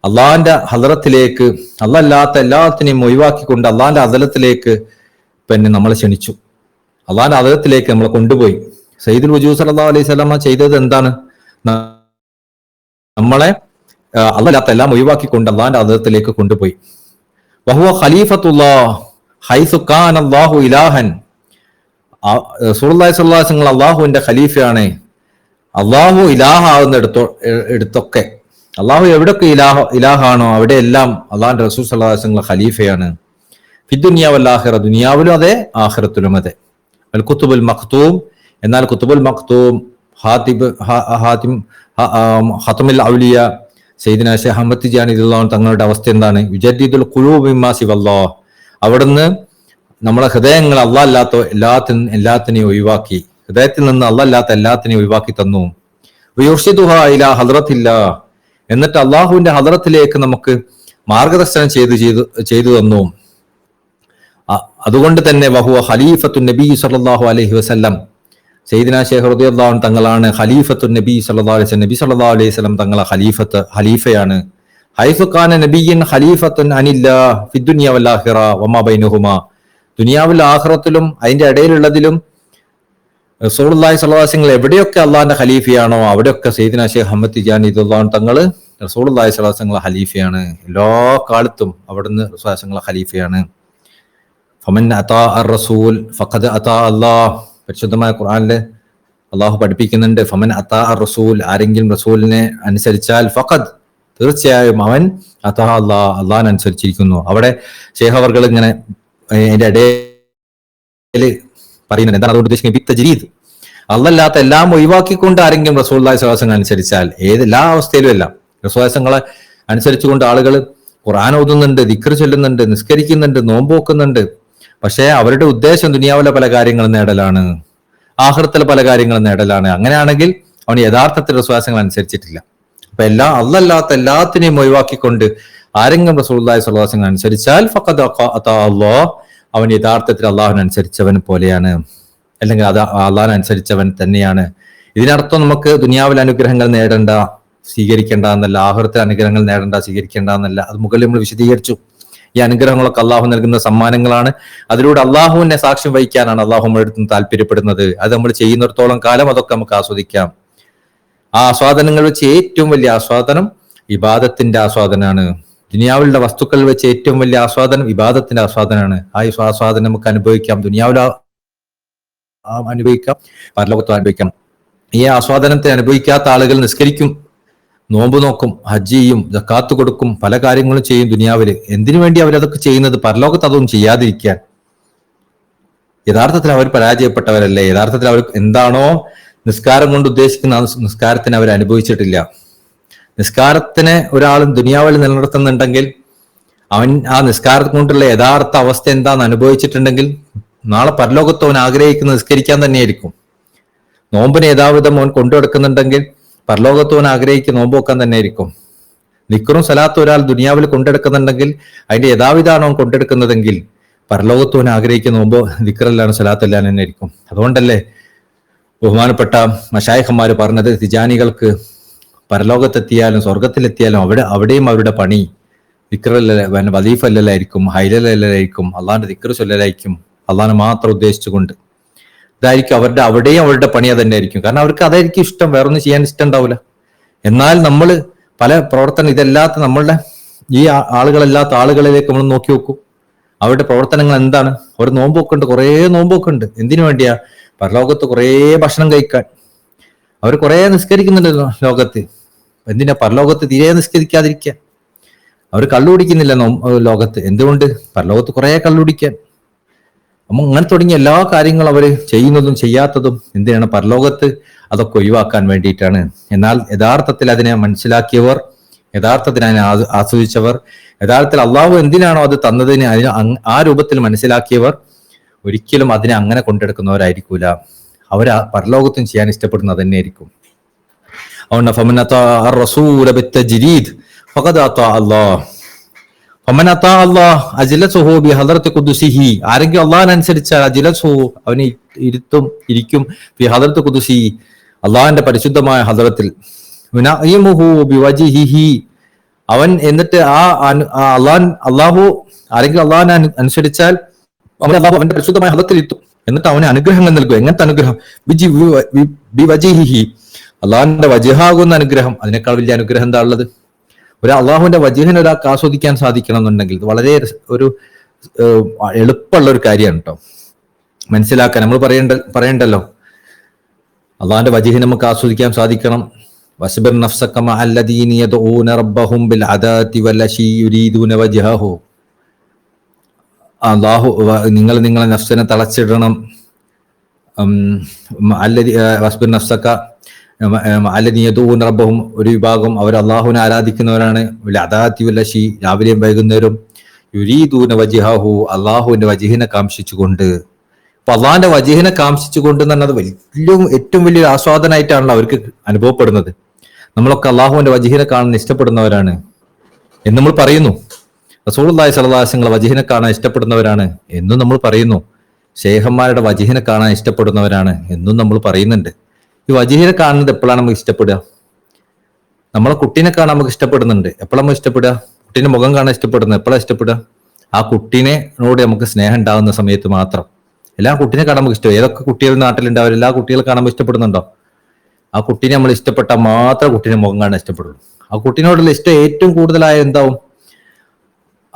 അള്ളാന്റെ ഹദ്റത്തിലേക്ക്, അല്ലാത്ത എല്ലാത്തിനെയും ഒഴിവാക്കിക്കൊണ്ട് അള്ളാന്റെ അദലത്തിലേക്ക് നമ്മളെ ക്ഷണിച്ചു. അള്ളാന്റെ അദലത്തിലേക്ക് നമ്മളെ കൊണ്ടുപോയി. സയ്യിദുൽ വജൂദ് സല്ലല്ലാഹു അലൈഹി വസല്ലം ചെയ്തത് എന്താണ്? നമ്മളെ അല്ലാത്ത എല്ലാം ഒഴിവാക്കിക്കൊണ്ട് അള്ളാന്റെ അദലത്തിലേക്ക് കൊണ്ടുപോയി. വഹുവ ഖലീഫത്തുല്ലാഹ് ഹൈസു കാന അല്ലാഹു ഇലാഹൻ, റസൂലുള്ളാഹി സ്വല്ലല്ലാഹു അലൈഹി വസല്ലം അള്ളാഹുവിന്റെ ഖലീഫയാണ്. അള്ളാഹു ഇലാഹാവുന്ന എടുത്തൊക്കെ, അള്ളാഹു എവിടെയൊക്കെ ഇലാഹാണോ അവിടെ എല്ലാം അള്ളാഹിന്റെ റസൂൽ സല്ലല്ലാഹു അലൈഹി വസല്ലം ഖലീഫയാണ്. ഫിദ്ദുനിയ വൽ ആഖിറ, ദുനിയാവിലും അതെ ആഖിറത്തിലും അതെ. അൽ കുത്തുബുൽ മഖ്തൂം, എന്നാൽ കുത്തുബുൽ മഖ്തൂം ഖതമുൽ ഔലിയ സയ്യിദ്നാ ശൈഖ് അഹ്മദ് തിജാനി റളിയല്ലാഹു അൻഹു തങ്ങളുടെ അവസ്ഥ എന്താണ്? യുജദ്ദിദുൽ ഖുലൂബ് മിമ്മാ സിവല്ലാഹ്, അവിടുന്ന് നമ്മളെ ഹൃദയങ്ങൾ അല്ലാഹ് അല്ലാത്ത എല്ലാത്തിനെയും ഒഴിവാക്കി, ഹൃദയത്തിൽ നിന്ന് അല്ലാഹ് അല്ലാത്ത എല്ലാത്തിനെയും ഒഴിവാക്കി തന്നു. യുർഷിദുഹാ ഇലാ ഹദ്റത്തില്ലാഹ്, എന്നിട്ട് അള്ളാഹുവിന്റെ ഹദ്റത്തിലേക്ക് നമുക്ക് മാർഗദർശനം ചെയ്തു തന്നു. അതുകൊണ്ട് തന്നെ വഹുവ ഖലീഫത്തു നബി സല്ലല്ലാഹു അലൈഹി വസല്ലം, സയ്യിദ്നാ ശൈഖ് റളിയല്ലാഹു അൻഹു തങ്ങളാണ് ഖലീഫത്തു നബി സല്ലല്ലാഹു അലൈഹി വസല്ലം, നബി സല്ലല്ലാഹു അലൈഹി വസല്ലം തങ്ങളെ ഖലീഫയാണ്. ഹൈസു കാന നബിയ്യൻ ഖലീഫത്തുൻ അനില്ലാഹ് ഫിദ്ദുനിയ വൽ ആഖിറ വമാ ബൈനഹുമാ, ദുനിയാവിൽ ആഖിറത്തിലും അതിന്റെ ഇടയിലുള്ളതിലും റസൂലുള്ളാഹി സ്വല്ലല്ലാഹു അലൈഹി വസല്ലം എവിടെയൊക്കെ അള്ളാഹിന്റെ ഖലീഫയാണോ അവിടെയൊക്കെ സയ്യിദ്നാ ശൈഖ് അഹ്മദ് തിജാനി റളിയല്ലാഹു അൻഹു തങ്ങള് റസൂലുള്ളാഹി സ്വല്ലല്ലാഹു അലൈഹി വസല്ലം ഖലീഫയാണ്. എല്ലാ കാലത്തും അവിടുന്ന് റസൂലുള്ളാഹി സ്വല്ലല്ലാഹു അലൈഹി വസല്ലം ഖലീഫയാണ്. ഫമൻ അതാ അർ റസൂൽ ഫഖദ് അതാ അല്ലാഹ്, പരിശുദ്ധമായ ഖുർആനിൽ അള്ളാഹു പഠിപ്പിക്കുന്നുണ്ട്, ഫമൻ അതാ അർ റസൂൽ, ആരെങ്കിലും റസൂലിനെ അനുസരിച്ചാൽ ഫഖദ്, തീർച്ചയായും അവൻ അതാ അല്ലാഹ്, അള്ളാഹിനെ അനുസരിച്ചിരിക്കുന്നു. അവിടെ ശൈഖ് അവർകൾ ഇങ്ങനെ അതിന്റെ ഇടയിൽ പറയുന്നുണ്ട്, എന്താണ് അതുകൊണ്ട് ഉദ്ദേശിക്കുന്നത്? തജ്രീദ്, അല്ലാത്ത എല്ലാം ഒഴിവാക്കിക്കൊണ്ട് ആരെങ്കിലും റസൂലുള്ളാഹി സ്വല്ലല്ലാഹു അലൈഹി വസല്ലം അനുസരിച്ചാൽ, എല്ലാ അവസ്ഥയിലും എല്ലാം റസൂലുള്ളാഹി സ്വല്ലല്ലാഹു അലൈഹി വസല്ലം അനുസരിച്ചുകൊണ്ട് ആളുകൾ ഖുർആൻ ഓതുന്നുണ്ട്, ദിക്ർ ചൊല്ലുന്നുണ്ട്, നിസ്കരിക്കുന്നുണ്ട്, നോമ്പ് വെക്കുന്നുണ്ട്. പക്ഷേ അവരുടെ ഉദ്ദേശം ദുനിയാവിലെ പല കാര്യങ്ങളും നേടലാണ്, ആഖിറത്തിലെ പല കാര്യങ്ങളും നേടലാണ്. അങ്ങനെയാണെങ്കിൽ അവൻ യഥാർത്ഥത്തിൽ റസൂലുള്ളാഹി അനുസരിച്ചിട്ടില്ല. അപ്പൊ അല്ലാത്ത എല്ലാത്തിനെയും ഒഴിവാക്കിക്കൊണ്ട് ആരെങ്കിലും റസൂലുള്ളാഹി സ്വല്ലല്ലാഹു അലൈഹി വസല്ലം അനുസരിച്ചാൽ ഫഖദ് അതാ അല്ലാഹ്, അവൻ യഥാർത്ഥത്തിൽ അള്ളാഹുവിനെ അനുസരിച്ചവൻ പോലെയാണ്, അല്ലെങ്കിൽ അത് അള്ളാഹിനെ അനുസരിച്ചവൻ തന്നെയാണ്. ഇതിനർത്ഥം നമുക്ക് ദുനിയാവിൽ അനുഗ്രഹങ്ങൾ നേടേണ്ട, സ്വീകരിക്കേണ്ട എന്നല്ല, ആഖിറത്തിലെ അനുഗ്രഹങ്ങൾ നേടേണ്ട, സ്വീകരിക്കേണ്ട എന്നല്ല. അത് മുകളിൽ നമ്മൾ വിശദീകരിച്ചു. ഈ അനുഗ്രഹങ്ങളൊക്കെ അള്ളാഹു നൽകുന്ന സമ്മാനങ്ങളാണ്. അതിലൂടെ അള്ളാഹുവിനെ സാക്ഷ്യം വഹിക്കാനാണ് അള്ളാഹു നമ്മുടെ അടുത്ത് താല്പര്യപ്പെടുന്നത്. അത് നമ്മൾ ചെയ്യുന്നിടത്തോളം കാലം അതൊക്കെ നമുക്ക് ആസ്വദിക്കാം. ആ ആസ്വാദനങ്ങൾ വെച്ച് ഏറ്റവും വലിയ ആസ്വാദനം ഇബാദത്തിന്റെ ആസ്വാദനാണ്. ദുനിയാവിലുള്ള വസ്തുക്കൾ വെച്ച് ഏറ്റവും വലിയ ആസ്വാദനം ഇബാദത്തിന്റെ ആസ്വാദനമാണ്. ആ ആസ്വാദനം നമുക്ക് അനുഭവിക്കാം, ദുനിയാവിൽ അനുഭവിക്കാം, പരലോകത്തും അനുഭവിക്കാം. ഈ ആസ്വാദനത്തെ അനുഭവിക്കാത്ത ആളുകൾ നിസ്കരിക്കും, നോമ്പ് നോക്കും, ഹജ്ജ് ചെയ്യും, സക്കാത്ത് കൊടുക്കും, പല കാര്യങ്ങളും ചെയ്യും ദുനിയാവില്. എന്തിനു വേണ്ടി അവരതൊക്കെ ചെയ്യുന്നത്? പരലോകത്ത് അതൊന്നും ചെയ്യാതിരിക്കാൻ. യഥാർത്ഥത്തിൽ അവർ പരാജയപ്പെട്ടവരല്ലേ? യഥാർത്ഥത്തിൽ അവർ എന്താണോ നിസ്കാരം കൊണ്ട് ഉദ്ദേശിക്കുന്ന നിസ്കാരത്തിന് അവർ അനുഭവിച്ചിട്ടില്ല. നിസ്കാരത്തിന് ഒരാൾ ദുനിയാവിൽ നിലനിർത്തുന്നുണ്ടെങ്കിൽ അവൻ ആ നിസ്കാരം കൊണ്ടുള്ള യഥാർത്ഥ അവസ്ഥ എന്താന്ന് അനുഭവിച്ചിട്ടുണ്ടെങ്കിൽ നാളെ പരലോകത്ത് അവൻ ആഗ്രഹിക്കുന്നത് നിസ്കരിക്കാൻ തന്നെയായിരിക്കും. നോമ്പിന് യഥാവിധം അവൻ കൊണ്ടുനടക്കുന്നുണ്ടെങ്കിൽ പരലോകത്ത് അവൻ ആഗ്രഹിക്കുന്ന നോമ്പ് വെക്കാൻ തന്നെയായിരിക്കും. ദിക്റും സലാത്തും ഒരാൾ ദുനിയാവിൽ കൊണ്ടെടുക്കുന്നുണ്ടെങ്കിൽ അതിന്റെ യഥാവിധാണ് അവൻ കൊണ്ടെടുക്കുന്നതെങ്കിൽ പരലോകത്ത് അവൻ ആഗ്രഹിക്കുന്ന നോമ്പ് ദിക്റല്ലാണ് സലാത്തല്ലാൻ തന്നെ ആയിരിക്കും. അതുകൊണ്ടല്ലേ ബഹുമാനപ്പെട്ട മശായിഖന്മാർ പറഞ്ഞത്, തിജാനികൾക്ക് പരലോകത്തെത്തിയാലും സ്വർഗത്തിലെത്തിയാലും അവിടെയും അവരുടെ പണി ദിക്റല്ല, വദീഫ അല്ലല്ലായിരിക്കും, ഹൈലല്ലായിരിക്കും, അള്ളാഹിന്റെ ദിക്ർ ചൊല്ലലായിരിക്കും, അള്ളാഹിനെ മാത്രം ഉദ്ദേശിച്ചുകൊണ്ട്. ഇതായിരിക്കും അവിടെയും അവരുടെ പണി അതന്നെ ആയിരിക്കും. കാരണം അവർക്ക് അതായിരിക്കും ഇഷ്ടം, വേറൊന്നും ചെയ്യാൻ ഇഷ്ടം ഉണ്ടാവില്ല. എന്നാൽ നമ്മൾ പല പ്രവർത്തനം ഇതല്ലാത്ത നമ്മളുടെ ഈ ആളുകളല്ലാത്ത ആളുകളിലേക്ക് നമ്മൾ നോക്കി നോക്കൂ. അവരുടെ പ്രവർത്തനങ്ങൾ എന്താണ്? അവർ നോമ്പൊക്കെ ഉണ്ട്, കുറേ നോമ്പൊക്കെ ഉണ്ട്. എന്തിനു വേണ്ടിയാ? പരലോകത്ത് കുറേ ഭക്ഷണം കഴിക്കാൻ. അവർ കുറേ നിസ്കരിക്കുന്നുണ്ട് ലോകത്ത്. എന്തിനാ? പരലോകത്ത് തീരെ നിസ്കരിക്കാതിരിക്കാൻ. അവർ കള്ളുകുടിക്കുന്നില്ല ലോകത്ത്. എന്തുകൊണ്ട്? പരലോകത്ത് കുറേ കള്ളുകുടിക്കാൻ. അപ്പം അങ്ങനെ തുടങ്ങിയ എല്ലാ കാര്യങ്ങളും അവർ ചെയ്യുന്നതും ചെയ്യാത്തതും എന്തിനാണ്? പരലോകത്ത് അതൊക്കെ ഒഴിവാക്കാൻ വേണ്ടിയിട്ടാണ്. എന്നാൽ യഥാർത്ഥത്തിൽ അതിനെ മനസ്സിലാക്കിയവർ, യഥാർത്ഥത്തിൽ അതിനെ ആസ്വദിച്ചവർ, യഥാർത്ഥത്തിൽ അള്ളാഹു എന്തിനാണോ അത് തന്നതിന് അതിന് ആ രൂപത്തിൽ മനസ്സിലാക്കിയവർ ഒരിക്കലും അതിനെ അങ്ങനെ കൊണ്ടെടുക്കുന്നവരായിരിക്കൂല. അവർ പരലോകത്തും ചെയ്യാൻ ഇഷ്ടപ്പെടുന്നത് തന്നെയായിരിക്കും. അതുകൊണ്ട് ആരെങ്കിലും അള്ളാഹിനനുസരിച്ചാൽ അജിലസുഹു അവന് ഇരിക്കും ഫി ഹദറത്ത് ഖുദ്സി അള്ളാഹിന്റെ പരിശുദ്ധമായ ഹദറത്തിൽ. അവൻ എന്നിട്ട് അള്ളാഹു ആരെങ്കിലും അള്ളാഹിനെ അനുസരിച്ചാൽ അവന്റെ പരിശുദ്ധമായ ഹദറത്തിൽ എത്തും. എന്നിട്ട് അവന് അനുഗ്രഹങ്ങൾ നൽകും. എങ്ങനത്തെ അനുഗ്രഹം? അള്ളാഹിന്റെ വജിഹാകുന്ന അനുഗ്രഹം. അതിനേക്കാൾ വലിയ അനുഗ്രഹം എന്താ ഉള്ളത്? അള്ളാഹുവിന്റെ വജിഹിനെ ഒരാൾക്ക് ആസ്വദിക്കാൻ സാധിക്കണം എന്നുണ്ടെങ്കിൽ ഇത് വളരെ ഒരു എളുപ്പമുള്ള ഒരു കാര്യമാണ് കേട്ടോ മനസ്സിലാക്കാൻ. നമ്മൾ പറയണ്ടല്ലോ അള്ളാഹിന്റെ വജിഹിനെ നമുക്ക് ആസ്വദിക്കാൻ സാധിക്കണം. വസ്ബിർ നഫ്സക മഅല്ലദീന യദ്ഊന റബ്ബഹും ബിൽ അദാതി വല്ലശി യുരീദൂന വജ്ഹഹു. അള്ളാഹു നിങ്ങളെ നഫ്സിനെ തളച്ചിടണം. വസ്ബിർ നഫ്സക മഅല്ലദീന യദ്ഊന റബ്ബഹും, ഒരു വിഭാഗം അവർ അള്ളാഹുവിനെ ആരാധിക്കുന്നവരാണ്. ബിൽ അദാതി വല്ലശി, രാവിലെയും വൈകുന്നേരം. യുരീദൂന വജ്ഹഹു, അള്ളാഹുവിന്റെ വജിഹിനെ കാംക്ഷിച്ചുകൊണ്ട്. അപ്പൊ അള്ളാഹിന്റെ വജിഹിനെ കാംക്ഷിച്ചുകൊണ്ട് എന്ന് പറഞ്ഞത് ഏറ്റവും വലിയൊരു ആസ്വാദനമായിട്ടാണല്ലോ അവർക്ക് അനുഭവപ്പെടുന്നത്. നമ്മളൊക്കെ അള്ളാഹുവിന്റെ വജിഹിനെ കാണാൻ ഇഷ്ടപ്പെടുന്നവരാണ് എന്ന് നമ്മൾ പറയുന്നു. റസൂലുള്ളാഹി സ്വല്ലല്ലാഹു അലൈഹി വസല്ലം വജിഹിനെ കാണാൻ ഇഷ്ടപ്പെടുന്നവരാണ് എന്നും നമ്മൾ പറയുന്നു. ശൈഖന്മാരുടെ വജിഹിനെ കാണാൻ ഇഷ്ടപ്പെടുന്നവരാണ് എന്നും നമ്മൾ പറയുന്നുണ്ട്. ഈ വജിഹിനെ കാണുന്നത് എപ്പോഴാണ് നമുക്ക് ഇഷ്ടപ്പെടുക? നമ്മളെ കുട്ടീനെ കാണാൻ നമുക്ക് ഇഷ്ടപ്പെടുന്നുണ്ട്. എപ്പോഴാണ് നമുക്ക് ഇഷ്ടപ്പെടുക? കുട്ടീന്റെ മുഖം കാണാൻ ഇഷ്ടപ്പെടുന്നത് എപ്പോഴാണ് ഇഷ്ടപ്പെടുക? ആ കുട്ടീനോട് നമുക്ക് സ്നേഹം ഉണ്ടാകുന്ന സമയത്ത് മാത്രം. എല്ലാ കുട്ടീനെ കാണാൻ നമുക്ക് ഇഷ്ടം. ഏതൊക്കെ കുട്ടികൾ നാട്ടിലുണ്ടാവും, എല്ലാ കുട്ടികളെ കാണാൻ ഇഷ്ടപ്പെടുന്നുണ്ടോ? ആ കുട്ടീനെ നമ്മൾ ഇഷ്ടപ്പെട്ടാൽ മാത്രം കുട്ടീനെ മുഖം കാണാൻ ഇഷ്ടപ്പെടുള്ളൂ. ആ കുട്ടീനോടുള്ള ഇഷ്ടം ഏറ്റവും കൂടുതലായ എന്താവും?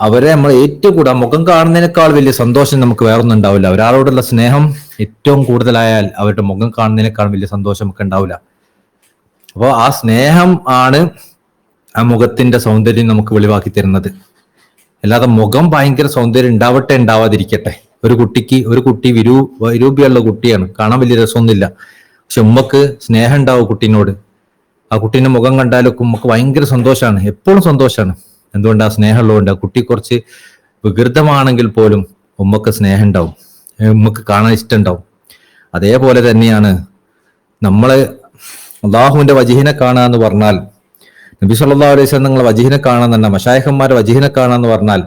അവരെ നമ്മൾ ഏറ്റവും കൂടുതൽ മുഖം കാണുന്നതിനേക്കാൾ വലിയ സന്തോഷം നമുക്ക് വേറൊന്നും ഉണ്ടാവില്ല. ഒരാളോടുള്ള സ്നേഹം ഏറ്റവും കൂടുതലായാൽ അവരുടെ മുഖം കാണുന്നതിനേക്കാൾ വലിയ സന്തോഷം നമുക്ക് ഉണ്ടാവില്ല. അപ്പോൾ ആ സ്നേഹം ആണ് ആ മുഖത്തിന്റെ സൗന്ദര്യം നമുക്ക് വെളിവാക്കി തരുന്നത്. അല്ലാതെ മുഖം ഭയങ്കര സൗന്ദര്യം ഉണ്ടാവട്ടെ ഉണ്ടാവാതിരിക്കട്ടെ. ഒരു കുട്ടി വിരൂപിയുള്ള കുട്ടിയാണ്, കാണാൻ വലിയ രസമൊന്നുമില്ല. പക്ഷെ ഉമ്മക്ക് സ്നേഹം ഉണ്ടാവും കുട്ടീനോട്. ആ കുട്ടീന്റെ മുഖം കണ്ടാലൊക്കെ ഉമ്മക്ക് ഭയങ്കര സന്തോഷമാണ്, എപ്പോഴും സന്തോഷമാണ്. എന്തുകൊണ്ട്? ആ സ്നേഹമുള്ളതുകൊണ്ട്. ആ കുട്ടി കുറച്ച് വികൃതമാണെങ്കിൽ പോലും ഉമ്മക്ക് സ്നേഹം ഉണ്ടാവും, ഉമ്മക്ക് കാണാൻ ഇഷ്ടം ഉണ്ടാവും. അതേപോലെ തന്നെയാണ് നമ്മള് അള്ളാഹുവിന്റെ വജിഹിനെ കാണാന്ന് പറഞ്ഞാൽ, നബി സല്ലല്ലാഹു അലൈഹി വസല്ലം നിങ്ങളെ വജിഹിനെ കാണാൻ തന്നെ, മശായിഖന്മാരെ വജിഹിനെ കാണാന്ന് പറഞ്ഞാൽ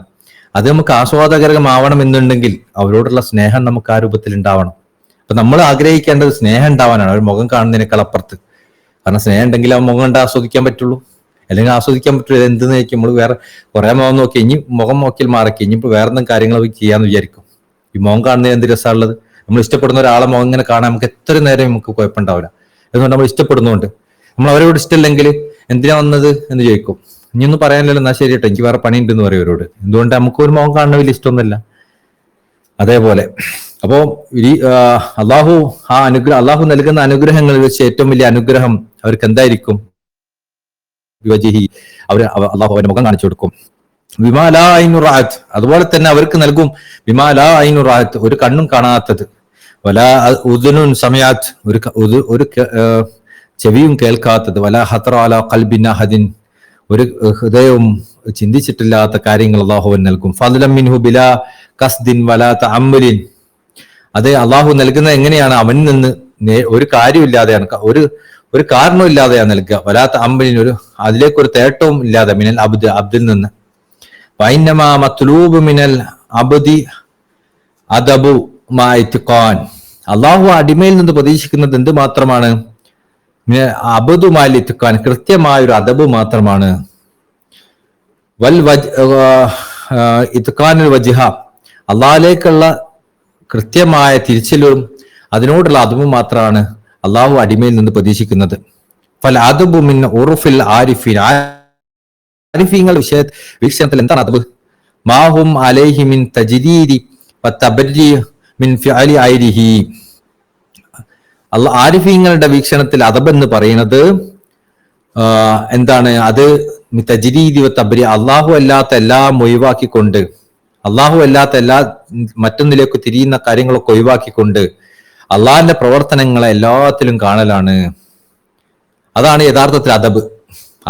അത് നമുക്ക് ആസ്വാദകരമാവണം എന്നുണ്ടെങ്കിൽ അവരോടുള്ള സ്നേഹം നമുക്ക് ആ രൂപത്തിൽ ഉണ്ടാവണം. അപ്പൊ നമ്മൾ ആഗ്രഹിക്കേണ്ടത് സ്നേഹം ഉണ്ടാവാനാണ്, അവർ മുഖം കാണുന്നതിനേക്കാൾ അപ്പുറത്ത്. കാരണം സ്നേഹം ഉണ്ടെങ്കിൽ ആ മുഖം കണ്ട് ആസ്വദിക്കാൻ പറ്റുള്ളൂ. അല്ലെങ്കിൽ ആസ്വദിക്കാൻ പറ്റുള്ളൂ. എന്തെന്ന് ചോദിക്കും, നമ്മൾ വേറെ കുറെ മുഖം നോക്കി ഇനി മുഖം നോക്കിയാൽ മാറക്കി ഇനിയിപ്പോൾ വേറെ എന്തെങ്കിലും കാര്യങ്ങൾ ചെയ്യാന്ന് വിചാരിക്കും. ഈ മുഖം കാണുന്നതിന് എന്ത് രസമുള്ളത്? നമ്മൾ ഇഷ്ടപ്പെടുന്ന ഒരാളെ മുഖം ഇങ്ങനെ കാണാൻ നമുക്ക് എത്ര നേരം നമുക്ക് കുഴപ്പമുണ്ടാവില്ല. അതുകൊണ്ട് നമ്മൾ ഇഷ്ടപ്പെടുന്നതുകൊണ്ട്. നമ്മൾ അവരോട് ഇഷ്ടമില്ലെങ്കിൽ എന്തിനാ വന്നത് എന്ന് ചോദിക്കും. ഇനിയൊന്നും പറയാനില്ലല്ലോ, എന്നാ ശരി കേട്ടോ, എനിക്ക് വേറെ പണി ഉണ്ടെന്ന് പറയും അവരോട്. എന്തുകൊണ്ട്? നമുക്ക് ഒരു മുഖം കാണുന്ന വലിയ ഇഷ്ടമൊന്നുമില്ല. അതേപോലെ അപ്പോ ഈ അള്ളാഹു നൽകുന്ന അനുഗ്രഹങ്ങളിൽ വെച്ച് ഏറ്റവും വലിയ അനുഗ്രഹം അവർക്ക് എന്തായിരിക്കും? അവർ അള്ളാഹു അവരുടെ മുഖം കാണിച്ചു കൊടുക്കും. വിമാലാ ഐനുറാത്ത്, അതുപോലെ തന്നെ അവർക്ക് നൽകും വിമാലാ ഐനുറാത്ത്, ഒരു കണ്ണും കാണാത്തത്. വലാ ഉദുനുൻ സമയാത്ത്, ഒരു ചെവിയും കേൾക്കാത്തത്. വലാ ഹത്ര അലാ ഖൽബിൻ അഹദിൻ, ഒരു ഹൃദയവും ചിന്തിച്ചിട്ടില്ലാത്ത കാര്യങ്ങൾ അള്ളാഹുവൻ നൽകും. ഫദ്ലൻ മിൻഹു ബിലാ ഖസ്ദിൻ വലാ തഅമ്മുലിൻ, അത് അള്ളാഹു നൽകുന്നത് എങ്ങനെയാണ്? അവനിൽ നിന്ന് ഒരു കാര്യമില്ലാതെയാണ്, ഒരു കാരണമില്ലാതെയാണ് നൽകുക. വലാത്ത അമ്പലിൻ, അതിലേക്കൊരു തേട്ടവും ഇല്ലാതെ. മിനൽ അബ്ദിൽ നിന്ന്. വൈന്നമാ മത്ലൂബ് മിനൽ അബ്ദി അദബു മാ ഇത്ഖാൻ, അള്ളാഹു അടിമയിൽ നിന്ന് പ്രതീക്ഷിക്കുന്നത് എന്ത് മാത്രമാണ്? അബ്ദു മാ ഇത്ഖാൻ, കൃത്യമായൊരു അദബ് മാത്രമാണ്. വൽ ഇത്ഖാനുൽ വജ്ഹ, അള്ളാഹിലേക്കുള്ള കൃത്യമായ തിരിച്ചിലും അതിനോടുള്ള അദബ് മാത്രമാണ് അള്ളാഹു അടിമയിൽ നിന്ന് പ്രതീക്ഷിക്കുന്നത്. ഫൽ അദബു മിൻ ഉറുഫിൽ ആരിഫീൻ, ആരിഫീങ്ങളുടെ വീക്ഷണത്തിൽ എന്താണ് അദബ്? മാഹും അലൈഹി മിൻ തജ്ദീദി വതബരി മിൻ ഫിഅലി ഐരിഹി. ആരിഫീങ്ങളുടെ വീക്ഷണത്തിൽ അദബ് എന്ന് പറയുന്നത് എന്താണ്? അത് തജ്ദീദി വതബരി, അള്ളാഹു അല്ലാത്ത എല്ലാം ഒഴിവാക്കിക്കൊണ്ട് അള്ളാഹു അല്ലാത്ത എല്ലാ മറ്റൊന്നിലേക്ക് തിരിയുന്ന കാര്യങ്ങളൊക്കെ ഒഴിവാക്കിക്കൊണ്ട് അള്ളാഹിന്റെ പ്രവർത്തനങ്ങളെ എല്ലാത്തിലും കാണലാണ്. അതാണ് യഥാർത്ഥത്തിൽ അദബ്.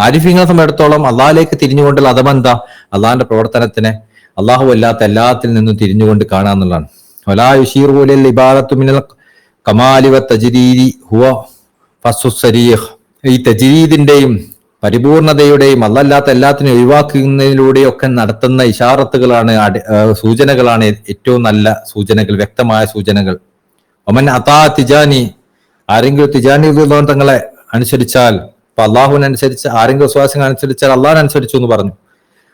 ആരിഫീങ്ങളെ സംബന്ധിച്ചിടത്തോളം അള്ളാഹിലേക്ക് തിരിഞ്ഞുകൊണ്ടുള്ള അദബ് എന്താ? അള്ളാഹിന്റെ പ്രവർത്തനത്തിനെ അള്ളാഹു അല്ലാത്ത എല്ലാത്തിൽ നിന്നും തിരിഞ്ഞുകൊണ്ട് കാണാന്നുള്ളതാണ്. വലാ യുശീറു ഇലൽ ഇബാദത്തു മിനൽ കമാലി വത്തജ്രീദി ഹുവ ഫസ്സുസ്സരീഹ്. ഈ തജ്രീദിന്റെയും പരിപൂർണതയുടെയും അല്ലല്ലാത്ത എല്ലാത്തിനും ഒഴിവാക്കുന്നതിലൂടെയൊക്കെ നടത്തുന്ന ഇഷാറത്തുകളാണ്, സൂചനകളാണ് ഏറ്റവും നല്ല സൂചനകൾ, വ്യക്തമായ സൂചനകൾ. ഒമൻ അതാ തിജാനി, ആരെങ്കിലും തിജാനി തങ്ങളെ അനുസരിച്ചാൽ, ഇപ്പൊ അള്ളാഹുവിനനുസരിച്ച് ആരെങ്കിലും വിശ്വാസങ്ങൾ അനുസരിച്ചാൽ അള്ളാഹിനനുസരിച്ചു എന്ന് പറഞ്ഞു.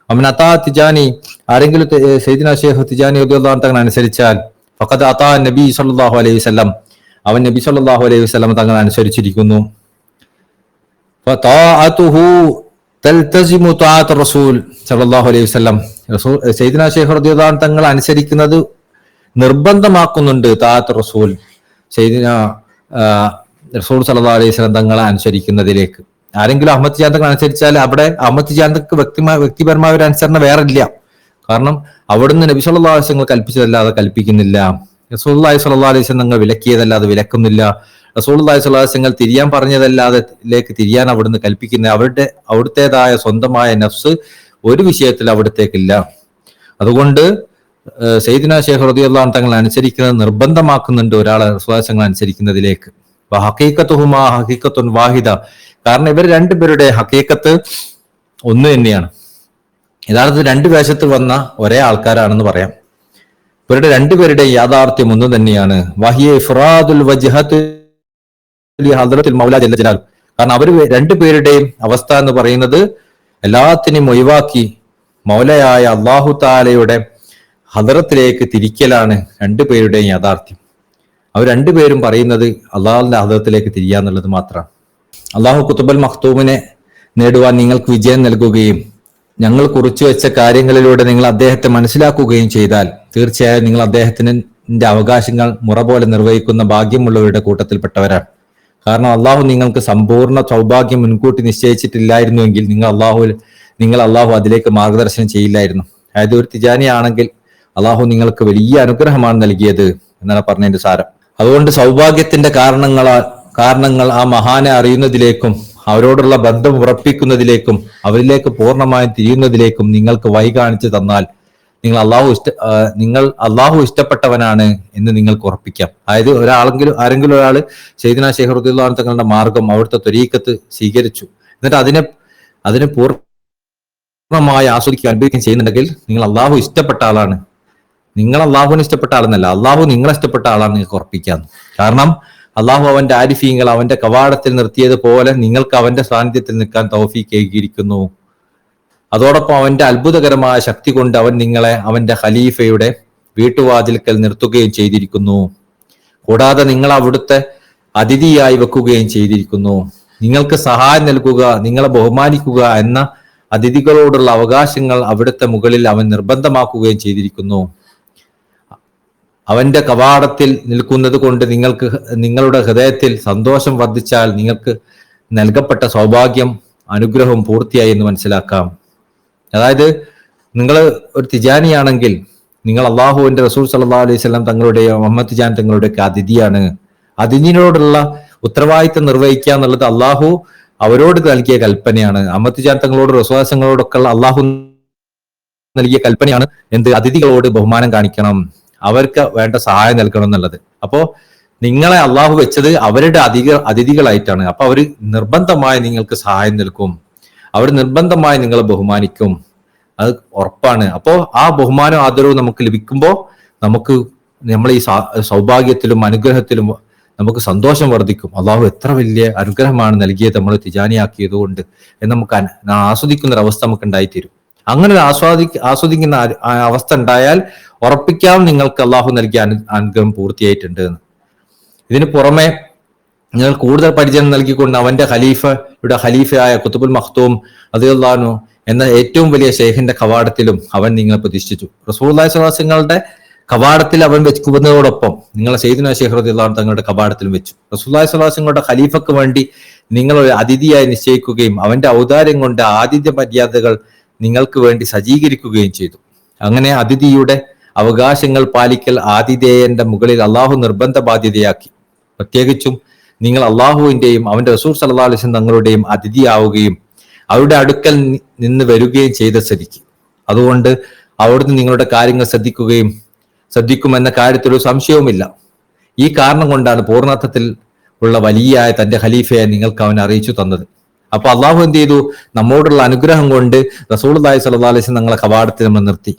ഒമൻ അതാ തിജാനി, ആരെങ്കിലും സയ്യിദ്നാ ശൈഖ് തിജാനി റളിയല്ലാഹു തങ്ങളെ അനുസരിച്ചാൽ ഫഖദ് അതാ നബി സല്ലല്ലാഹു അലൈഹി വസല്ലം, അവൻ നബി സല്ലല്ലാഹു അലൈഹി വസല്ലം തങ്ങളെ അനുസരിച്ചിരിക്കുന്നു. റസൂൽ സല്ലല്ലാഹു അലൈഹി വസല്ലം, സയ്യിദ്നാ ശൈഖ് റളിയല്ലാഹു തങ്ങൾ അനുസരിക്കുന്നത് നിർബന്ധമാക്കുന്നുണ്ട്. താഅത്ത് റസൂൽ, സയ്യിദ്നാ റസൂൽ സല്ലല്ലാഹു അലൈഹി വസല്ലം തങ്ങളെ അനുസരിക്കുന്നതിലേക്ക്. ആരെങ്കിലും അഹമ്മദ് ജിയാൻ തങ്ങൾ അനുസരിച്ചാൽ അവിടെ അഹമ്മദ് ജിയാൻ തങ്ങൾക്ക് വ്യക്തിപരമായ ഒരു അനുസരണ വേറെ ഇല്ല. കാരണം അവിടുന്ന് നബി സല്ലല്ലാഹു അലൈഹി വസല്ലം കൽപ്പിച്ചതല്ലാതെ കൽപ്പിക്കുന്നില്ല, റസൂലുള്ളാഹി സ്വല്ലല്ലാഹു അലൈഹി വസല്ലം തങ്ങൾ വിലക്കിയതല്ലാതെ വിലക്കുന്നില്ല, റസൂലുള്ളാഹി സ്വല്ലല്ലാഹു അലൈഹി വസല്ലം തിരിയാൻ പറഞ്ഞതല്ലാതെ തിരിയാൻ അവിടുന്ന് കൽപ്പിക്കുന്ന അവിടുത്തേതായ സ്വന്തമായ നഫ്സ് ഒരു വിഷയത്തിൽ അവിടത്തേക്കില്ല. അതുകൊണ്ട് സയ്യിദ്നാ ശൈഖ് റളിയല്ലാഹു തങ്ങൾ അനുസരിക്കുന്നത് നിർബന്ധമാക്കുന്നുണ്ട് ഒരാളെ റസൂലുള്ളാഹി തങ്ങൾ അനുസരിക്കുന്നതിലേക്ക്. ഹഖീഖത്തുഹുമാ ഹഖീഖത്തുൻ വാഹിദ, കാരണം ഇവർ രണ്ടുപേരുടെ ഹഖീഖത്ത് ഒന്ന് തന്നെയാണ്. യഥാർത്ഥത്തിൽ രണ്ട് വേഷത്തിൽ വന്ന ഒരേ ആൾക്കാരാണെന്ന് പറയാം. ഇവരുടെ രണ്ടുപേരുടെ യാഥാർത്ഥ്യം ഒന്ന് തന്നെയാണ്. വഹിയ ഇഫ്റാദുൽ വജ്ഹത്ത് ഹദ്റത്തുൽ മൗല ജല്ല ജലാൽ, കാരണം അവർ രണ്ടുപേരുടെയും അവസ്ഥ എന്ന് പറയുന്നത് എല്ലാത്തിനെയും ഒഴിവാക്കി മൗലയായ അല്ലാഹു തആലയുടെ ഹദ്റത്തിലേക്ക് തിരിക്കലാണ് രണ്ടുപേരുടെയും യാഥാർത്ഥ്യം. അവർ രണ്ടുപേരും പറയുന്നത് അള്ളാഹുവിന്റെ ഹദ്റത്തിലേക്ക് തിരിയാന്നുള്ളത് മാത്രമാണ്. അള്ളാഹു കുത്തുബൽ മഖ്തൂമിനെ നേടുവാൻ നിങ്ങൾക്ക് വിജയം നൽകുകയും ഞങ്ങൾ കുറിച്ചു വെച്ച കാര്യങ്ങളിലൂടെ നിങ്ങൾ അദ്ദേഹത്തെ മനസ്സിലാക്കുകയും ചെയ്താൽ തീർച്ചയായും നിങ്ങൾ അദ്ദേഹത്തിന്റെ അവകാശങ്ങൾ മുറ പോലെ നിർവഹിക്കുന്ന ഭാഗ്യമുള്ളവരുടെ കൂട്ടത്തിൽപ്പെട്ടവരാണ്. കാരണം അള്ളാഹു നിങ്ങൾക്ക് സമ്പൂർണ്ണ സൗഭാഗ്യം മുൻകൂട്ടി നിശ്ചയിച്ചിട്ടില്ലായിരുന്നുവെങ്കിൽ നിങ്ങൾ അള്ളാഹു അതിലേക്ക് മാർഗദർശനം ചെയ്യില്ലായിരുന്നു. അതായത് ഒരു തിജാനി ആണെങ്കിൽ അള്ളാഹു നിങ്ങൾക്ക് വലിയ അനുഗ്രഹമാണ് നൽകിയത് എന്നാണ് പറഞ്ഞതിന്റെ സാരം. അതുകൊണ്ട് സൗഭാഗ്യത്തിന്റെ കാരണങ്ങൾ ആ മഹാനെ അറിയുന്നതിലേക്കും അവരോടുള്ള ബന്ധം ഉറപ്പിക്കുന്നതിലേക്കും അവരിലേക്ക് പൂർണ്ണമായും തിരിയുന്നതിലേക്കും നിങ്ങൾക്ക് വഴി കാണിച്ചു തന്നാൽ നിങ്ങൾ അള്ളാഹു ഇഷ്ടപ്പെട്ടവനാണ് എന്ന് നിങ്ങൾക്ക് ഉറപ്പിക്കാം. അതായത് ആരെങ്കിലും ഒരാൾ സയ്യിദ്നാ ശൈഖ് റളിയല്ലാഹു തങ്ങളുടെ മാർഗം, അവിടുത്തെ ത്വരീഖത്ത് സ്വീകരിച്ചു, എന്നിട്ട് അതിനെ പൂർണ്ണമായി ആസ്വദിക്കുകയും അനുഭവിക്കുകയും ചെയ്യുന്നുണ്ടെങ്കിൽ നിങ്ങൾ അള്ളാഹു ഇഷ്ടപ്പെട്ട ആളാണ്. നിങ്ങൾ അള്ളാഹുവിന് ഇഷ്ടപ്പെട്ട ആളെന്നല്ല, അള്ളാഹു നിങ്ങളെ ഇഷ്ടപ്പെട്ട ആളാണ് നിങ്ങൾക്ക് ഉറപ്പിക്കാം. കാരണം അള്ളാഹു അവന്റെ ആരിഫീങ്ങൾ അവന്റെ കവാടത്തിൽ നിർത്തിയതുപോലെ നിങ്ങൾക്ക് അവന്റെ സാന്നിധ്യത്തിൽ നിൽക്കാൻ തൗഫീഖ് ഏകിയിരിക്കുന്നു. അതോടൊപ്പം അവന്റെ അത്ഭുതകരമായ ശക്തി കൊണ്ട് അവൻ നിങ്ങളെ അവന്റെ ഖലീഫയുടെ വീട്ടുവാതിൽക്കൽ നിർത്തുകയും ചെയ്തിരിക്കുന്നു. കൂടാതെ നിങ്ങൾ അവിടുത്തെ അതിഥിയായി വെക്കുകയും ചെയ്തിരിക്കുന്നു. നിങ്ങൾക്ക് സഹായം നൽകുക, നിങ്ങളെ ബഹുമാനിക്കുക എന്ന അതിഥികളോടുള്ള അവകാശങ്ങൾ അവിടുത്തെ മുകളിൽ അവൻ നിർബന്ധമാക്കുകയും ചെയ്തിരിക്കുന്നു. അവന്റെ കവാടത്തിൽ നിൽക്കുന്നത് കൊണ്ട് നിങ്ങളുടെ ഹൃദയത്തിൽ സന്തോഷം വർദ്ധിച്ചാൽ നിങ്ങൾക്ക് നൽകപ്പെട്ട സൗഭാഗ്യം അനുഗ്രഹവും പൂർത്തിയായി എന്ന് മനസ്സിലാക്കാം. അതായത് നിങ്ങൾ ഒരു തിജാനിയാണെങ്കിൽ നിങ്ങൾ അള്ളാഹുവിന്റെ റസൂൽ സല്ലല്ലാഹു അലൈഹി വസല്ലം തങ്ങളുടെയോ മുഹമ്മദ് തിജാൻ തങ്ങളുടെയൊക്കെ അതിഥിയാണ്. അതിഥിനോടുള്ള ഉത്തരവാദിത്തം നിർവഹിക്കുക എന്നുള്ളത് അള്ളാഹു അവരോട് നൽകിയ കൽപ്പനയാണ്. അഹമ്മദ് തിജാൻ തങ്ങളോട് റസൂലുള്ളാഹിയോടൊക്കെ അള്ളാഹു നൽകിയ കൽപ്പനയാണ് എന്ത്? അതിഥികളോട് ബഹുമാനം കാണിക്കണം, അവർക്ക് വേണ്ട സഹായം നൽകണം എന്നുള്ളത്. അപ്പോ നിങ്ങളെ അള്ളാഹു വെച്ചത് അവരുടെ അതിഥികളായിട്ടാണ്. അപ്പൊ അവര് നിർബന്ധമായി നിങ്ങൾക്ക് സഹായം നൽകും, അവർ നിർബന്ധമായി നിങ്ങളെ ബഹുമാനിക്കും, അത് ഉറപ്പാണ്. അപ്പോ ആ ബഹുമാനവും ആദരവും നമുക്ക് ലഭിക്കുമ്പോൾ നമ്മൾ ഈ സൗഭാഗ്യത്തിലും അനുഗ്രഹത്തിലും നമുക്ക് സന്തോഷം വർദ്ധിക്കും. അള്ളാഹു എത്ര വലിയ അനുഗ്രഹമാണ് നൽകിയത് നമ്മൾ തിജാനിയാക്കിയത് കൊണ്ട് എന്ന് നമുക്ക് ആസ്വദിക്കുന്ന ഒരു അവസ്ഥ നമുക്ക് ഉണ്ടായിത്തീരും. അങ്ങനെ ഒരു ആസ്വദിക്കുന്ന അവസ്ഥ ഉണ്ടായാൽ ഉറപ്പിക്കാം നിങ്ങൾക്ക് അള്ളാഹു നൽകിയ അനുഗ്രഹം പൂർത്തിയായിട്ടുണ്ട് എന്ന്. ഇതിന് പുറമെ നിങ്ങൾ കൂടുതൽ പരിചയം നൽകിക്കൊണ്ട് അവന്റെ ഖലീഫയായ ഖുതുബുൽ മഖ്തൂം റളിയല്ലാഹു അൻഹു എന്ന ഏറ്റവും വലിയ ശൈഖിന്റെ കവാടത്തിലും അവൻ നിങ്ങളെ പ്രതിഷ്ഠിച്ചു. റസൂലുള്ളാഹി സ്വല്ലല്ലാഹു അലൈഹി വസല്ലമയുടെ കവാടത്തിൽ അവൻ വെക്കുന്നതോടൊപ്പം നിങ്ങളെ സയ്യിദ്നാ ശൈഖ് റളിയല്ലാഹു അൻഹു തങ്ങളുടെ കവാടത്തിലും വെച്ചു. റസൂലുള്ളാഹി സ്വല്ലല്ലാഹു അലൈഹി വസല്ലമയുടെ ഖലീഫക്ക് വേണ്ടി നിങ്ങൾ ഒരു അതിഥിയായി നിശ്ചയിക്കുകയും അവന്റെ ഔദാര്യം കൊണ്ട് ആതിഥ്യ മര്യാദകൾ നിങ്ങൾക്ക് വേണ്ടി സജ്ജീകരിക്കുകയും ചെയ്തു. അങ്ങനെ അതിഥിയുടെ അവകാശങ്ങൾ പാലിക്കൽ ആതിഥേയന്റെ മുകളിൽ അള്ളാഹു നിർബന്ധ ബാധ്യതയാക്കി. പ്രത്യേകിച്ചും നിങ്ങൾ അള്ളാഹുവിന്റെയും അവന്റെ റസൂൽ സല്ലല്ലാഹു അലൈഹി വസല്ലം തങ്ങളുടെയും അതിഥിയാവുകയും അവരുടെ അടുക്കൽ നിന്ന് വരികയും ചെയ്ത സ്ഥിതിക്ക് അതുകൊണ്ട് അവിടുന്ന് നിങ്ങളുടെ കാര്യങ്ങൾ ശ്രദ്ധിക്കുമെന്ന കാര്യത്തിൽ ഒരു സംശയവുമില്ല. ഈ കാരണം കൊണ്ടാണ് പൂർണ്ണത്വത്തിൽ ഉള്ള വലിയ തന്റെ ഖലീഫയെ നിങ്ങൾക്ക് അവൻ അറിയിച്ചു തന്നത്. അപ്പൊ അള്ളാഹു എന്ത് ചെയ്തു? നമ്മോടുള്ള അനുഗ്രഹം കൊണ്ട് റസൂലുള്ളാഹി സ്വല്ലല്ലാഹു അലൈഹി വസല്ലം ഞങ്ങളെ കവാടത്തിൽ നമ്മൾ നിർത്തി.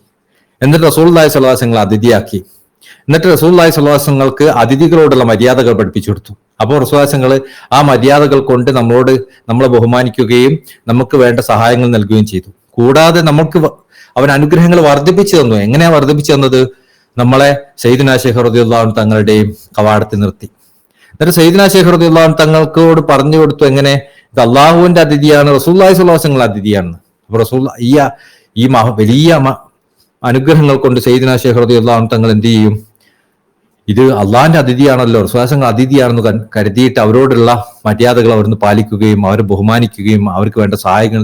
എന്നിട്ട് റസൂലുള്ളാഹി സ്വല്ലല്ലാഹു അലൈഹി വസല്ലം അതിഥിയാക്കി. എന്നിട്ട് റസൂലുള്ളാഹി സ്വല്ലല്ലാഹു അലൈഹി വസല്ലങ്ങൾക്ക് അതിഥികളോടുള്ള മര്യാദകൾ പഠിപ്പിച്ചു കൊടുത്തു. അപ്പോൾ റസൂലുള്ളാഹി ആ മര്യാദകൾ കൊണ്ട് നമ്മളെ ബഹുമാനിക്കുകയും നമുക്ക് വേണ്ട സഹായങ്ങൾ നൽകുകയും ചെയ്തു. കൂടാതെ അവൻ അനുഗ്രഹങ്ങൾ വർദ്ധിപ്പിച്ചു തന്നു. എങ്ങനെയാ വർദ്ധിപ്പിച്ചു തന്നത്? നമ്മളെ സയ്യിദുനാ ശൈഖ് റളിയല്ലാഹു അൻഹു തങ്ങളുടെയും കവാടത്തിൽ നിർത്തി. എന്നിട്ട് സയ്യിദുനാ ശൈഖ് റളിയല്ലാഹു അൻഹു തങ്ങൾക്കോട് പറഞ്ഞു കൊടുത്തു, എങ്ങനെ ഇത് അള്ളാഹുവിന്റെ അതിഥിയാണ്, റസൂലുള്ളാഹി സ്വല്ലല്ലാഹു അലൈഹി വസല്ലം അതിഥിയാണ്. അപ്പൊ റസൂൽ ഈ വലിയ അനുഗ്രഹങ്ങൾ കൊണ്ട് സയ്യിദുനാ ശൈഖ് റളിയല്ലാഹു അൻഹു തങ്ങൾ എന്ത് ചെയ്യും? ഇത് അള്ളാഹിന്റെ അതിഥിയാണല്ലോ, റസൂലുള്ളാഹി അതിഥിയാണെന്ന് കരുതിയിട്ട് അവരോടുള്ള മര്യാദകൾ അവിടുന്ന് പാലിക്കുകയും അവരെ ബഹുമാനിക്കുകയും അവർക്ക് വേണ്ട സഹായങ്ങൾ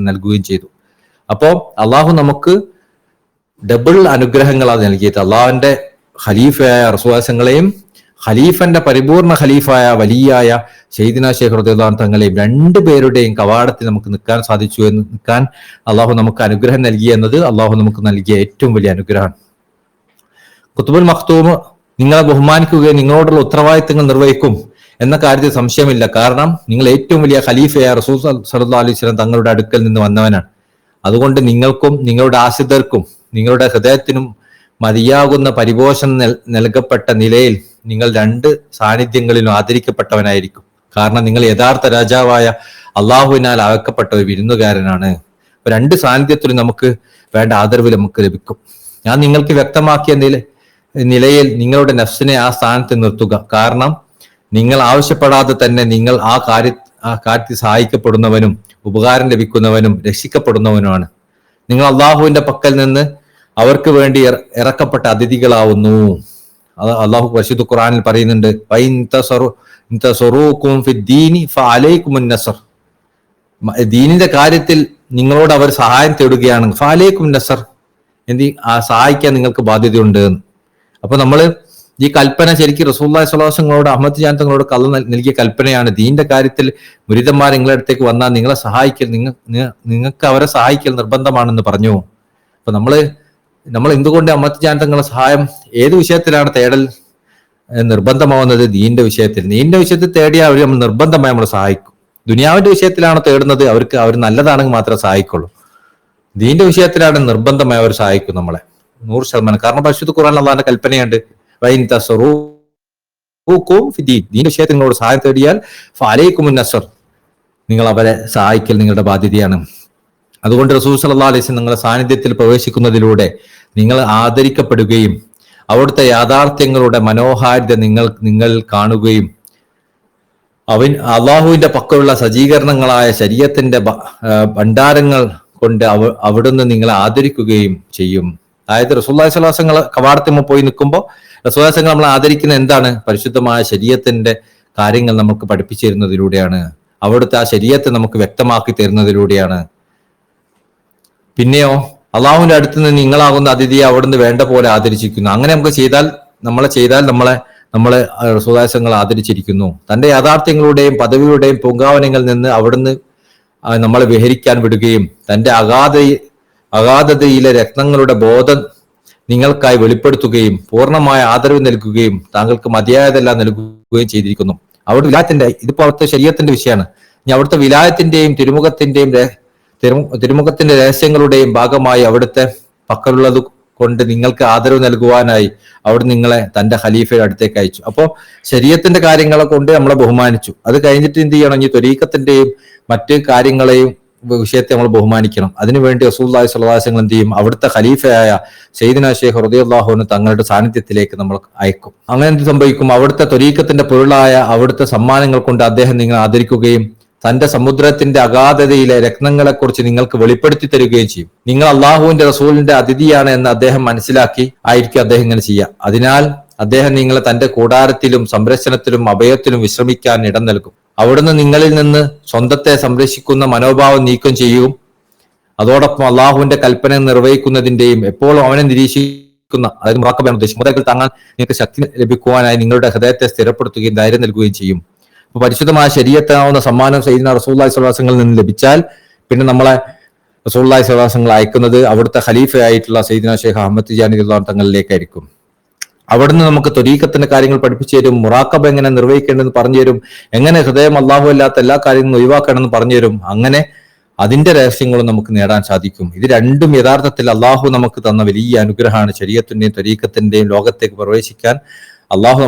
നൽകുകയും ചെയ്തു. അപ്പോ അള്ളാഹു നമുക്ക് ഡബിൾ അനുഗ്രഹങ്ങളാണ് നൽകിയത്. അള്ളാഹുവിന്റെ ഖലീഫയായ റസൂലുള്ളാഹിയെയും ഖലീഫന്റെ പരിപൂർണ ഖലീഫായ വലിയായ സയ്യിദുനാ ശൈഖ് റളിയല്ലാഹു അൻഹു തങ്ങളെയും രണ്ടുപേരുടെയും കവാടത്തിൽ നമുക്ക് നിൽക്കാൻ സാധിച്ചു. നിൽക്കാൻ അള്ളാഹു നമുക്ക് അനുഗ്രഹം നൽകി എന്നത് അള്ളാഹു നമുക്ക് നൽകിയ ഏറ്റവും വലിയ അനുഗ്രഹമാണ്. ഖുത്ബുൽ മഖ്തൂം നിങ്ങളെ ബഹുമാനിക്കുകയും നിങ്ങളോടുള്ള ഉത്തരവാദിത്തങ്ങൾ നിർവഹിക്കും എന്ന കാര്യത്തിൽ സംശയമില്ല. കാരണം നിങ്ങൾ ഏറ്റവും വലിയ ഖലീഫയായ റസൂൽ സല്ലല്ലാഹു അലൈഹി വസല്ലം തങ്ങളുടെ അടുക്കൽ നിന്ന് വന്നവനാണ്. അതുകൊണ്ട് നിങ്ങൾക്കും നിങ്ങളുടെ ആശ്രിതർക്കും നിങ്ങളുടെ ഹൃദയത്തിനും മതിയാകുന്ന പരിപോഷണം നൽകപ്പെട്ട നിലയിൽ നിങ്ങൾ രണ്ട് സാന്നിധ്യങ്ങളിലും ആദരിക്കപ്പെട്ടവനായിരിക്കും. കാരണം നിങ്ങൾ യഥാർത്ഥ രാജാവായ അള്ളാഹുവിനാൽ അയക്കപ്പെട്ട ഒരു വിരുന്നുകാരനാണ്. രണ്ട് സാന്നിധ്യത്തിലും നമുക്ക് വേണ്ട ആദരവ് നമുക്ക് ലഭിക്കും. ഞാൻ നിങ്ങൾക്ക് വ്യക്തമാക്കിയ നിലയിൽ നിങ്ങളുടെ നഫ്സിനെ ആ സ്ഥാനത്ത് നിർത്തുക. കാരണം നിങ്ങൾ ആവശ്യപ്പെടാതെ തന്നെ നിങ്ങൾ ആ കാര്യത്തിൽ സഹായിക്കപ്പെടുന്നവനും ഉപകാരം ലഭിക്കുന്നവനും രക്ഷിക്കപ്പെടുന്നവനുമാണ്. നിങ്ങൾ അള്ളാഹുവിന്റെ പക്കൽ നിന്ന് അവർക്ക് വേണ്ടി ഇറക്കപ്പെട്ട അതിഥികളാവുന്നു. അള്ളാഹു പരിശുദ്ധ ഖുർആനിൽ പറയുന്നുണ്ട്, ദീനിന്റെ കാര്യത്തിൽ നിങ്ങളോട് അവർ സഹായം തേടുകയാണ്, ഫഅലൈക്കും നസർ, സഹായിക്കാൻ നിങ്ങൾക്ക് ബാധ്യതയുണ്ട്. അപ്പൊ നമ്മള് ഈ കൽപ്പന ശരിക്കും റസൂലുള്ളാഹി സ്വല്ലല്ലാഹു അലൈഹി വസല്ലമയോട് അഹ്മദ് ജാൻ തങ്ങളോട് നൽകിയ കൽപ്പനയാണ്. ദീന്റെ കാര്യത്തിൽ മുരീദന്മാർ നിങ്ങളുടെ അടുത്തേക്ക് വന്നാൽ നിങ്ങളെ സഹായിക്കൽ നിങ്ങൾക്ക് അവരെ സഹായിക്കൽ നിർബന്ധമാണെന്ന് പറഞ്ഞു. അപ്പൊ നമ്മൾ എന്തുകൊണ്ട് അഹ്മദ് ജാൻ തങ്ങളുടെ സഹായം ഏത് വിഷയത്തിലാണ് തേടൽ നിർബന്ധമാവുന്നത്? ദീന്റെ വിഷയത്തിൽ തേടിയാൽ അവർ നമ്മൾ നിർബന്ധമായി നമ്മളെ സഹായിക്കും. ദുനിയാവിന്റെ വിഷയത്തിലാണ് തേടുന്നത്, അവർ നല്ലതാണെങ്കിൽ മാത്രമേ സഹായിക്കുള്ളൂ. ദീന്റെ വിഷയത്തിലാണ് നിർബന്ധമായി അവർ സഹായിക്കും നമ്മളെ 100%. കാരണം പരിശുദ്ധ ഖുർആനിൽ അല്ലാഹുവിന്റെ കൽപ്പനയുണ്ട്, ദീന്റെ വിഷയത്തിൽ നിങ്ങളോട് സഹായം തേടിയാൽ ഫഅലൈക്കുമുൻ നസ്ർ, നിങ്ങൾ അവരെ സഹായിക്കൽ നിങ്ങളുടെ ബാധ്യതയാണ്. അതുകൊണ്ട് റസൂൽ സല്ലല്ലാഹു അലൈഹി വസല്ലം നിങ്ങളുടെ സാന്നിധ്യത്തിൽ പ്രവേശിക്കുന്നതിലൂടെ നിങ്ങൾ ആദരിക്കപ്പെടുകയും അവിടുത്തെ യാഥാർത്ഥ്യങ്ങളുടെ മനോഹാരിത നിങ്ങൾ കാണുകയും അള്ളാഹുവിന്റെ പക്കലുള്ള സജ്ജീകരണങ്ങളായ ശരീഅത്തിന്റെ ഭണ്ഡാരങ്ങൾ കൊണ്ട് അവിടുന്ന് നിങ്ങളെ ആദരിക്കുകയും ചെയ്യും. അതായത് റസൂലുള്ളാഹി സ്വല്ലല്ലാഹു അലൈഹി വസല്ലം കവാടത്തിൽ പോയി നിൽക്കുമ്പോൾ റസൂലുള്ളാഹി സ്വല്ലല്ലാഹു അലൈഹി വസല്ലം നമ്മൾ ആദരിക്കുന്നത് എന്താണ്? പരിശുദ്ധമായ ശരീഅത്തിന്റെ കാര്യങ്ങൾ നമുക്ക് പഠിപ്പിച്ചു തരുന്നതിലൂടെയാണ്. അവിടുത്തെ ആ ശരീഅത്ത് നമുക്ക് വ്യക്തമാക്കി തരുന്നതിലൂടെയാണ്. പിന്നെയോ അള്ളാഹുവിന്റെ അടുത്ത് നിന്ന് നിങ്ങളാകുന്ന അതിഥിയെ അവിടുന്ന് വേണ്ട പോലെ ആദരിച്ചിരിക്കുന്നു. അങ്ങനെ നമുക്ക് ചെയ്താൽ നമ്മളെ റസൂലുള്ളാഹി സ്വല്ലല്ലാഹു അലൈഹി വസല്ലം ആദരിച്ചിരിക്കുന്നു. തന്റെ യാഥാർത്ഥ്യങ്ങളുടെയും പദവിയുടെയും പൂങ്കാവനങ്ങളിൽ നിന്ന് അവിടുന്ന് നമ്മളെ വിഹരിക്കാൻ വിടുകയും തന്റെ അഗാധതയിലെ രത്നങ്ങളുടെ ബോധം നിങ്ങൾക്കായി വെളിപ്പെടുത്തുകയും പൂർണ്ണമായ ആദരവ് നൽകുകയും താങ്കൾക്ക് മതിയായതെല്ലാം നൽകുകയും ചെയ്തിരിക്കുന്നു. അവിടെ വിലായത്തിന്റെ ഇതിപ്പോ അവിടുത്തെ ശരീഅത്തിന്റെ വിഷയമാണ്. ഇനി അവിടുത്തെ വിലായത്തിന്റെയും തിരുമുഖത്തിന്റെ രഹസ്യങ്ങളുടെയും ഭാഗമായി അവിടുത്തെ പക്കലുള്ളത് കൊണ്ട് നിങ്ങൾക്ക് ആദരവ് നൽകുവാനായി അവിടെ നിങ്ങളെ തന്റെ ഖലീഫയുടെ അടുത്തേക്ക് അയച്ചു. അപ്പോ ശരീഅത്തിന്റെ കാര്യങ്ങളെ കൊണ്ട് നമ്മളെ ബഹുമാനിച്ചു. അത് കഴിഞ്ഞിട്ട് എന്ത് ചെയ്യണം? ഈ ത്വരീഖത്തിന്റെയും മറ്റ് കാര്യങ്ങളെയും വിഷയത്തെ നമ്മൾ ബഹുമാനിക്കണം. അതിനുവേണ്ടി റസൂലുള്ളാഹി സ്വല്ലല്ലാഹു അലൈഹി വസല്ലം എന്ത് ചെയ്യും? അവിടുത്തെ ഖലീഫയായ സയ്യിദുനാ ശൈഖ് റളിയല്ലാഹു അൻഹു തങ്ങളുടെ സാന്നിധ്യത്തിലേക്ക് നമ്മൾ അയക്കും. അങ്ങനെ എന്ത് സംഭവിക്കും? അവിടുത്തെ ത്വരീഖത്തിന്റെ പൊരുളായ അവിടുത്തെ സമ്മാനങ്ങൾ കൊണ്ട് അദ്ദേഹം നിങ്ങൾ ആദരിക്കുകയും തന്റെ സമുദ്രത്തിന്റെ അഗാധതയിലെ രത്നങ്ങളെക്കുറിച്ച് നിങ്ങൾക്ക് വെളിപ്പെടുത്തി തരികയും ചെയ്യും. നിങ്ങൾ അള്ളാഹുവിന്റെ റസൂലിന്റെ അതിഥിയാണ് എന്ന് അദ്ദേഹം മനസ്സിലാക്കി ആയിരിക്കും അദ്ദേഹം ഇങ്ങനെ ചെയ്യുക. അതിനാൽ അദ്ദേഹം നിങ്ങളെ തന്റെ കൂടാരത്തിലും സംരക്ഷണത്തിലും അഭയത്തിലും വിശ്രമിക്കാൻ ഇടം നൽകും. അവിടുന്ന് നിങ്ങളിൽ നിന്ന് സ്വന്തത്തെ സംരക്ഷിക്കുന്ന മനോഭാവം നീക്കം ചെയ്യും. അതോടൊപ്പം അള്ളാഹുവിന്റെ കൽപ്പന നിർവഹിക്കുന്നതിന്റെയും എപ്പോഴും അവനെ നിരീക്ഷിക്കുന്ന, അതായത് മുറാഖബയാണ് ഉദ്ദേശിക്കുന്നത്, താങ്ങാൻ നിങ്ങൾക്ക് ശക്തി ലഭിക്കുവാനായി നിങ്ങളുടെ ഹൃദയത്തെ സ്ഥിരപ്പെടുത്തുകയും ധൈര്യം നൽകുകയും ചെയ്യും. അപ്പൊ പരിശുദ്ധമായ ശരീഅത്താവുന്ന സമ്മാനം സയ്യിദുനാ റസൂലുള്ളാഹി സ്വല്ലല്ലാഹു അലൈഹി വസല്ലമയിൽ നിന്ന് ലഭിച്ചാൽ പിന്നെ നമ്മളെ റസൂലുള്ളാഹി സ്വല്ലല്ലാഹു അലൈഹി വസല്ലം അയക്കുന്നത് അവിടുത്തെ ഖലീഫയായിട്ടുള്ള സയ്യിദുനാ ഷെയ്ഖ് അഹ്മദ് തിജാനി റളിയല്ലാഹു അൻഹു തങ്ങളിലേക്കായിരിക്കും. അവിടുന്ന് നമുക്ക് ത്വരീഖത്തിന്റെ കാര്യങ്ങൾ പഠിപ്പിച്ചു തരും, മുറാഖബ എങ്ങനെ നിർവഹിക്കേണ്ടതെന്ന് പറഞ്ഞു തരും, എങ്ങനെ ഹൃദയം അള്ളാഹു അല്ലാത്ത എല്ലാ കാര്യങ്ങളും ഒഴിവാക്കണമെന്ന് പറഞ്ഞു തരും. അങ്ങനെ അതിന്റെ രഹസ്യങ്ങളും നമുക്ക് നേടാൻ സാധിക്കും. ഇത് രണ്ടും യഥാർത്ഥത്തിൽ അള്ളാഹു നമുക്ക് തന്ന വലിയ അനുഗ്രഹമാണ്. ശരീഅത്തിന്റെയും ത്വരീഖത്തിന്റെയും ലോകത്തേക്ക് പ്രവേശിക്കാൻ അള്ളാഹു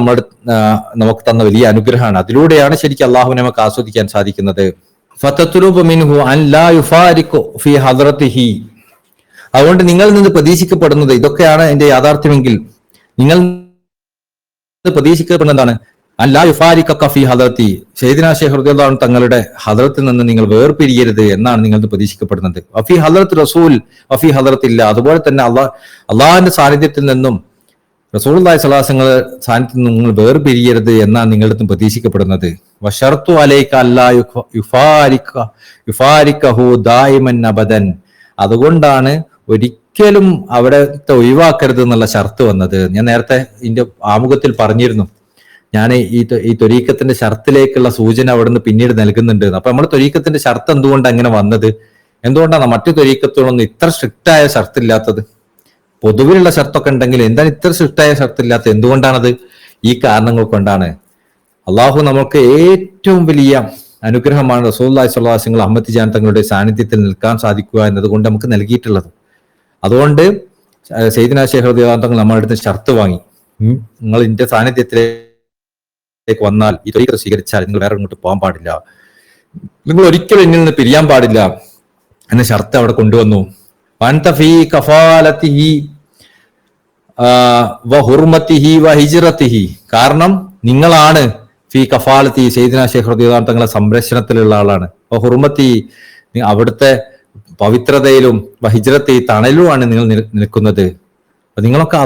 നമുക്ക് തന്ന വലിയ അനുഗ്രഹമാണ്. അതിലൂടെയാണ് ശരിക്കും അള്ളാഹുവിനെ നമുക്ക് ആസ്വദിക്കാൻ സാധിക്കുന്നത്. ഫതത്ലുബു മിൻഹു അൻ ലാ യുഫാരിഖു ഫീ ഹദ്റതിഹി. അതുകൊണ്ട് നിങ്ങളിൽ നിന്ന് പ്രതീക്ഷിക്കപ്പെടുന്നത് ഇതൊക്കെയാണ് എന്റെ യാഥാർത്ഥ്യമെങ്കിൽ നിങ്ങൾ പ്രതീക്ഷിക്കപ്പെടുന്നതാണ് അല്ലാ യുഫാരിഖക ഫീ ഹദ്റതി, സയ്യിദുനാ ശൈഖ് റളിയല്ലാഹു അൻഹു തങ്ങളുടെ ഹദ്റത്തിൽ നിന്ന് നിങ്ങൾ വേർപിരിയരുത് എന്നാണ് നിങ്ങൾ പ്രതീക്ഷിക്കപ്പെടുന്നത്. വഫീ ഹദ്റത്തി റസൂൽ വഫീ ഹദ്റത്തില്ല, അതുപോലെ തന്നെ അള്ളാഹുവിന്റെ സാന്നിധ്യത്തിൽ നിന്നും റസൂലുള്ളാഹി സ്വല്ലല്ലാഹു അലൈഹി വസല്ലം സാന്നിധ്യത്തിൽ നിന്ന് നിങ്ങൾ വേർപിരിയരുത് എന്നാണ് നിങ്ങളുടെ പ്രതീക്ഷിക്കപ്പെടുന്നത്. വശർതു അലൈക അല്ലാ യുഫാരിഖഹു ദായിമൻ അബദൻ, അതുകൊണ്ടാണ് ഒരിക്കലും അവിടത്തെ ഒഴിവാക്കരുത് എന്നുള്ള ഷർത്ത് വന്നത്. ഞാൻ നേരത്തെ ഇതിന്റെ ആമുഖത്തിൽ പറഞ്ഞിരുന്നു, ഞാൻ ഈ ത്വരീഖത്തിന്റെ ഷർത്തിലേക്കുള്ള സൂചന അവിടുന്ന് പിന്നീട് നൽകുന്നുണ്ട്. അപ്പൊ നമ്മൾ ത്വരീഖത്തിന്റെ ഷർത്ത് എന്തുകൊണ്ടാണ് അങ്ങനെ വന്നത്, എന്തുകൊണ്ടാണ് മറ്റു ത്വരീഖത്തുകളൊന്നും ഇത്ര സ്ട്രിക്റ്റായ ഷർത്തില്ലാത്തത്? പൊതുവിലുള്ള ഷർത്തൊക്കെ ഉണ്ടെങ്കിൽ എന്താണ് ഇത്ര സ്ട്രിക്റ്റായ ഷർത്തില്ലാത്തത്? എന്തുകൊണ്ടാണത്? ഈ കാരണങ്ങൾ കൊണ്ടാണ്. അള്ളാഹു നമുക്ക് ഏറ്റവും വലിയ അനുഗ്രഹമാണ് റസൂലുള്ളാഹി സ്വല്ലല്ലാഹു അലൈഹി വസല്ലം അഹ്മദ് തിജാനി തങ്ങളുടെ സാന്നിധ്യത്തിൽ നിൽക്കാൻ സാധിക്കുക എന്നതുകൊണ്ട് നമുക്ക് നൽകിയിട്ടുള്ളത്. അതുകൊണ്ട് സയ്യിദുനാ ശൈഖ് റളിയല്ലാഹു അൻഹു നമ്മുടെ അടുത്ത് ഷർത്ത് വാങ്ങി, നിങ്ങൾ ഇതിന്റെ സാന്നിധ്യത്തിലേക്ക് വന്നാൽ ഈ ത്വരീഖത്ത് സ്വീകരിച്ചാൽ നിങ്ങൾ വേറെ ഇങ്ങോട്ട് പോകാൻ പാടില്ല, നിങ്ങൾ ഒരിക്കലും എന്നിൽ നിന്ന് പിരിയാൻ പാടില്ല എന്ന ഷർത്ത് അവിടെ കൊണ്ടുവന്നു. വഅൻത ഫീ കഫാലതിഹി വഹുർമതിഹി വഹിജ്റതിഹി, കാരണം നിങ്ങളാണ് ഫീ കഫാലത്തി, സയ്യിദുനാ ശൈഖ് റളിയല്ലാഹു അൻഹു തങ്ങളുടെ സംരക്ഷണത്തിലുള്ള ആളാണ്. വഹുർമതി, അവിടുത്തെ പവിത്രതയിലും വഹിജ്റത്തി തണലുമാണ് നിങ്ങൾ നിൽക്കുന്നത്. അപ്പൊ നിങ്ങളൊക്കെ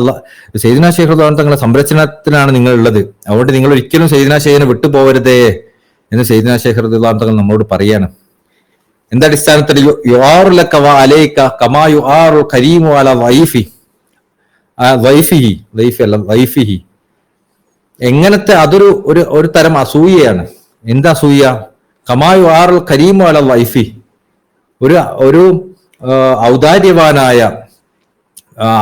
സയ്യിദുനാ ശൈഖ് റളിയല്ലാഹു അൻഹു തങ്ങളുടെ സംരക്ഷണത്തിലാണ് നിങ്ങൾ ഉള്ളത്. അതുകൊണ്ട് നിങ്ങൾ ഒരിക്കലും സയ്യിദുനാ ശൈഖിനെ വിട്ടുപോകരുതേ എന്ന് സയ്യിദുനാ ശൈഖ് റളിയല്ലാഹു അൻഹു നമ്മളോട് പറയാണ്. എന്തടിസ്ഥാനത്തിൽ യുആറു ലക വ അലൈക കമാ യുആറു കരീമു അല വൈഫിഹി. എങ്ങനത്തെ അതൊരു ഒരു തരം അസൂയയാണ്. എന്താ അസൂയ? കമാ യുആറു കരീമു അല വൈഫി, ഒരു ഔദാര്യവാനായ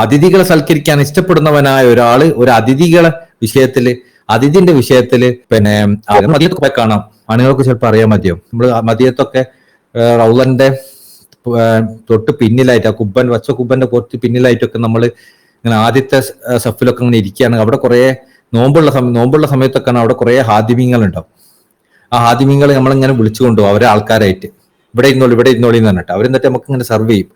അതിഥികളെ സൽക്കരിക്കാൻ ഇഷ്ടപ്പെടുന്നവനായ ഒരാള് ഒരു അതിഥിന്റെ വിഷയത്തില് പിന്നെ മദീനത്തൊക്കെ കാണാം. ആണുങ്ങൾക്ക് ചിലപ്പോൾ അറിയാൻ മതിയാവും. നമ്മൾ മദീനത്തൊക്കെ റൗളന്റെ തൊട്ട് പിന്നിലായിട്ട്, ആ കുബ്ബന്റെ കുറച്ച് പിന്നിലായിട്ടൊക്കെ നമ്മൾ ഇങ്ങനെ ആദ്യത്തെ സഫിലൊക്കെ ഇങ്ങനെ ഇരിക്കുകയാണ്. അവിടെ കുറെ നോമ്പുള്ള സമയത്തൊക്കെയാണ് അവിടെ കുറെ ഹാദിമീങ്ങൾ ഉണ്ടാവും. ആ ഹാദിമീങ്ങളെ നമ്മളിങ്ങനെ വിളിച്ചു കൊണ്ടുപോകും അവരെ ആൾക്കാരായിട്ട്, ഇവിടെ ഇരുന്നോളി എന്ന് പറഞ്ഞിട്ട് അവരെന്നിട്ട് നമുക്ക് ഇങ്ങനെ സർവ് ചെയ്യും.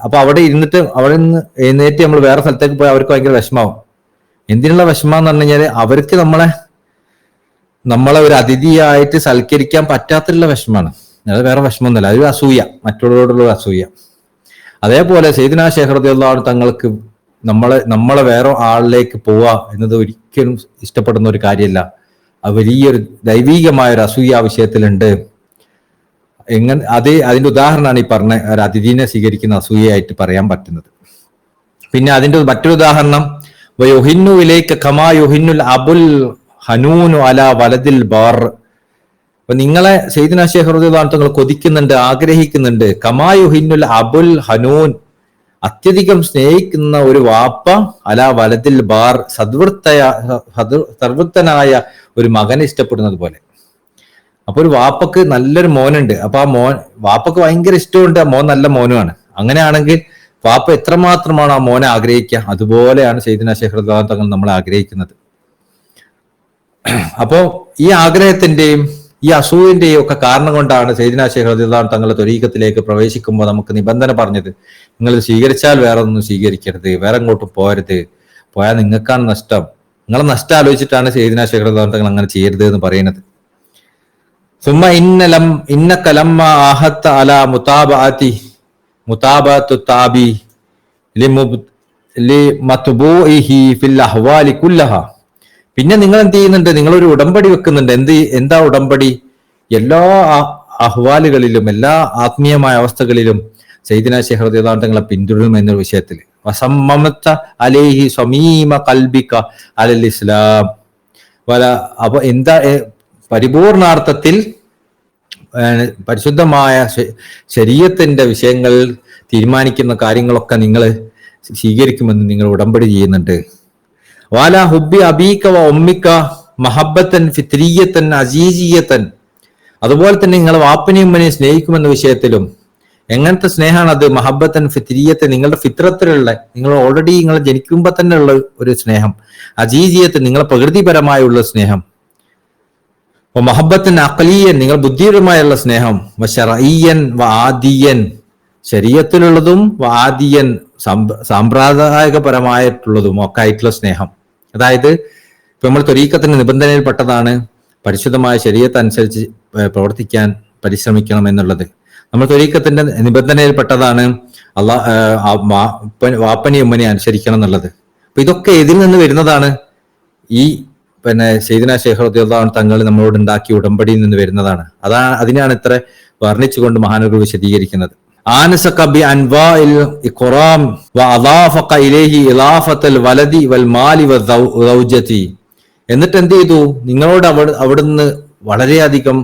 അപ്പൊ അവിടെ ഇരുന്നിട്ട് അവിടെ നിന്ന് എഴുന്നേറ്റ് നമ്മൾ വേറെ സ്ഥലത്തേക്ക് പോയി അവർക്ക് ഭയങ്കര വിഷമാവും. എന്തിനുള്ള വിഷമം എന്ന് പറഞ്ഞു കഴിഞ്ഞാല് അവർക്ക് നമ്മളെ ഒരു അതിഥിയായിട്ട് സൽക്കരിക്കാൻ പറ്റാത്തുള്ള വിഷമാണ്. അത് വേറെ വിഷമമൊന്നുമല്ല, അതൊരു അസൂയ, മറ്റുള്ളവരോടുള്ള അസൂയ. അതേപോലെ സയ്യിദുനാ ശൈഖ് റളിയല്ലാഹു അൻഹു തങ്ങൾക്ക് നമ്മളെ വേറെ ആളിലേക്ക് പോവുക എന്നത് ഒരിക്കലും ഇഷ്ടപ്പെടുന്ന ഒരു കാര്യമല്ല. അത് വലിയൊരു ദൈവീകമായ ഒരു അസൂയ വിഷയത്തിലുണ്ട്. അതിന്റെ ഉദാഹരണമാണ് ഈ പറഞ്ഞ ഒരു അതിഥീനെ സ്വീകരിക്കുന്ന അസൂയയായിട്ട് പറയാൻ പറ്റുന്നത്. പിന്നെ അതിന്റെ മറ്റൊരു ഉദാഹരണം വയുഹിന്നു ഇലൈക കമാ യുഹിന്നുൽ അബുൽ ഹനൂനു അലാ വലദിൽ ബാർ. അപ്പൊ നിങ്ങളെ സയ്യിദുനാ ശൈഖ് റളിയല്ലാഹു അൻഹു തങ്ങൾ കൊതിക്കുന്നുണ്ട്, ആഗ്രഹിക്കുന്നുണ്ട്. കമാ യുഹിന്നുൽ അബുൽ ഹനൂൻ, അത്യധികം സ്നേഹിക്കുന്ന ഒരു വാപ്പ അലാ വലദിൽ ബാർ, സർവൃത്തനായ ഒരു മകനെ ഇഷ്ടപ്പെടുന്നത് പോലെ. അപ്പൊ ഒരു വാപ്പക്ക് നല്ലൊരു മോനുണ്ട്, അപ്പൊ ആ വാപ്പക്ക് ഭയങ്കര ഇഷ്ടമുണ്ട്, ആ മോൻ നല്ല മോനുമാണ്. അങ്ങനെയാണെങ്കിൽ വാപ്പ എത്രമാത്രമാണ് ആ മോനെ ആഗ്രഹിക്കുക, അതുപോലെയാണ് സയ്യിദുനാ ശൈഖ് റളിയല്ലാഹു അൻഹു തങ്ങൾ നമ്മളെ ആഗ്രഹിക്കുന്നത്. അപ്പോ ഈ ആഗ്രഹത്തിന്റെയും ഈ അസൂയന്റെയും ഒക്കെ കാരണം കൊണ്ടാണ് സയ്യിദുനാ ശൈഖ് റളിയല്ലാഹു അൻഹു തങ്ങളുടെ ത്വരീഖത്തിലേക്ക് പ്രവേശിക്കുമ്പോൾ നമുക്ക് നിബന്ധന പറഞ്ഞത്, നിങ്ങൾ സ്വീകരിച്ചാൽ വേറെ ഒന്നും സ്വീകരിക്കരുത്, വേറെ എങ്ങോട്ടും പോരുത്, പോയാൽ നിങ്ങൾക്കാണ് നഷ്ടം. നിങ്ങളെ നഷ്ടം ആലോചിച്ചിട്ടാണ് സയ്യിദുനാ ശൈഖ് റളിയല്ലാഹു അൻഹു തങ്ങൾ അങ്ങനെ ചെയ്യരുത് എന്ന് പറയുന്നത്. സുമ്മ ഇന്നക ലമ്മ ആഹത്ത അലാ മുതാബഅത്തു താബി ലിമത്ബൂഇഹി ഫിൽ അഹ്വാലി കുല്ലഹാ. പിന്നെ നിങ്ങൾ എന്ത് ചെയ്യുന്നുണ്ട്? നിങ്ങളൊരു ഉടമ്പടി വെക്കുന്നുണ്ട്. എന്താ ഉടമ്പടി? എല്ലാ അഹ്വാലുകളിലും, എല്ലാ ആത്മീയമായ അവസ്ഥകളിലും സയ്യിദിന ശൈഖ് റളിയല്ലാഹു അൻഹു തങ്ങളെ പിന്തുടരും എന്ന വിഷയത്തിൽ വസമ്മമത അലൈഹി സമീമ ഖൽബിക അലൽ ഇസ്ലാം വല. അപ്പൊ എന്താ പരിപൂർണാർത്ഥത്തിൽ പരിശുദ്ധമായ ശരീഅത്തിന്റെ വിഷയങ്ങൾ തീരുമാനിക്കുന്ന കാര്യങ്ങളൊക്കെ നിങ്ങൾ സ്വീകരിക്കുമെന്ന് നിങ്ങൾ ഉടമ്പടി ചെയ്യുന്നുണ്ട്. വാല ഹുബ്ബി അബീക വ ഉമ്മിക മഹബ്ബത്തൻ ഫിത്രിയത്തൻ അസീസിയത്തൻ. അതുപോലെ തന്നെ നിങ്ങൾ വാപ്പനെയും ഉമ്മനെയും സ്നേഹിക്കുമെന്ന വിഷയത്തിലും എങ്ങനത്തെ സ്നേഹമാണ് അത്? മഹബ്ബത്തൻ ഫിത്രിയത്തൻ, നിങ്ങളുടെ ഫിത്രത്തിലുള്ള, നിങ്ങൾ ഓൾറെഡി നിങ്ങൾ ജനിക്കുമ്പോൾ തന്നെ ഉള്ള ഒരു സ്നേഹം. അസീസിയത്തൻ, നിങ്ങളെ പ്രകൃതിപരമായുള്ള സ്നേഹം. മഹബ്ബത്തൻ അഖലിയൻ, നിങ്ങൾ ബുദ്ധിപരമായുള്ള സ്നേഹം. ശറഈയൻ വ ആദിയൻ, ശരീഅത്തിലുള്ളതും ആദിയൻ സാമ്പ്രദായികപരമായിട്ടുള്ളതും ഒക്കെ ആയിട്ടുള്ള സ്നേഹം. അതായത് ഇപ്പൊ നമ്മൾ ത്വരീഖത്തിന്റെ നിബന്ധനയിൽപ്പെട്ടതാണ് പരിശുദ്ധമായ ശരീഅത്ത് അനുസരിച്ച് പ്രവർത്തിക്കാൻ പരിശ്രമിക്കണം എന്നുള്ളത്. നമ്മൾ ത്വരീഖത്തിന്റെ നിബന്ധനയിൽപ്പെട്ടതാണ് വാപ്പനെയും ഉമ്മനെയും അനുസരിക്കണം എന്നുള്ളത്. അപ്പൊ ഇതൊക്കെ ഇതിൽ നിന്ന് വരുന്നതാണ്. ഈ സയ്യിദുനാ ശൈഖ് റളിയല്ലാഹു അൻഹു തങ്ങൾ നമ്മളോട് ഉണ്ടാക്കിയ ഉടമ്പടിയിൽ നിന്ന് വരുന്നതാണ്. അതിനാണ് ഇത്ര വർണ്ണിച്ചുകൊണ്ട് മഹാനവർ വിശദീകരിക്കുന്നത്. ആനസക ബി അൻവാഇൽ ഇഖ്റാം വ അദാഫക ഇലൈഹി ഇളാഫത്തൽ വലദി വൽ മാലി വസൗജതി. എന്നിട്ട് എന്ത് ചെയ്തു? നിങ്ങളോട് അവിടുന്ന് വളരെയധികം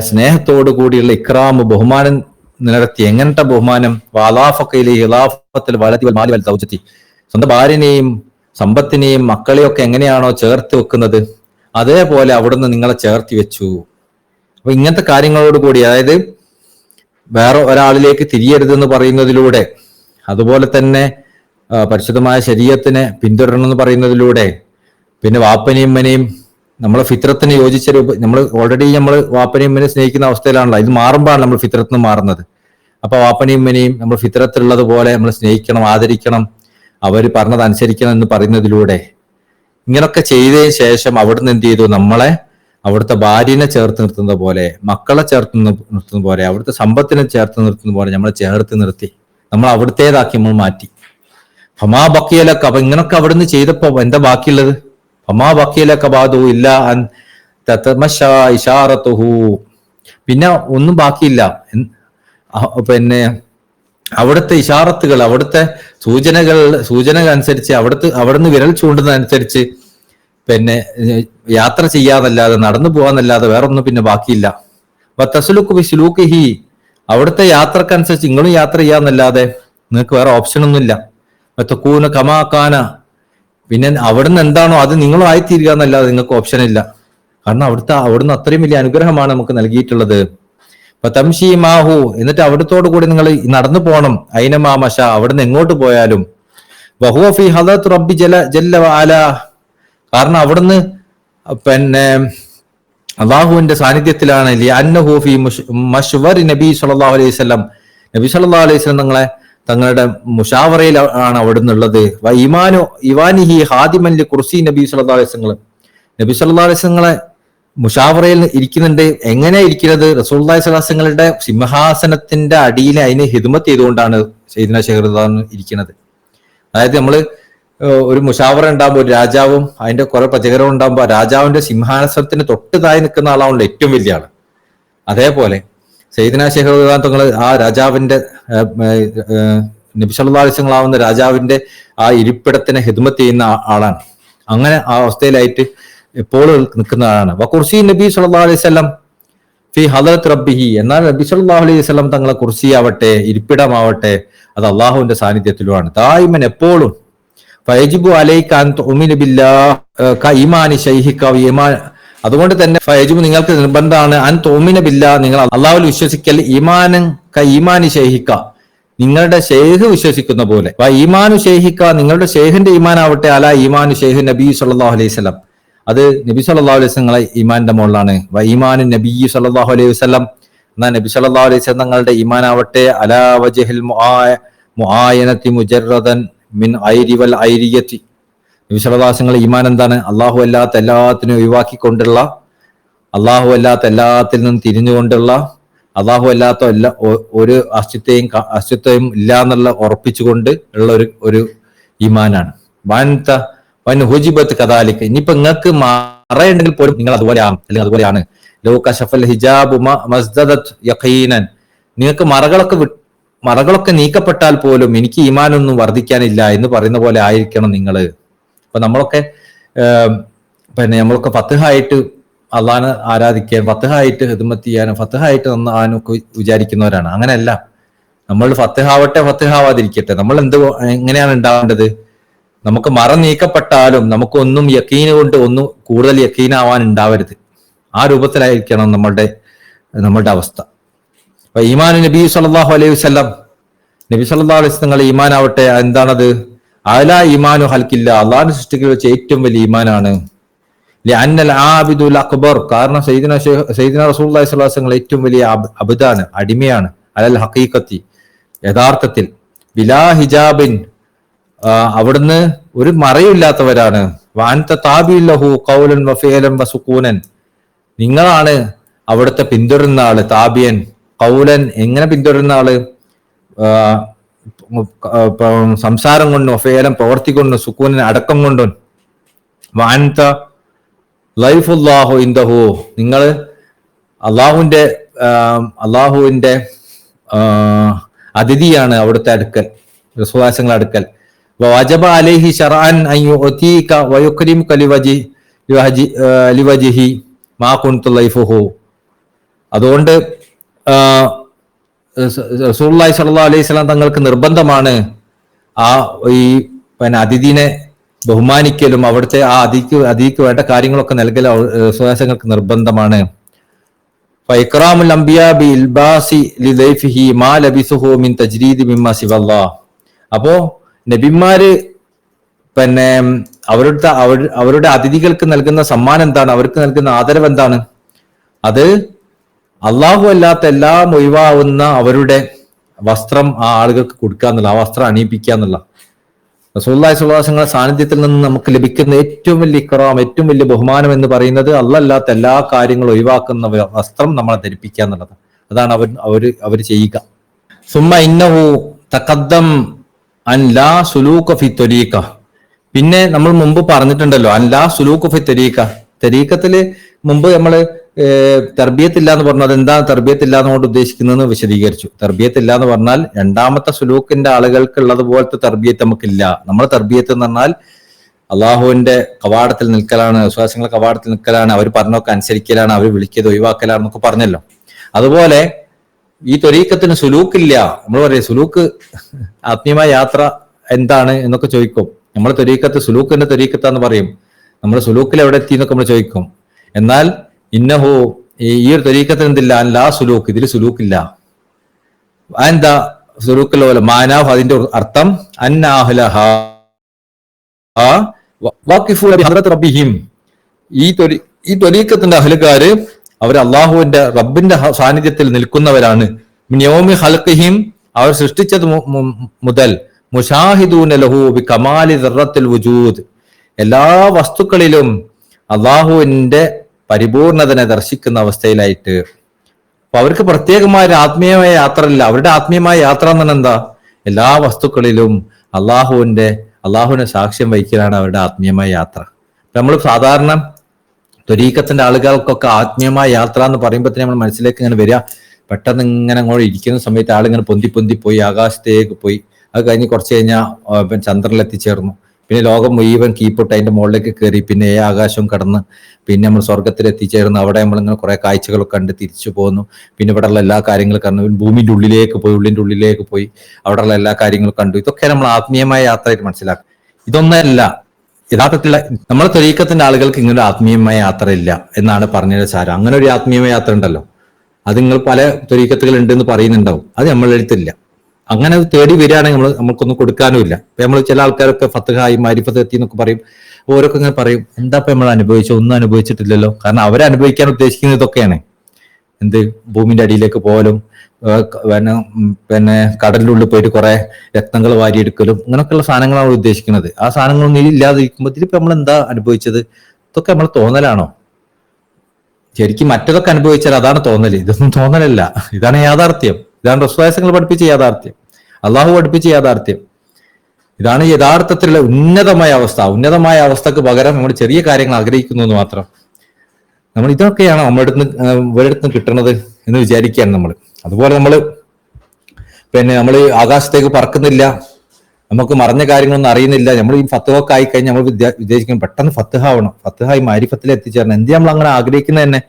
സ്നേഹത്തോടു കൂടിയുള്ള ഇക്റാം, ബഹുമാനം നിലനിർത്തി. എങ്ങനത്തെ ബഹുമാനം? വ അദാഫക ഇലൈഹി ഇളാഫത്തൽ വലദി വൽ മാലി വൽ സൗജതി. സ്വന്തം ഭാര്യനെയും സമ്പത്തിനെയും മക്കളെയും ഒക്കെ എങ്ങനെയാണോ ചേർത്ത് വെക്കുന്നത്, അതേപോലെ അവിടുന്ന് നിങ്ങളെ ചേർത്തി വെച്ചു. അപ്പൊ ഇങ്ങനത്തെ കാര്യങ്ങളോടുകൂടി, അതായത് വേറെ ഒരാളിലേക്ക് തിരിയരുതെന്ന് പറയുന്നതിലൂടെ, അതുപോലെ തന്നെ പരിശുദ്ധമായ ശരീഅത്തിനെ പിന്തുടരണമെന്ന് പറയുന്നതിലൂടെ, പിന്നെ വാപ്പനെയും ഉമ്മനെയും നമ്മളെ ഫിത്രത്തിന് യോജിച്ച നമ്മൾ ഓൾറെഡി നമ്മൾ വാപ്പനെയും ഉമ്മനെയും സ്നേഹിക്കുന്ന അവസ്ഥയിലാണല്ലോ. ഇത് മാറുമ്പോഴാണ് നമ്മൾ ഫിത്രത്തിന് മാറുന്നത്. അപ്പൊ വാപ്പനെയും ഉമ്മനെയും നമ്മൾ ഫിത്രത്തിലുള്ളത് പോലെ നമ്മൾ സ്നേഹിക്കണം, ആദരിക്കണം, അവർ പറഞ്ഞത് അനുസരിക്കണം എന്ന് പറയുന്നതിലൂടെ, ഇങ്ങനൊക്കെ ചെയ്തതിന് ശേഷം അവിടുന്ന് എന്ത് ചെയ്തു? നമ്മളെ അവിടുത്തെ ഭാര്യനെ ചേർത്ത് നിർത്തുന്ന പോലെ, മക്കളെ ചേർത്ത് നിർത്തുന്ന പോലെ, അവിടുത്തെ സമ്പത്തിനെ ചേർത്ത് നിർത്തുന്ന പോലെ നമ്മളെ ചേർത്ത് നിർത്തി, നമ്മൾ അവിടുത്തേതാക്കി നമ്മൾ മാറ്റി. ഫമാ ബക്കിയലൊക്കെ. അപ്പൊ ഇങ്ങനൊക്കെ അവിടുന്ന് ചെയ്തപ്പോ എന്താ ബാക്കിയുള്ളത്? ഫമാ ബക്കിയലൊക്കെ ബാധു ഇല്ല അൻ തതമശാ ഇശാറത്തുഹു. പിന്നെ ഒന്നും ബാക്കിയില്ല. അവിടുത്തെ ഇഷാറത്തുകൾ, അവിടുത്തെ സൂചനകൾ അനുസരിച്ച്, അവിടുന്ന് വിരൽ ചൂണ്ടുന്നതനുസരിച്ച് യാത്ര ചെയ്യാന്നല്ലാതെ, നടന്നു പോകാന്നല്ലാതെ വേറൊന്നും പിന്നെ ബാക്കിയില്ല. തസ്ലുഖു ബിസ്ലൂഖിഹി, അവിടുത്തെ യാത്രക്കനുസരിച്ച് നിങ്ങളും യാത്ര ചെയ്യാന്നല്ലാതെ നിങ്ങൾക്ക് വേറെ ഓപ്ഷനൊന്നുമില്ല. തകൂന കമാ കാന, പിന്നെ അവിടുന്ന് എന്താണോ അത് നിങ്ങളും ആയിത്തീരുക എന്നല്ലാതെ നിങ്ങൾക്ക് ഓപ്ഷൻ ഇല്ല. കാരണം അവിടുന്ന് അത്രയും വലിയ അനുഗ്രഹമാണ് നമുക്ക് നൽകിയിട്ടുള്ളത്. തംശി മാഹു, എന്നിട്ട് അവിടത്തോടു കൂടി നിങ്ങൾ നടന്നു പോകണം. ഐനമാമശ, അവിടുന്ന് എങ്ങോട്ട് പോയാലും. വഹുവ ഫി ഹദറത്ത് റബ്ബി ജല്ല വഅല, കാരണം അവിടുന്ന് അള്ളാഹുവിന്റെ സാന്നിധ്യത്തിലാണ്. ലിഅന്നഹു ഫി മശ്വരി നബി സല്ലല്ലാഹു അലൈഹി വസല്ലം, നബി സല്ലല്ലാഹു അലൈഹി വസല്ലം തങ്ങളുടെ മുഷാവറയിൽ ആണ് അവിടുന്ന് ഉള്ളത്. ഇവാനിഹി ഹാദിമൻ ലി കുർസി നബി സല്ലല്ലാഹു അലൈഹി വസല്ലം, നബി സല്ലല്ലാഹു അലൈഹി വസല്ലം മുഷാവറയിൽ ഇരിക്കുന്നുണ്ട്. എങ്ങനെ ഇരിക്കുന്നത്? റസൂലുള്ളാഹി സ്വല്ലല്ലാഹു അലൈഹി വസല്ലമയുടെ സിംഹാസനത്തിന്റെ അടിയിൽ അതിന് ഹിദ്മത്ത് ചെയ്തുകൊണ്ടാണ് സയ്യിദുനാ ശൈഖ് റളിയല്ലാഹു അൻഹു ഇരിക്കുന്നത്. അതായത് നമ്മള് ഒരു മുഷാവറ ഉണ്ടാകുമ്പോൾ ഒരു രാജാവും അതിന്റെ കുറെ പ്രജകരും ഉണ്ടാകുമ്പോൾ രാജാവിന്റെ സിംഹാസനത്തിന് തൊട്ട് താഴെ നിൽക്കുന്ന ആളാണല്ലോ ഏറ്റവും വലിയ ആള്. അതേപോലെ സയ്യിദുനാ ശൈഖ് റളിയല്ലാഹു അൻഹു തങ്ങൾ ആ രാജാവിന്റെ നബി സല്ലല്ലാഹു അലൈഹി വസല്ലം ആവുന്ന രാജാവിന്റെ ആ ഇരിപ്പിടത്തിന് ഹിദ്മത്ത് ചെയ്യുന്ന ആളാണ്. അങ്ങനെ ആ അവസ്ഥയിലായിട്ട് എപ്പോഴും നിൽക്കുന്നതാണ്. വകുർസി നബി സല്ലല്ലാഹു അലൈഹി വസല്ലം ഫി ഹദറത്ത് റബ്ബിഹി, എന്നാൽ നബി സല്ലല്ലാഹു അലൈഹി വസല്ലം തങ്ങളെ കുർസിയാവട്ടെ, ഇരിപ്പിടമാവട്ടെ, അത് അള്ളാഹുവിന്റെ സാന്നിധ്യത്തിലുമാണ് ദായിമൻ എപ്പോഴും. ഫയജിബു അലൈക അൻ തുഅ്മിന ബില്ലാഹി കഈമാനി ശൈഖിക ഈമാൻ, അതുകൊണ്ട് തന്നെ ഫയജിബു നിങ്ങൾക്ക് നിർബന്ധമാണ് അൻ തുഅ്മിന ബില്ലാഹി, നിങ്ങൾ അള്ളാഹുവിൽ വിശ്വസിക്കൽ, ഈമാനൻ കഈമാനി ശൈഖിക, നിങ്ങളുടെ ഷെയ്ഖ് വിശ്വസിക്കുന്ന പോലെ, ഈമാനു ശൈഖിക, നിങ്ങളുടെ ഷെയ്ഖിന്റെ ഈമാൻ ആവട്ടെ, അല ഈമാനു ഷെയ്ഖ് നബി സല്ലല്ലാഹു അലൈഹി വസല്ലം, അത് നബി സല്ലല്ലാഹു അലൈഹി വസല്ലം ഈമാന്റെ മുകളിലാണ്. ഈമാനു നബി സല്ലല്ലാഹു അലൈഹി വസല്ലം, എന്നാൽ നബി സല്ലല്ലാഹു അലൈഹി വസല്ലം തങ്ങളുടെ ഈമാൻ ആവട്ടെ അലാ വജ്ഹിൽ മുആയനതി മുജറദൻ മിൻ ഐരി വൽ ഐരിയതി, നബി സല്ലല്ലാഹു അലൈഹി വസല്ലം ഈമാൻ എന്താണ്? അല്ലാഹു അല്ലാത്ത എല്ലാത്തിനും ഒഴിവാക്കിക്കൊണ്ടുള്ള, അല്ലാഹു അല്ലാത്ത എല്ലാത്തിൽ നിന്നും തിരിഞ്ഞുകൊണ്ടുള്ള, അല്ലാഹു അല്ലാത്ത ഒരു അസ്തിത്വം ഇല്ല എന്നുള്ള ഉറപ്പിച്ചുകൊണ്ട് ഉള്ള ഒരു ഈമാനാണ്. വൻ ഹുജിബത്ത് കദാലിക, ഇനിയിപ്പോ നിങ്ങൾക്ക് മറയുണ്ടെങ്കിൽ പോലും നിങ്ങൾ അതുപോലെയാണ്, അല്ലെങ്കിൽ അതുപോലെയാണ്. ലൗ കശഫൽ ഹിജാബു മസ്ദദത് യഖീനൻ, നിങ്ങൾക്ക് മറകളൊക്കെ മറകളൊക്കെ നീക്കപ്പെട്ടാൽ പോലും എനിക്ക് ഈമാനൊന്നും വർദ്ധിക്കാനില്ല എന്ന് പറയുന്ന പോലെ ആയിരിക്കണം നിങ്ങൾ. അപ്പൊ നമ്മളൊക്കെ നമ്മളൊക്കെ ഫത്ഹായിട്ട് അള്ളാഹനെ ആരാധിക്കാൻ, ഫത്ഹായിട്ട് ഹിദ്മത്ത് ചെയ്യാനും ഫത്ഹായിട്ട് നന്നാകാനൊക്കെ വിചാരിക്കുന്നവരാണ്. അങ്ങനെയല്ല, നമ്മൾ ഫത്ഹാവട്ടെ ഫത്ഹാവാതിരിക്കട്ടെ, നമ്മൾ എങ്ങനെയാണ് ഉണ്ടാവേണ്ടത്? നമുക്ക് മറ നീക്കപ്പെട്ടാലും നമുക്കൊന്നും യക്കീന് കൊണ്ട് ഒന്നും കൂടുതൽ യക്കീനാവാൻ ഉണ്ടാവരുത്. ആ രൂപത്തിലായിരിക്കണം നമ്മളുടെ അവസ്ഥ. അപ്പൊ ഈമാൻ നബി സല്ലല്ലാഹു അലൈഹി വസല്ലം, നബി സല്ലല്ലാഹു അലൈഹി വസല്ലം ഈമാനാവട്ടെ എന്താണത്? അലാ ഈമാനു ഹൽക്കില്ല, അള്ളാഹു സൃഷ്ടികൾ വെച്ച ഏറ്റവും വലിയ ഈമാനാണ്. അന്നൽ ആബിദുൽ അക്ബർ, കാരണം സയ്യിദുന റസൂലുള്ളാഹി സ്വല്ലല്ലാഹു അലൈഹി വസല്ലം ഏറ്റവും വലിയ അബ്ദാണ്, അടിമയാണ്. അലൽ ഹഖീഖത്തി, യഥാർത്ഥത്തിൽ. ബിലാ ഹിജാബിൻ, അവിടുന്ന് ഒരു മറയില്ലാത്തവരാണ്. വഅൻത താബിലഹു ഖൗലൻ വഫിഅലൻ വസുകൂനൻ, നിങ്ങളാണ് അവിടുത്തെ പിന്തുടരുന്ന ആള്. താബിയൻ, ഖൗലൻ എങ്ങനെ പിന്തുടരുന്ന ആള്? സംസാരം കൊണ്ടും, വഫിഅലൻ പ്രവർത്തി കൊണ്ടും, സുകൂനൻ അടക്കം കൊണ്ടും. വഅൻത ലൈഫുല്ലാഹു ഇൻദഹു, നിങ്ങൾ അള്ളാഹുവിന്റെ അതിഥിയാണ് അവിടുത്തെ അടുക്കൽ, റസൂലുള്ളാഹിയുടെ അടുക്കൽ. വജബ അലൈഹി ശർഅൻ അൻ യുഅതീക വയുക്രിമുക ലിവജ്ഹി മാ കുൻതു ലൈഫുഹു. അതുകൊണ്ട് റസൂലുള്ളാഹി സ്വല്ലല്ലാഹു അലൈഹി വസല്ലം തങ്ങൾക്ക് നിർബന്ധമാണ് ഈ അതിഥിനെ ബഹുമാനിക്കലും അവിടുത്തെ ആ അതിഥിക്ക് വേണ്ട കാര്യങ്ങളൊക്കെ നൽകൽ റസൂലുള്ളാഹിക്ക് നിർബന്ധമാണ്. ഫഇക്റാമുൽ അംബിയാ ബിൽബാസി ലിദൈഫിഹി മാ ലബിസുഹു മിൻ തജ്രീദി മിമ്മാ സിവല്ലാഹ്. അപ്പോ നബിമാര് അവരുടെ അതിഥികൾക്ക് നൽകുന്ന സമ്മാനം എന്താണ്? അവർക്ക് നൽകുന്ന ആദരവ് എന്താണ്? അത് അള്ളാഹു അല്ലാത്ത എല്ലാം ഒഴിവാവുന്ന അവരുടെ വസ്ത്രം ആ ആളുകൾക്ക് കൊടുക്കുക എന്നുള്ള, ആ വസ്ത്രം അണിയിപ്പിക്കുക എന്നുള്ള. റസൂലുള്ളാഹി സ്വല്ലല്ലാഹു അലൈഹി വസല്ലം സാന്നിധ്യത്തിൽ നിന്ന് നമുക്ക് ലഭിക്കുന്ന ഏറ്റവും വലിയ ഇക്റാം, ഏറ്റവും വലിയ ബഹുമാനം എന്ന് പറയുന്നത് അല്ലാഹു അല്ലാത്ത എല്ലാ കാര്യങ്ങളും ഒഴിവാക്കുന്ന വസ്ത്രം നമ്മളെ ധരിപ്പിക്കുക എന്നുള്ളത്. അതാണ് അവർ ചെയ്യുക. സുമ്മ ഇന്നഹു തഖദ്ദം അൻ ലാ സുലൂക ഫി ത്വരീഖ, പിന്നെ നമ്മൾ മുമ്പ് പറഞ്ഞിട്ടുണ്ടല്ലോ അൻ ലാ സുലൂക ഫി ത്വരീഖ. തരീഖത്തില് മുമ്പ് നമ്മള് തർബിയത്തില്ല എന്ന് പറഞ്ഞത് എന്താ തർബിയത്തില്ല എന്നുകൊണ്ട് ഉദ്ദേശിക്കുന്നതെന്ന് വിശദീകരിച്ചു. തർബിയത്തില്ല എന്ന് പറഞ്ഞാൽ രണ്ടാമത്തെ സുലൂക്കിന്റെ ആളുകൾക്ക് ഉള്ളത് പോലത്തെ തർബിയത്ത് നമുക്കില്ല. നമ്മൾ തർബിയത്ത് എന്ന് പറഞ്ഞാൽ അള്ളാഹുവിന്റെ കവാടത്തിൽ നിൽക്കലാണ്, വിശ്വാസങ്ങളുടെ കവാടത്തിൽ നിൽക്കലാണ്, അവർ പറഞ്ഞൊക്കെ അനുസരിക്കലാണ്, അവർ വിളിക്കത് ഒഴിവാക്കലാണ് എന്നൊക്കെ പറഞ്ഞല്ലോ. അതുപോലെ ഈ ത്വരീഖത്തിന് സുലൂക്കില്ല. നമ്മൾ പറയും സുലൂക്ക് ആത്മീയമായ യാത്ര എന്താണ് എന്നൊക്കെ ചോദിക്കും. നമ്മൾ ത്വരീഖത്ത് സുലൂക്കിന്റെ ത്വരീഖത്താന്ന് പറയും. നമ്മൾ സുലൂക്കിൽ എവിടെ എത്തി എന്നൊക്കെ നമ്മൾ ചോദിക്കും. എന്നാൽ ഇന്നഹു ഈ ഒരു ത്വരീഖത്തിന് എന്തില്ല? ലാ സുലൂക്ക്, ഇതിൽ സുലൂക്കില്ല. എന്താ സുലൂക്കുള്ള മാനാഹ്, അതിന്റെ അർത്ഥം അന്നാഹ്ലഹ വഖിഫു ബിഹദ്റത്തി റബ്ബിഹിം, ഈ ത്വരീഖത്തിന്റെ അഹ്ലുകാര് അവർ അള്ളാഹുവിന്റെ റബ്ബിന്റെ സാന്നിധ്യത്തിൽ നിൽക്കുന്നവരാണ്. മിൻ യൗമി ഖൽഖിഹിം, അവർ സൃഷ്ടിച്ചത് മുതൽ മുശാഹിദൂന ലഹു ബികമാലി ദർറത്തിൽ വുജൂദ്, എല്ലാ വസ്തുക്കളിലും അള്ളാഹുവിന്റെ പരിപൂർണതനെ ദർശിക്കുന്ന അവസ്ഥയിലായിട്ട്. അപ്പൊ അവർക്ക് പ്രത്യേകമായ ഒരു ആത്മീയമായ യാത്ര ഇല്ല. അവരുടെ ആത്മീയമായ യാത്ര എന്ന് പറഞ്ഞാൽ എന്താ? എല്ലാ വസ്തുക്കളിലും അള്ളാഹുവിനെ സാക്ഷ്യം വഹിക്കലാണ് അവരുടെ ആത്മീയമായ യാത്ര. നമ്മൾ സാധാരണ ത്വരീഖത്തിന്റെ ആളുകൾക്കൊക്കെ ആത്മീയമായ യാത്ര എന്ന് പറയുമ്പോൾ നമ്മൾ മനസ്സിലേക്ക് ഇങ്ങനെ വരിക, പെട്ടെന്ന് ഇങ്ങനെ അങ്ങോട്ട് ഇരിക്കുന്ന സമയത്ത് ആളിങ്ങനെ പൊന്തി പോയി ആകാശത്തേക്ക് പോയി. അത് കഴിഞ്ഞ് കുറച്ച് കഴിഞ്ഞാൽ ചന്ദ്രനിൽ എത്തിച്ചേർന്നു. പിന്നെ ലോകം മുഴുവൻ കീപ്പൊട്ട് അതിന്റെ മുകളിലേക്ക് കയറി, പിന്നെ ആകാശവും കടന്ന് പിന്നെ നമ്മൾ സ്വർഗത്തിൽ എത്തിച്ചേർന്ന് അവിടെ നമ്മളിങ്ങനെ കുറെ കാഴ്ചകളൊക്കെ കണ്ട് തിരിച്ചു പോന്നു. പിന്നെ ഇവിടെയുള്ള എല്ലാ കാര്യങ്ങളും കണ്ടു, ഭൂമിന്റെ ഉള്ളിലേക്ക് പോയി അവിടെയുള്ള എല്ലാ കാര്യങ്ങളും കണ്ടു. ഇതൊക്കെ നമ്മൾ ആത്മീയമായ യാത്രയായിട്ട് മനസ്സിലാക്കും. ഇതൊന്നല്ല യഥാർത്ഥത്തിൽ നമ്മളെ ത്വരീഖത്തിന്റെ ആളുകൾക്ക് ഇങ്ങനെ ആത്മീയമായ യാത്ര ഇല്ല എന്നാണ് പറഞ്ഞത് സാരം. അങ്ങനെ ഒരു ആത്മീയമായ യാത്ര ഉണ്ടല്ലോ, അത് നിങ്ങൾ പല ത്വരീഖത്തുകൾ ഉണ്ടെന്ന് പറയുന്നുണ്ടാവും, അത് നമ്മളെ അടുത്തില്ല. അങ്ങനെ തേടി വരികയാണെങ്കിൽ നമുക്കൊന്നും കൊടുക്കാനുമില്ല. നമ്മൾ ചില ആൾക്കാരൊക്കെ ഫത്ഹായി മാരിഫത്ത് എത്തി എന്നൊക്കെ പറയും, ഓരോക്കെ ഇങ്ങനെ പറയും, എന്താ ഇപ്പൊ നമ്മൾ അനുഭവിച്ചോ? ഒന്നും അനുഭവിച്ചിട്ടില്ലല്ലോ. കാരണം അവരനുഭവിക്കാൻ ഉദ്ദേശിക്കുന്നത് ഇതൊക്കെയാണ്. എന്ത് ഭൂമിന്റെ അടിയിലേക്ക് പോകലും, പിന്നെ കടലിനുള്ളിൽ പോയിട്ട് കുറെ രത്നങ്ങൾ വാരിയെടുക്കലും, അങ്ങനെയൊക്കെയുള്ള സാധനങ്ങളാണ് ഉദ്ദേശിക്കുന്നത്. ആ സാധനങ്ങളൊന്നും ഇല്ലാതിരിക്കുമ്പോൾ ഇതിലിപ്പോ നമ്മൾ എന്താ അനുഭവിച്ചത്? ഇതൊക്കെ നമ്മൾ തോന്നലാണോ? ശരിക്കും മറ്റതൊക്കെ അനുഭവിച്ചാൽ അതാണ് തോന്നല്, ഇതൊന്നും തോന്നലല്ല, ഇതാണ് യാഥാർത്ഥ്യം. ഇതാണ് റസൂലുള്ളാഹി പഠിപ്പിച്ച യാഥാർത്ഥ്യം, അള്ളാഹു പഠിപ്പിച്ച യാഥാർത്ഥ്യം. ഇതാണ് യഥാർത്ഥത്തിലുള്ള ഉന്നതമായ അവസ്ഥ. ഉന്നതമായ അവസ്ഥക്ക് പകരം നമ്മൾ ചെറിയ കാര്യങ്ങൾ ആഗ്രഹിക്കുന്നു എന്ന് മാത്രം. നമ്മൾ ഇതൊക്കെയാണ് നമ്മുടെ അടുത്ത് കിട്ടുന്നത് എന്ന് വിചാരിക്കുകയാണ് നമ്മൾ. അതുപോലെ നമ്മൾ പിന്നെ നമ്മൾ ആകാശത്തേക്ക് പറക്കുന്നില്ല, നമുക്ക് മറഞ്ഞ കാര്യങ്ങളൊന്നും അറിയുന്നില്ല. നമ്മൾ ഈ ഫത്തുഹൊക്കെ ആയി കഴിഞ്ഞാൽ നമ്മൾ വിദേശിക്കണം പെട്ടെന്ന് ഫത്തുഹാവണം, ഫത്തുഹായി മാരിഫത്തിൽ എത്തിച്ചേരണം. എന്ത് നമ്മൾ അങ്ങനെ ആഗ്രഹിക്കുന്നത് തന്നെ?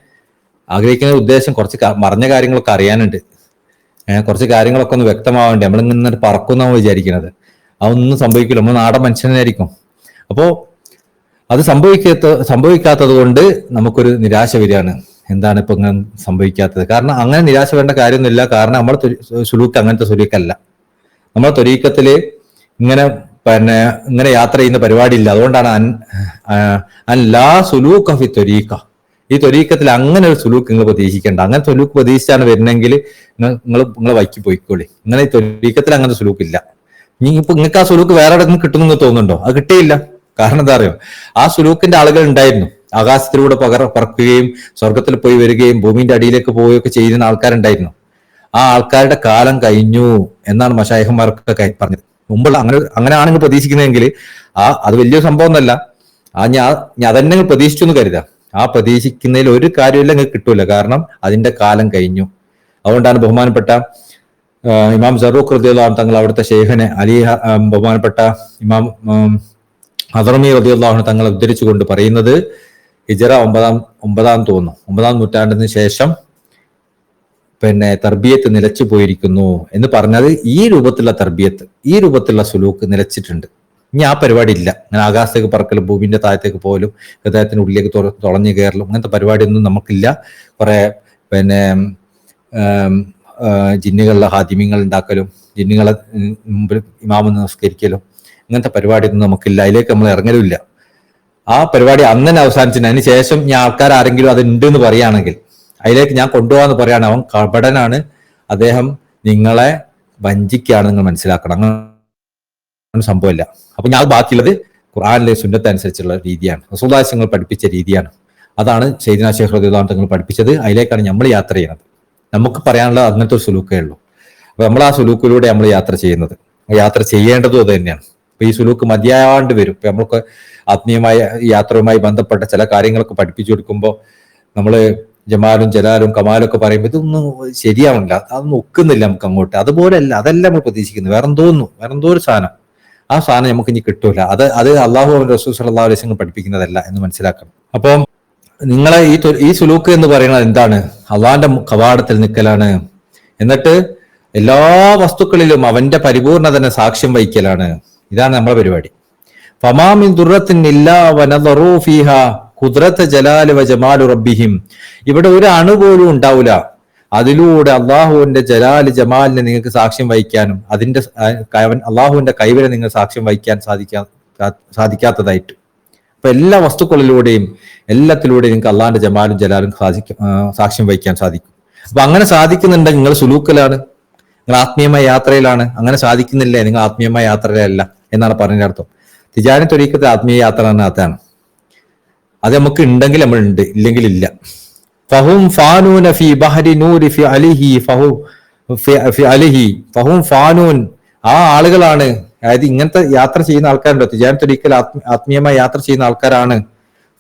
ആഗ്രഹിക്കുന്ന ഉദ്ദേശം കുറച്ച് മറഞ്ഞ കാര്യങ്ങളൊക്കെ അറിയാനുണ്ട്, കുറച്ച് കാര്യങ്ങളൊക്കെ ഒന്ന് വ്യക്തമാവേണ്ടേ. നമ്മളിങ്ങനെ പറക്കുന്ന വിചാരിക്കുന്നത് അതൊന്നും സംഭവിക്കില്ല. നമ്മൾ നാടൻ മനുഷ്യനായിരിക്കും. അപ്പോൾ അത് സംഭവിക്കാത്തത് കൊണ്ട് നമുക്കൊരു നിരാശ വരികയാണ്. എന്താണ് ഇപ്പൊ ഇങ്ങനെ സംഭവിക്കാത്തത്? കാരണം അങ്ങനെ നിരാശ വേണ്ട കാര്യമൊന്നുമില്ല. കാരണം നമ്മുടെ സുലൂക്ക് അങ്ങനത്തെ സുലൂക്കല്ല. നമ്മുടെ ത്വരീക്കത്തില് ഇങ്ങനെ യാത്ര ചെയ്യുന്ന പരിപാടിയില്ല. അതുകൊണ്ടാണ് അൻ ലാ സുലൂക ഫി ത്വരീക, ഈ ത്വരീക്കത്തിൽ അങ്ങനെ ഒരു സുലൂക്ക് നിങ്ങൾ പ്രതീക്ഷിക്കേണ്ട. അങ്ങനെ സുലൂക്ക് പ്രതീക്ഷിച്ചാണ് വരുന്നെങ്കിൽ നിങ്ങൾ വൈക്കി പോയിക്കോളി. ഇങ്ങനെ ഈ ത്വരീക്കത്തിൽ അങ്ങനത്തെ സുലൂക്കില്ല. ഇപ്പൊ നിങ്ങൾക്ക് ആ സുലൂക്ക് വേറെ എവിടെ നിന്ന് കിട്ടുമെന്ന് തോന്നുന്നുണ്ടോ? അത് കിട്ടിയില്ല. കാരണം എന്താ അറിയോ? ആ സുലൂക്കിന്റെ ആളുകൾ ഉണ്ടായിരുന്നു. ആകാശത്തിലൂടെ പറക്കുകയും സ്വർഗത്തിൽ പോയി വരികയും ഭൂമിന്റെ അടിയിലേക്ക് പോവുകയൊക്കെ ചെയ്യുന്ന ആൾക്കാരുണ്ടായിരുന്നു. ആ ആൾക്കാരുടെ കാലം കഴിഞ്ഞു എന്നാണ് മശായിഖന്മാരൊക്കെ പറഞ്ഞത്. മുമ്പുള്ള അങ്ങനെയാണ് നിങ്ങൾ പ്രതീക്ഷിക്കുന്നതെങ്കിൽ അത് വലിയ സംഭവം ഒന്നല്ല. ഞാൻ അതന്നെ നിങ്ങൾ പ്രതീക്ഷിച്ചു എന്ന് കരുതാം. ആ പ്രതീക്ഷിക്കുന്നതിൽ ഒരു കാര്യമില്ല, നിങ്ങൾക്ക് കിട്ടൂല. കാരണം അതിന്റെ കാലം കഴിഞ്ഞു. അതുകൊണ്ടാണ് ബഹുമാനപ്പെട്ട ഇമാം സറൂഖ് റളിയല്ലാഹു അൻഹു തങ്ങൾ അവിടുത്തെ ഷെയ്ഖിനെ ബഹുമാനപ്പെട്ട ഇമാം ഹദറമി റളിയല്ലാഹു അൻഹു തങ്ങളെ ഉദ്ധരിച്ചുകൊണ്ട് പറയുന്നത്, ഹിജറ ഒമ്പതാം നൂറ്റാണ്ടിന് ശേഷം തർബിയത്ത് നിലച്ചു പോയിരിക്കുന്നു എന്ന് പറഞ്ഞത് ഈ രൂപത്തിലുള്ള തർബിയത്ത്, ഈ രൂപത്തിലുള്ള സുലൂക്ക് നിലച്ചിട്ടുണ്ട്. ഇനി ആ പരിപാടി ഇല്ല. അങ്ങനെ ആകാശത്തേക്ക് പറക്കലും ഭൂമിന്റെ താഴത്തേക്ക് പോകലും ഹൃദയത്തിന് ഉള്ളിലേക്ക് തുളഞ്ഞു കയറലും അങ്ങനത്തെ പരിപാടിയൊന്നും നമുക്കില്ല. കുറെ ജിന്നുകളുടെ ഹാദിമ്യങ്ങൾ ഉണ്ടാക്കലും ജിന്നുകളെ മുമ്പിൽ ഇമാമെന്ന് നമസ്കരിക്കലും അങ്ങനത്തെ പരിപാടിയൊന്നും നമുക്കില്ല. അതിലേക്ക് നമ്മൾ ഇറങ്ങലുമില്ല. ആ പരിപാടി അന്ന് തന്നെ അവസാനിച്ചിട്ടുണ്ട്. അതിന് ശേഷം ഞാൻ ആൾക്കാർ ആരെങ്കിലും അത് ഉണ്ട് എന്ന് പറയുകയാണെങ്കിൽ അതിലേക്ക് ഞാൻ കൊണ്ടുപോകാന്ന് പറയാണ്, അവൻ കപടനാണ്, അദ്ദേഹം നിങ്ങളെ വഞ്ചിക്കുകയാണ്, നിങ്ങൾ മനസ്സിലാക്കണം. അങ്ങനെ സംഭവമില്ല. അപ്പൊ ഞാൻ ബാക്കിയുള്ളത് ഖുർആനിലെ സുന്നത്ത് അനുസരിച്ചുള്ള രീതിയാണ്, റസൂലുള്ളാഹി തങ്ങൾ പഠിപ്പിച്ച രീതിയാണ്. അതാണ് സയ്യിദ്നാ ശൈഖ് റളിയല്ലാഹു അൻഹു തങ്ങൾ പഠിപ്പിച്ചത്. അതിലേക്കാണ് നമ്മൾ യാത്ര ചെയ്യുന്നത്. നമുക്ക് പറയാനുള്ളത് അങ്ങനത്തെ ഒരു സുലൂക്കേ ഉള്ളൂ. അപ്പൊ നമ്മൾ ആ സുലൂക്കിലൂടെ നമ്മൾ യാത്ര ചെയ്യുന്നത്, യാത്ര ചെയ്യേണ്ടതും അത് തന്നെയാണ്. അപ്പൊ ഈ സുലൂക്ക് മതിയാണ്ട് വരും. ഇപ്പൊ നമ്മൾക്ക് ആത്മീയമായ യാത്രയുമായി ബന്ധപ്പെട്ട ചില കാര്യങ്ങളൊക്കെ പഠിപ്പിച്ചു കൊടുക്കുമ്പോൾ നമ്മള് ജമാലും ജലാലും കമാലും ഒക്കെ പറയുമ്പോൾ ഇതൊന്നും ശരിയാവില്ല, അതൊന്നും ഒക്കുന്നില്ല നമുക്ക് അങ്ങോട്ട്. അതുപോലെയല്ല, അതല്ല നമ്മൾ പ്രതീക്ഷിക്കുന്നത്. വേറെന്തോ ഒരു സാധനം. ആ സാധനം നമുക്ക് ഇനി കിട്ടൂല. അത് അള്ളാഹു റസൂൽ സ്വല്ലല്ലാഹു അലൈഹി വസല്ലം പഠിപ്പിക്കുന്നതല്ല എന്ന് മനസ്സിലാക്കണം. അപ്പം നിങ്ങളെ ഈ സുലൂക്ക് എന്ന് പറയുന്നത് എന്താണ്? അള്ളാഹിന്റെ കവാടത്തിൽ നിൽക്കലാണ്. എന്നിട്ട് എല്ലാ വസ്തുക്കളിലും അവന്റെ പരിപൂർണതനെ സാക്ഷ്യം വഹിക്കലാണ്. ഇതാണ് നമ്മുടെ പരിപാടി. ഫമാമിൻ ദുർറത്തിൻ ഇല്ലാ വനദറു ഫീഹാ ഖുദ്റത ജലാലി വ ജമാലു റബ്ബിഹിം. ഇവിടെ ഒരു അണു പോലും ഉണ്ടാവില്ല. അതിലൂടെ അള്ളാഹുവിന്റെ ജലാല് ജമാലിനെ നിങ്ങൾക്ക് സാക്ഷ്യം വഹിക്കാനും അതിന്റെ അള്ളാഹുവിന്റെ കൈവരെ നിങ്ങൾ സാക്ഷ്യം വഹിക്കാൻ സാധിക്കാത്തതായിട്ട്. അപ്പൊ എല്ലാ വസ്തുക്കളിലൂടെയും എല്ലാത്തിലൂടെയും നിങ്ങൾക്ക് അള്ളാഹിന്റെ ജമാലും ജലാലും സാക്ഷ്യം വഹിക്കാൻ സാധിക്കും. അപ്പൊ അങ്ങനെ സാധിക്കുന്നുണ്ടെങ്കിൽ നിങ്ങൾ സുലൂക്കലാണ്, നിങ്ങൾ ആത്മീയമായ യാത്രയിലാണ്. അങ്ങനെ സാധിക്കുന്നില്ലേ, നിങ്ങൾ ആത്മീയമായ യാത്രയിലല്ല എന്നാണ് പറഞ്ഞതിന്റെ അർത്ഥം. തിജാനി ത്വരീഖത്തെ ആത്മീയ യാത്ര അതാണ്. അത് നമുക്ക് ഉണ്ടെങ്കിൽ നമ്മൾ ഉണ്ട്, ഇല്ലെങ്കിൽ ഇല്ല. ഫഹും ഫാനൂന ഫി ബഹരി നൂരി ഫി അലിഹി ഫി അലിഹി ഫഹും ഫാനൂൻ. ആ ആളുകളാണ്, അതായത് ഇങ്ങനത്തെ യാത്ര ചെയ്യുന്ന ആൾക്കാരുണ്ടോ, തിജാനി ത്വരീഖിൽ ആത്മീയമായി യാത്ര ചെയ്യുന്ന ആൾക്കാരാണ്.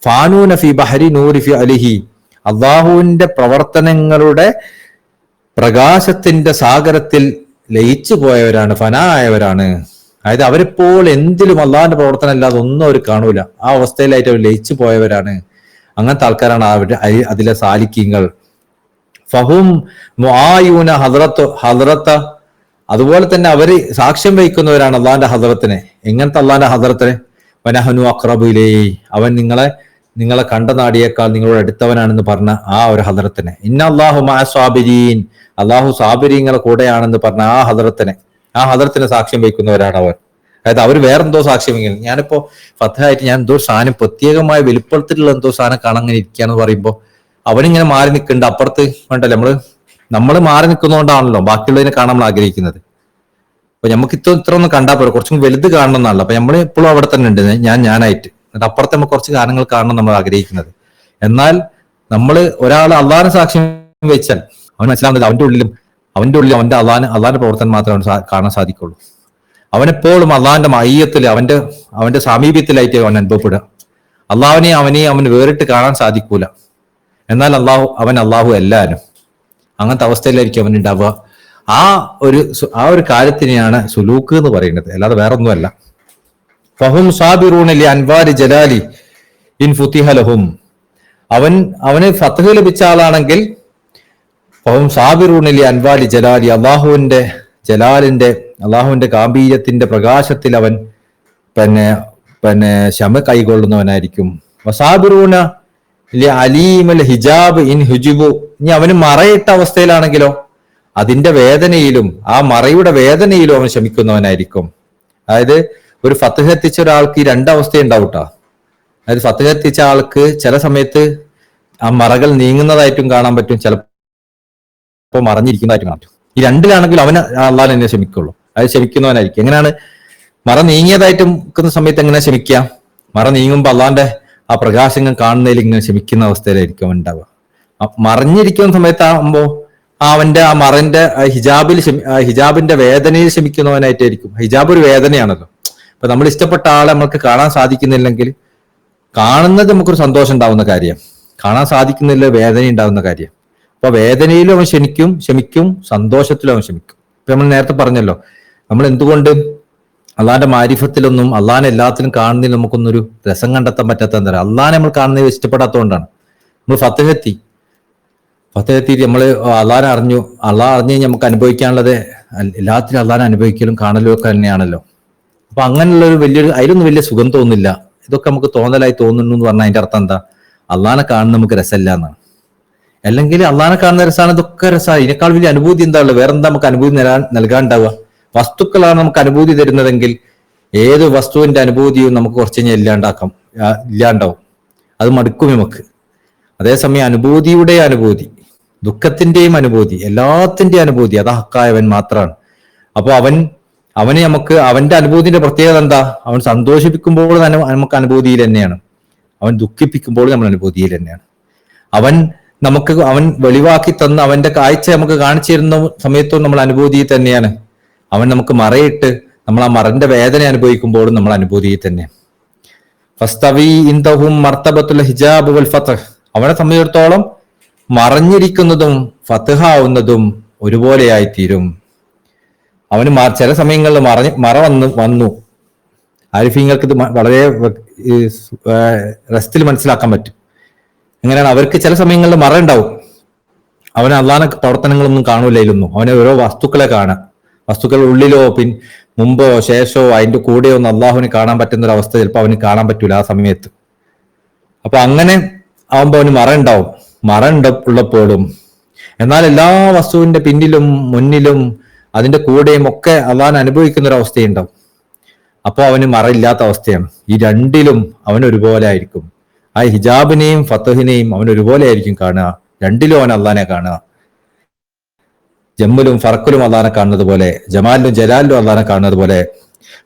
ഫാനൂന ഫി ബഹരി നൂരി ഫി അലിഹി, അള്ളാഹുവിന്റെ പ്രവർത്തനങ്ങളുടെ പ്രകാശത്തിന്റെ സാഗരത്തിൽ ലയിച്ചു പോയവരാണ്, ഫനായവരാണ്. അതായത് അവരിപ്പോൾ എന്തിലും അള്ളാഹിന്റെ പ്രവർത്തനം അല്ലാതെ ഒന്നും അവർ കാണൂല. ആ അവസ്ഥയിലായിട്ട് അവർ ലയിച്ചു പോയവരാണ്. അങ്ങനത്തെ ആൾക്കാരാണ് അതിലെ സാലിക്കീങ്ങൾ. ഫഹും മുആയൂന ഹദ്റത്ത, അതുപോലെ തന്നെ അവര് സാക്ഷ്യം വഹിക്കുന്നവരാണ് അള്ളാഹിന്റെ ഹദ്റത്തിനെ. എങ്ങനത്തെ അള്ളാഹിന്റെ ഹദ്റത്തിനെ? വനഹനു അഖ്റബു ഇലൈഹി, അവൻ നിങ്ങളെ കണ്ട നാടിയേക്കാൾ നിങ്ങളോട് അടുത്തവനാണെന്ന് പറഞ്ഞ ആ ഒരു ഹദ്റത്തിനെ. ഇന്ന അല്ലാഹു മഅ സ്വാബിരീൻ, അള്ളാഹു സാബിരീങ്ങളെ കൂടെയാണെന്ന് പറഞ്ഞ ആ ഹദ്റത്തിനെ സാക്ഷ്യം വഹിക്കുന്നവരാണ് അവർ. അതായത് അവർ വേറെന്തോ സാക്ഷ്യം വഹിക്കുന്നത്. ഞാനിപ്പോ ഫത്തഹായിട്ട് ഞാൻ എന്തോ സാധനം പ്രത്യേകമായ വെളിപ്പെടുത്തിലുള്ള എന്തോ സാധനം കാണാൻ ഇരിക്കുകയെന്ന് പറയുമ്പോൾ അവനിങ്ങനെ മാറി നിൽക്കുന്നുണ്ട്. അപ്പുറത്ത് വേണ്ടല്ലോ, നമ്മൾ മാറി നിൽക്കുന്നതുകൊണ്ടാണല്ലോ ബാക്കിയുള്ളതിനെ കാണാൻ നമ്മൾ ആഗ്രഹിക്കുന്നത്. അപ്പൊ നമുക്ക് ഇത്ര ഒന്നും കണ്ടാൽ പോലും കുറച്ചും വലുത് കാണണം എന്നാണല്ലോ. അപ്പൊ നമ്മൾ എപ്പോഴും അവിടെ തന്നെ ഉണ്ട്, ഞാനായിട്ട്. എന്നിട്ട് അപ്പുറത്ത് നമ്മൾ കുറച്ച് കാര്യങ്ങൾ കാണണം നമ്മൾ ആഗ്രഹിക്കുന്നത്. എന്നാൽ നമ്മൾ ഒരാൾ അള്ളാഹിനെ സാക്ഷ്യം വെച്ചാൽ അവൻ മനസ്സിലാവുന്നത് അവന്റെ ഉള്ളിൽ അവന്റെ അള്ളാഹിന്റെ പ്രവർത്തനം മാത്രമേ കാണാൻ സാധിക്കുള്ളൂ. അവനെപ്പോഴും അള്ളാഹിന്റെ മയ്യത്തിൽ അവന്റെ സാമീപ്യത്തിലായിട്ട് അവൻ അനുഭവപ്പെടുക. അവന് വേറിട്ട് കാണാൻ സാധിക്കൂല. എന്നാൽ അവൻ അള്ളാഹു എല്ലാവരും അങ്ങനത്തെ അവസ്ഥയിലായിരിക്കും അവൻ ഉണ്ടാവുക. ആ ഒരു കാര്യത്തിനെയാണ് സുലൂക്ക് എന്ന് പറയുന്നത്, അല്ലാതെ വേറെ ഒന്നുമല്ല. ഫഹും സാബിറൂന ലി അൻവാരി ജലാലി ഇൻ ഫുതിഹ ലഹും. അവന് ഫത്ഹ് ലഭിച്ച ആളാണെങ്കിൽ ഫഹും സാബിറൂന ലി അൻവാരി ജലാലി, അള്ളാഹുവിന്റെ ഗാംഭീര്യത്തിന്റെ പ്രകാശത്തിൽ അവൻ ക്ഷമ കൈകൊള്ളുന്നവനായിരിക്കും. വസാബിറൂന ലി അലീമൽ ഹിജാബ് ഇൻ ഹുജുബു. ഇനി അവന് മറയിട്ട അവസ്ഥയിലാണെങ്കിലോ അതിന്റെ വേദനയിലും ആ മറയുടെ വേദനയിലും അവൻ ശമിക്കുന്നവനായിരിക്കും. അതായത് ഒരു ഫത്ഹ് എത്തിച്ച ഒരാൾക്ക് ഈ രണ്ടവസ്ഥ ഉണ്ടാവൂട്ടാ. അതായത് ഫത്ഹ് എത്തിച്ച ആൾക്ക് ചില സമയത്ത് ആ മറകൾ നീങ്ങുന്നതായിട്ടും കാണാൻ പറ്റും, ചിലപ്പോൾ മറഞ്ഞിരിക്കുന്നതായിട്ടും കാണാൻ പറ്റും. ഈ രണ്ടിലാണെങ്കിൽ അവന് അള്ളാഹ് എന്നെ ക്ഷമിക്കുള്ളൂ, അത് ക്ഷമിക്കുന്നവനായിരിക്കും. എങ്ങനെയാണ് മറ നീങ്ങിയതായിട്ട് നിൽക്കുന്ന സമയത്ത് എങ്ങനെ ക്ഷമിക്കുക? മറ നീങ്ങുമ്പോൾ അള്ളാന്റെ ആ പ്രകാശങ്ങൾ കാണുന്നതിൽ ഇങ്ങനെ ക്ഷമിക്കുന്ന അവസ്ഥയിലായിരിക്കും അവൻ ഉണ്ടാവുക. മറിഞ്ഞിരിക്കുന്ന സമയത്താകുമ്പോ അവന്റെ ആ മറന്റെ ഹിജാബിന്റെ വേദനയിൽ ക്ഷമിക്കുന്നവനായിട്ടായിരിക്കും. ഹിജാബ് ഒരു വേദനയാണല്ലോ. ഇപ്പൊ നമ്മൾ ഇഷ്ടപ്പെട്ട ആളെ നമുക്ക് കാണാൻ സാധിക്കുന്നില്ലെങ്കിൽ കാണുന്നത് നമുക്കൊരു സന്തോഷം ഉണ്ടാവുന്ന കാര്യം, കാണാൻ സാധിക്കുന്നില്ല വേദന ഉണ്ടാവുന്ന കാര്യം. അപ്പൊ വേദനയിലും അവൻ ക്ഷമിക്കും, സന്തോഷത്തിലും അവൻ ക്ഷമിക്കും. ഇപ്പൊ നമ്മൾ നേരത്തെ പറഞ്ഞല്ലോ, നമ്മൾ എന്തുകൊണ്ട് അള്ളാന്റെ മാരിഫത്തിലൊന്നും അള്ളാനെ എല്ലാത്തിലും കാണുന്നതിൽ നമുക്കൊന്നൊരു രസം കണ്ടെത്താൻ പറ്റാത്ത എന്താ പറയുക, അള്ളാനെ നമ്മൾ കാണുന്നത് ഇഷ്ടപ്പെടാത്തതുകൊണ്ടാണ്. നമ്മൾ ഫത്ഹെത്തി നമ്മൾ അള്ളാനെ അറിഞ്ഞു കഴിഞ്ഞാൽ നമുക്ക് അനുഭവിക്കാനുള്ളത് എല്ലാത്തിലും അള്ളാനെ അനുഭവിക്കലും കാണലും ഒക്കെ തന്നെയാണല്ലോ. അപ്പൊ അങ്ങനെയുള്ള അതിലൊന്നും വലിയ സുഖം തോന്നില്ല. ഇതൊക്കെ നമുക്ക് തോന്നലായി തോന്നുന്നു എന്ന് പറഞ്ഞാൽ അതിന്റെ അർത്ഥം എന്താ? അള്ളാനെ കാണുന്ന നമുക്ക് രസമില്ല എന്നാണ്. അല്ലെങ്കിൽ അള്ളാനെ കാണുന്ന രസമാണ്, ഇതൊക്കെ രസമാണ്. ഇതിനേക്കാൾ വലിയ അനുഭൂതി എന്താ ഉള്ളത്? വേറെന്താ നമുക്ക് അനുഭൂതി നൽകാണ്ടാവുക? വസ്തുക്കളാണ് നമുക്ക് അനുഭൂതി തരുന്നതെങ്കിൽ ഏത് വസ്തുവിന്റെ അനുഭൂതിയും നമുക്ക് കുറച്ച് കഴിഞ്ഞാൽ ഇല്ലാണ്ടാവും, അത് മടുക്കും നമുക്ക്. അതേസമയം അനുഭൂതിയുടെ അനുഭൂതി, ദുഃഖത്തിന്റെയും അനുഭൂതി, എല്ലാത്തിന്റെയും അനുഭൂതി അത് ഹക്കായവൻ മാത്രമാണ്. അപ്പൊ അവന് നമുക്ക് അവന്റെ അനുഭൂതിന്റെ പ്രത്യേകത എന്താ? അവൻ സന്തോഷിപ്പിക്കുമ്പോൾ തന്നെ നമുക്ക് അനുഭൂതിയിൽ തന്നെയാണ്, അവൻ ദുഃഖിപ്പിക്കുമ്പോൾ നമ്മൾ അനുഭൂതിയിൽ തന്നെയാണ്. അവൻ വെളിവാക്കി തന്ന അവന്റെ കാഴ്ച നമുക്ക് കാണിച്ചു തരുന്ന സമയത്തും നമ്മൾ അനുഭൂതിയിൽ തന്നെയാണ്. അവൻ നമുക്ക് മറയിട്ട് നമ്മൾ ആ മറന്റെ വേദന അനുഭവിക്കുമ്പോഴും നമ്മൾ അനുഭൂതിയിൽ തന്നെ. ഫസ്തവി ഇൻദഹും മർത്തബത്തുൽ ഹിജാബ് വൽ ഫത്ഹ്. അവനെ സംബന്ധിച്ചിടത്തോളം മറഞ്ഞിരിക്കുന്നതും ഫത്ഹ് ആവുന്നതും ഒരുപോലെയായിത്തീരും. അവന് ചില സമയങ്ങളിൽ മറ വന്നു. ആരിഫീങ്ങൾക്ക് ഇത് വളരെ റെസ്റ്റിൽ മനസ്സിലാക്കാൻ പറ്റും. എങ്ങനെയാണ്? അവർക്ക് ചില സമയങ്ങളിൽ മറ ഉണ്ടാവും. അവന് അള്ളാഹ് പ്രവർത്തനങ്ങളൊന്നും കാണൂലൊന്നും. അവനെ ഓരോ വസ്തുക്കളെ കാണാം. വസ്തുക്കൾ ഉള്ളിലോ മുമ്പോ ശേഷമോ അതിന്റെ കൂടെയോ ഒന്നും അള്ളാഹുവിന് കാണാൻ പറ്റുന്ന ഒരു അവസ്ഥ ചിലപ്പോൾ അവന് കാണാൻ പറ്റൂല ആ സമയത്ത്. അപ്പൊ അങ്ങനെ ആവുമ്പോൾ അവന് മറ ഉള്ളപ്പോഴും എന്നാൽ എല്ലാ വസ്തുവിന്റെ പിന്നിലും മുന്നിലും അതിന്റെ കൂടെയും ഒക്കെ അള്ളാഹ് അനുഭവിക്കുന്ന ഒരു അവസ്ഥയുണ്ടാവും. അപ്പോൾ അവന് മറയില്ലാത്ത അവസ്ഥയാണ്. ഈ രണ്ടിലും അവൻ ഒരുപോലെ ആയിരിക്കും. ആ ഹിജാബിനെയും ഫത്ഹിനെയും അവൻ ഒരുപോലെ ആയിരിക്കും കാണുക. രണ്ടിലും അവൻ അള്ളാഹിനെ കാണുക. ജമ്മിലും ഫറക്കിലും അള്ളാഹിനെ കാണുന്നത് പോലെ, ജമാലിലും ജലാലിലും അള്ളാഹിനെ കാണുന്നത് പോലെ.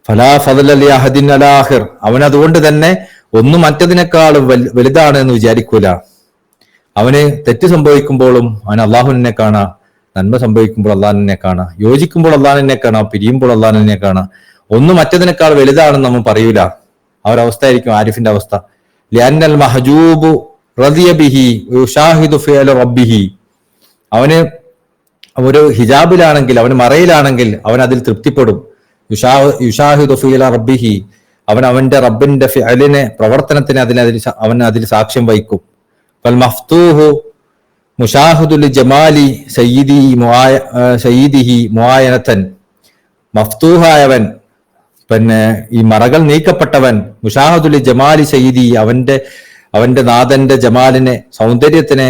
ഫലാ ഫദ്ല ലി അഹദിൻ അലാ ആഖിർ. അവൻ അതുകൊണ്ട് തന്നെ ഒന്നും മറ്റതിനേക്കാളും വലുതാണ് എന്ന് വിചാരിക്കൂല. അവന് തെറ്റ് സംഭവിക്കുമ്പോഴും അവൻ അള്ളാഹുവിനെ കാണാം, നന്മ സംഭവിക്കുമ്പോൾ അള്ളാഹിനെ കാണാം, യോജിക്കുമ്പോൾ അള്ളാഹിനെ കാണാം, പിരിയുമ്പോൾ അള്ളാഹിനെ കാണാം. ഒന്നും മറ്റതിനേക്കാൾ വലുതാണെന്ന് നമ്മൾ പറയൂല. ആ ഒരു അവസ്ഥ ആയിരിക്കും ആരിഫിന്റെ അവസ്ഥ. ലിഅന്നൽ മഹജൂബു റളിയ ബിഹി യുശാഹിദു ഫിഅല റബ്ബിഹി. അവന് ഒരു ഹിജാബിലാണെങ്കിൽ, അവന് മറയിലാണെങ്കിൽ അവൻ അതിൽ തൃപ്തിപ്പെടും. യുശാഹിദു ഫിഅല റബ്ബിഹി. അവന്റെ റബ്ബിന്റെ ഫിഅലിനെ, പ്രവർത്തനത്തിന് അവൻ അതിൽ സാക്ഷ്യം വഹിക്കും. ഫൽ മഫ്തൂഹു മുശാഹിദു ലിജമാലി സയ്യിദിഹി മുആയനതൻ. മഫ്തൂഹായവൻ, ഈ മറകൾ നീക്കപ്പെട്ടവൻ, മുശാഹിദുൽ ജമാലി സയ്യിദി, അവന്റെ നാഥന്റെ ജമാലിനെ, സൗന്ദര്യത്തിനെ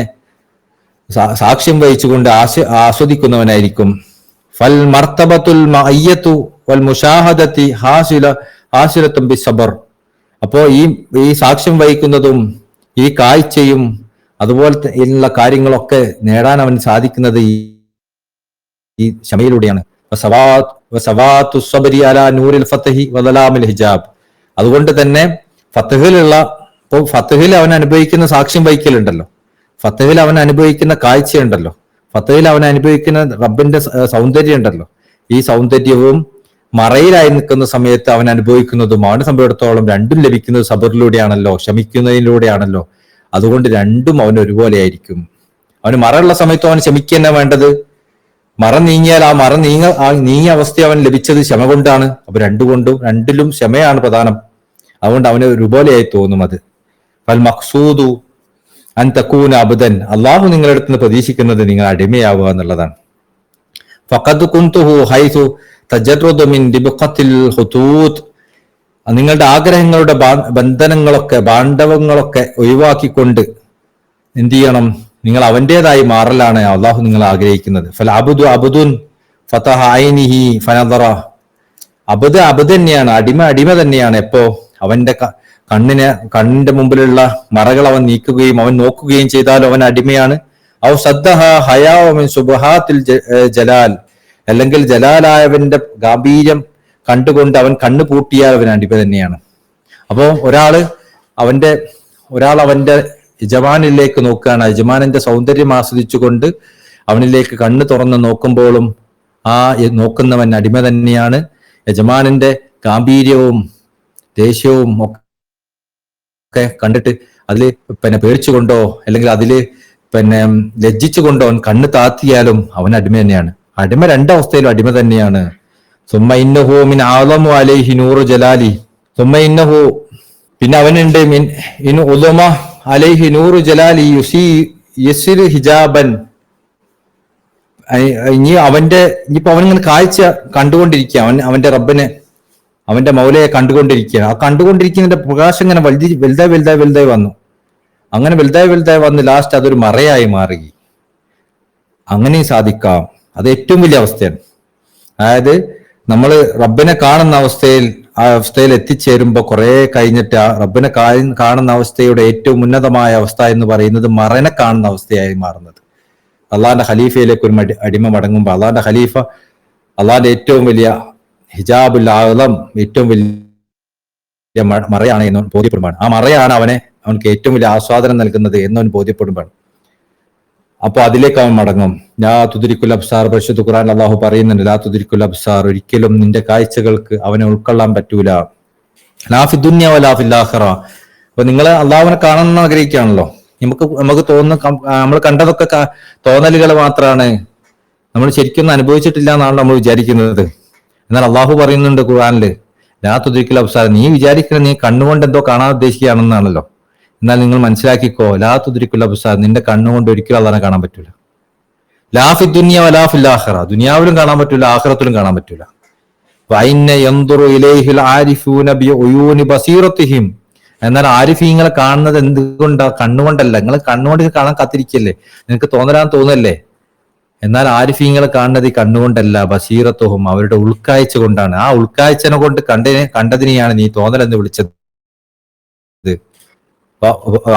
സാക്ഷ്യം വഹിച്ചുകൊണ്ട് ആസ്വദിക്കുന്നവനായിരിക്കും. ഫൽ മർത്തബത്തുൽ മഅയ്യതു വൽ മുശാഹദതി ഹാസിലത്തുൻ ബിസ്സബർ. അപ്പോ ഈ സാക്ഷ്യം വഹിക്കുന്നതും ഈ കാഴ്ചയും അതുപോലെ ഉള്ള കാര്യങ്ങളൊക്കെ നേടാൻ അവന് സാധിക്കുന്നത് ഈ ക്ഷമയിലൂടെയാണ്. അതുകൊണ്ട് തന്നെ ഫത്ഹിൽ അവൻ അനുഭവിക്കുന്ന സാക്ഷ്യം വഹിക്കലുണ്ടല്ലോ, ഫത്ഹിൽ അവൻ അനുഭവിക്കുന്ന കാഴ്ചയുണ്ടല്ലോ, ഫത്ഹിൽ അവൻ അനുഭവിക്കുന്ന റബ്ബിന്റെ സൗന്ദര്യം ഉണ്ടല്ലോ. ഈ സൗന്ദര്യവും മറയിലായി നിൽക്കുന്ന സമയത്ത് അവൻ അനുഭവിക്കുന്നതും അവനെ സംബന്ധിച്ചിടത്തോളം രണ്ടും ലഭിക്കുന്നത് സബറിലൂടെയാണല്ലോ, ക്ഷമിക്കുന്നതിലൂടെയാണല്ലോ. അതുകൊണ്ട് രണ്ടും അവന് ഒരുപോലെ ആയിരിക്കും. അവന് മറയുള്ള സമയത്തും അവന് ക്ഷമിക്കുക തന്നെ വേണ്ടത്, മറ നീങ്ങിയാൽ ആ നീങ്ങിയ അവസ്ഥ അവൻ ലഭിച്ചത് ക്ഷമ കൊണ്ടാണ്. അപ്പൊ രണ്ടിലും ക്ഷമയാണ് പ്രധാനം. അതുകൊണ്ട് അവന് ഒരുപോലെയായി തോന്നും അത്. ഫൽ മഖ്സൂദു അൻ തകൂന അബ്ദൻ, അള്ളാഹു നിങ്ങളുടെ അടുത്ത് നിന്ന് പ്രതീക്ഷിക്കുന്നത് നിങ്ങൾ അടിമയാവുക എന്നുള്ളതാണ്. ഫഖദ് കുൻതുഹു ഹൈസു തജറദു മിൻ ദിബ്ഖത്തിൽ ഖുതൂത്, നിങ്ങളുടെ ആഗ്രഹങ്ങളുടെ ഭാണ്ഡവങ്ങളൊക്കെ ഒഴിവാക്കിക്കൊണ്ട് എന്ത് ചെയ്യണം? നിങ്ങൾ അവന്റേതായി മാറലാണ് അള്ളാഹു നിങ്ങൾ ആഗ്രഹിക്കുന്നത്. ഫൽ അബ്ദു അബ്ദുൻ ഫതഹ ഐനിഹി ഫനദറ, അബ്ദ് തന്നെയാണ്, അടിമ തന്നെയാണ്. എപ്പോ അവന്റെ കണ്ണിന്റെ മുമ്പിലുള്ള മറകൾ അവൻ നീക്കുകയും അവൻ നോക്കുകയും ചെയ്താൽ അവൻ അടിമയാണ്. ഔ സദ്ദഹ ഹയാഉ മിൻ സുബ്ഹാത്തിൽ ജലാൽ, അല്ലെങ്കിൽ ജലാലായവന്റെ ഗാംഭീര്യം കണ്ടുകൊണ്ട് അവൻ കണ്ണു പൂട്ടിയാൽ അവൻ അടിമ തന്നെയാണ്. അപ്പോ ഒരാൾ അവന്റെ യജമാനിലേക്ക് നോക്കുകയാണ്. യജമാനന്റെ സൗന്ദര്യം ആസ്വദിച്ചുകൊണ്ട് അവനിലേക്ക് കണ്ണ് തുറന്ന് നോക്കുമ്പോഴും ആ നോക്കുന്നവൻ അടിമ തന്നെയാണ്. യജമാനന്റെ ഗാംഭീര്യവും ദേഷ്യവും ഒക്കെ കണ്ടിട്ട് അതില് പേടിച്ചുകൊണ്ടോ അല്ലെങ്കിൽ അതില് ലജ്ജിച്ചുകൊണ്ടോ അവൻ കണ്ണ് താത്തിയാലും അവൻ അടിമ തന്നെയാണ്. അടിമ രണ്ടവസ്ഥയിലും അടിമ തന്നെയാണ്. സുമ്മ ഇന്നഹു മിൻ ആളമു അലൈഹി നൂറു ജലാലി, സുമ്മ ഇന്നഹു, പിന്നെ അവനുണ്ട് മിൻ ഇൻ ഉലമ അലൈഹി നൂറു ജലാലി യസിർ ഹിജാബൻ, ഇനിയിപ്പോ അവനിങ്ങനെ കാഴ്ച കണ്ടുകൊണ്ടിരിക്കുക, അവന്റെ റബ്ബിനെ, അവന്റെ മൗലയെ കണ്ടുകൊണ്ടിരിക്കുക. ആ കണ്ടുകൊണ്ടിരിക്കുന്നതിന്റെ പ്രകാശം ഇങ്ങനെ വലുതായി വന്നു. അങ്ങനെ വലുതായി വന്ന് ലാസ്റ്റ് അതൊരു മറയായി മാറി. അങ്ങനെയും സാധിക്കാം. അത് ഏറ്റവും വലിയ അവസ്ഥയാണ്. അതായത് നമ്മൾ റബ്ബിനെ കാണുന്ന ആ അവസ്ഥയിൽ എത്തിച്ചേരുമ്പോൾ കുറെ കഴിഞ്ഞിട്ട് ആ റബ്ബിനെ കാണുന്ന അവസ്ഥയുടെ ഏറ്റവും ഉന്നതമായ അവസ്ഥ എന്ന് പറയുന്നത് മറനെ കാണുന്ന അവസ്ഥയായി മാറുന്നത്. അള്ളാന്റെ ഖലീഫയിലേക്ക് ഒരു അടിമ മടങ്ങുമ്പോൾ അള്ളാന്റെ ഖലീഫ അള്ളാന്റെ ഏറ്റവും വലിയ ഹിജാബുൽ ആളം, ഏറ്റവും വലിയ മറയാണ് എന്ന് ബോധ്യപ്പെടുമ്പോൾ, ആ മറയാണ് അവനക്ക് ഏറ്റവും വലിയ ആസ്വാദനം നൽകുന്നത് എന്നവൻ ബോധ്യപ്പെടുമ്പോൾ അപ്പൊ അതിലേക്ക് അവൻ മടങ്ങും. ലാ തുദ്രിക്കുൽ അബ്സാർ, പരിശുദ്ധ ഖുർആൻ അള്ളാഹു പറയുന്നുണ്ട്, ലാ തുദ്രിക്കുൽ അബ്സാർ, ഒരിക്കലും നിന്റെ കാഴ്ചകൾക്ക് അവനെ ഉൾക്കൊള്ളാൻ പറ്റൂല. ലാ ഫി ദുനിയ വലാ ഫിൽ ആഖിറ. അപ്പൊ നിങ്ങൾ അള്ളാഹുവിനെ കാണണമെന്ന് ആഗ്രഹിക്കുകയാണല്ലോ. നമുക്ക് തോന്നുന്ന നമ്മൾ കണ്ടതൊക്കെ തോന്നലുകൾ മാത്രമാണ്, നമ്മൾ ശരിക്കും അനുഭവിച്ചിട്ടില്ല എന്നാണ് നമ്മൾ വിചാരിക്കുന്നത്. എന്നാൽ അള്ളാഹു പറയുന്നുണ്ട് ഖുർആനില്, ലാ തുദ്രിക്കുൽ അബ്സാർ, നീ വിചാരിക്കുന്നത് നീ കണ്ണുകൊണ്ട് എന്തോ കാണാൻ ഉദ്ദേശിക്കുകയാണെന്നാണല്ലോ. എന്നാൽ നിങ്ങൾ മനസ്സിലാക്കിക്കോ, ലാ തുദ്രിക്കുൽ അബ്സാർ, നിന്റെ കണ്ണുകൊണ്ട് ഒരിക്കലും അള്ളാഹിനെ കാണാൻ പറ്റൂല. ലാ ഫി ദുനിയ വലാ ഫിൽ ആഖിറ, ദുനിയാവിലും കാണാൻ പറ്റൂല, ആഖിറത്തിലും കാണാൻ പറ്റൂല. വഇന്ന യൻദുറു ഇലൈഹിൽ ആരിഫൂന ബിഉയൂനി ബസീറതിഹിം, എന്നാൽ ആരിഫീങ്ങളെ കാണുന്നത് എന്തുകൊണ്ടാ? കണ്ണുകൊണ്ടല്ല. നിങ്ങൾ കണ്ണുകൊണ്ട് കാണാൻ കാത്തിരിക്കല്ലേ, നിനക്ക് തോന്നല്ലേ. എന്നാൽ ആരിഫീങ്ങളെ കാണുന്നത് ഈ കണ്ണുകൊണ്ടല്ല, ബസീറത്തുഹും, അവരുടെ ഉൾക്കാഴ്ച കൊണ്ടാണ്. ആ ഉൾക്കാഴ്ചനെ കൊണ്ട് കണ്ടതിനെയാണ് നീ തോന്നലെന്ന് വിളിച്ചത്.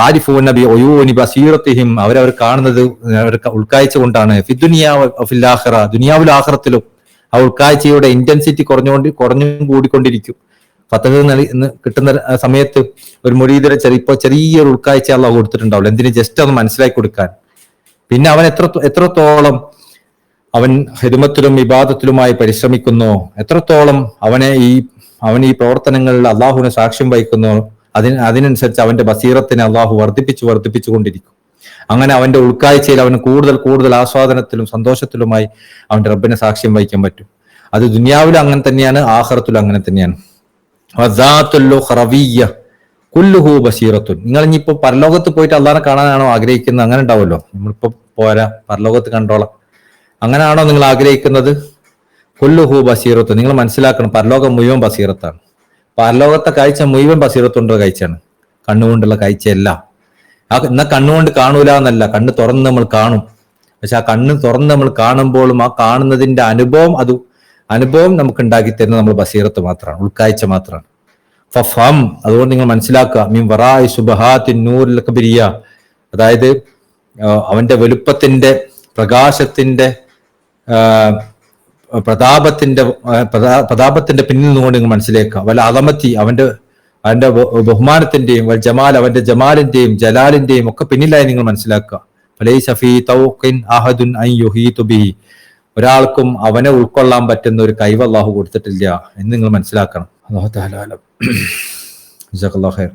ആരിഫൂന ബിഉയൂനി ബസീറതിഹിം, അവരവർ കാണുന്നത് അവർക്ക് ഉൾക്കാഴ്ച കൊണ്ടാണ്. ഫിദ്ദുനിയ ഫിൽ ആഖിറ, ദുനിയാവിലും ആഖിറത്തിലും ആ ഉൾക്കാഴ്ചയുടെ ഇന്റൻസിറ്റി കുറഞ്ഞും കൂടിക്കൊണ്ടിരിക്കും. ഫതഹ് കിട്ടുന്ന സമയത്ത് ഒരു മുരീദിനെ ചെറിയൊരു ഉൾക്കാഴ്ച അള്ളാഹു കൊടുത്തിട്ടുണ്ടാവില്ല. എന്തിന്? ജസ്റ്റ് ഒന്ന് മനസ്സിലാക്കി കൊടുക്കാൻ. പിന്നെ അവൻ എത്രത്തോളം അവൻ ഹിദ്മത്തിലും ഇബാദത്തിലുമായി പരിശ്രമിക്കുന്നു, എത്രത്തോളം അവൻ ഈ പ്രവർത്തനങ്ങളിൽ അള്ളാഹുവിനെ സാക്ഷ്യം വഹിക്കുന്നു, അതിനനുസരിച്ച് അവന്റെ ബസീറത്തിനെ അള്ളാഹു വർദ്ധിപ്പിച്ചുകൊണ്ടിരിക്കും. അങ്ങനെ അവന്റെ ഉൾക്കാഴ്ചയിൽ അവന് കൂടുതൽ ആസ്വാദനത്തിലും സന്തോഷത്തിലുമായി അവന്റെ റബ്ബിനെ സാക്ഷ്യം വഹിക്കാൻ പറ്റും. അത് ദുനിയാവിലും അങ്ങനെ തന്നെയാണ്, ആഖിറത്തിലും അങ്ങനെ തന്നെയാണ്. കുല്ലുഹു ബസീറത്തുൻ. നിങ്ങൾ ഇനിയിപ്പോ പരലോകത്ത് പോയിട്ട് അള്ളാഹിനെ കാണാനാണോ ആഗ്രഹിക്കുന്നത്? അങ്ങനെ ഉണ്ടാവുമല്ലോ, നമ്മളിപ്പോ പോരാ പരലോകത്ത് കണ്ടോളാം, അങ്ങനെയാണോ നിങ്ങൾ ആഗ്രഹിക്കുന്നത്? കുല്ലുഹു ബസീറത്തുൻ. നിങ്ങൾ മനസ്സിലാക്കണം, പരലോകം മുഴുവൻ ബസീറത്താണ്. പരലോകത്തെ കാഴ്ച മുഴുവൻ ബസീറത്തുള്ള കാഴ്ചയാണ്, കണ്ണുകൊണ്ടുള്ള കാഴ്ചയല്ല. എന്നാൽ കണ്ണുകൊണ്ട് കാണൂല എന്നല്ല, കണ്ണ് തുറന്ന് നമ്മൾ കാണും. പക്ഷെ ആ കണ്ണ് തുറന്ന് നമ്മൾ കാണുമ്പോഴും ആ കാണുന്നതിന്റെ അനുഭവം നമുക്ക് ഉണ്ടാക്കി തരുന്നത് നമ്മൾ ബസീറത്ത് മാത്രമാണ്, ഉൾക്കാഴ്ച മാത്രമാണ്. ഫഫം, അതുകൊണ്ട് നിങ്ങൾ മനസ്സിലാക്കുക, മിൻ വറാഇ സുബ്ഹാത്തിൻ നൂറിൽ കബരിയ, അതായത് അവന്റെ വലുപ്പത്തിന്റെ പ്രകാശത്തിന്റെ പ്രതാപത്തിന്റെ പിന്നിൽ നിന്നുകൊണ്ട് നിങ്ങൾ മനസ്സിലാക്കുക. വല അളമത്തി, അവന്റെ ബഹുമാനത്തിന്റെയും വൽ ജമാൽ, അവന്റെ ജമാലിന്റെയും ജലാലിന്റെയും ഒക്കെ പിന്നിലായി നിങ്ങൾ മനസ്സിലാക്കുക. ഫലൈസ ഫീ തൗഖിൻ അഹദുൻ അൻ യുഹീതു ബിഹി, ഒരാൾക്കും അവനെ ഉൾക്കൊള്ളാൻ പറ്റുന്ന ഒരു കഴിവ് അല്ലാഹു കൊടുത്തിട്ടില്ല എന്ന് നിങ്ങൾ മനസ്സിലാക്കണം. അല്ലാഹു തആല അലം. ജസാക്കല്ലാഹു ഖൈർ.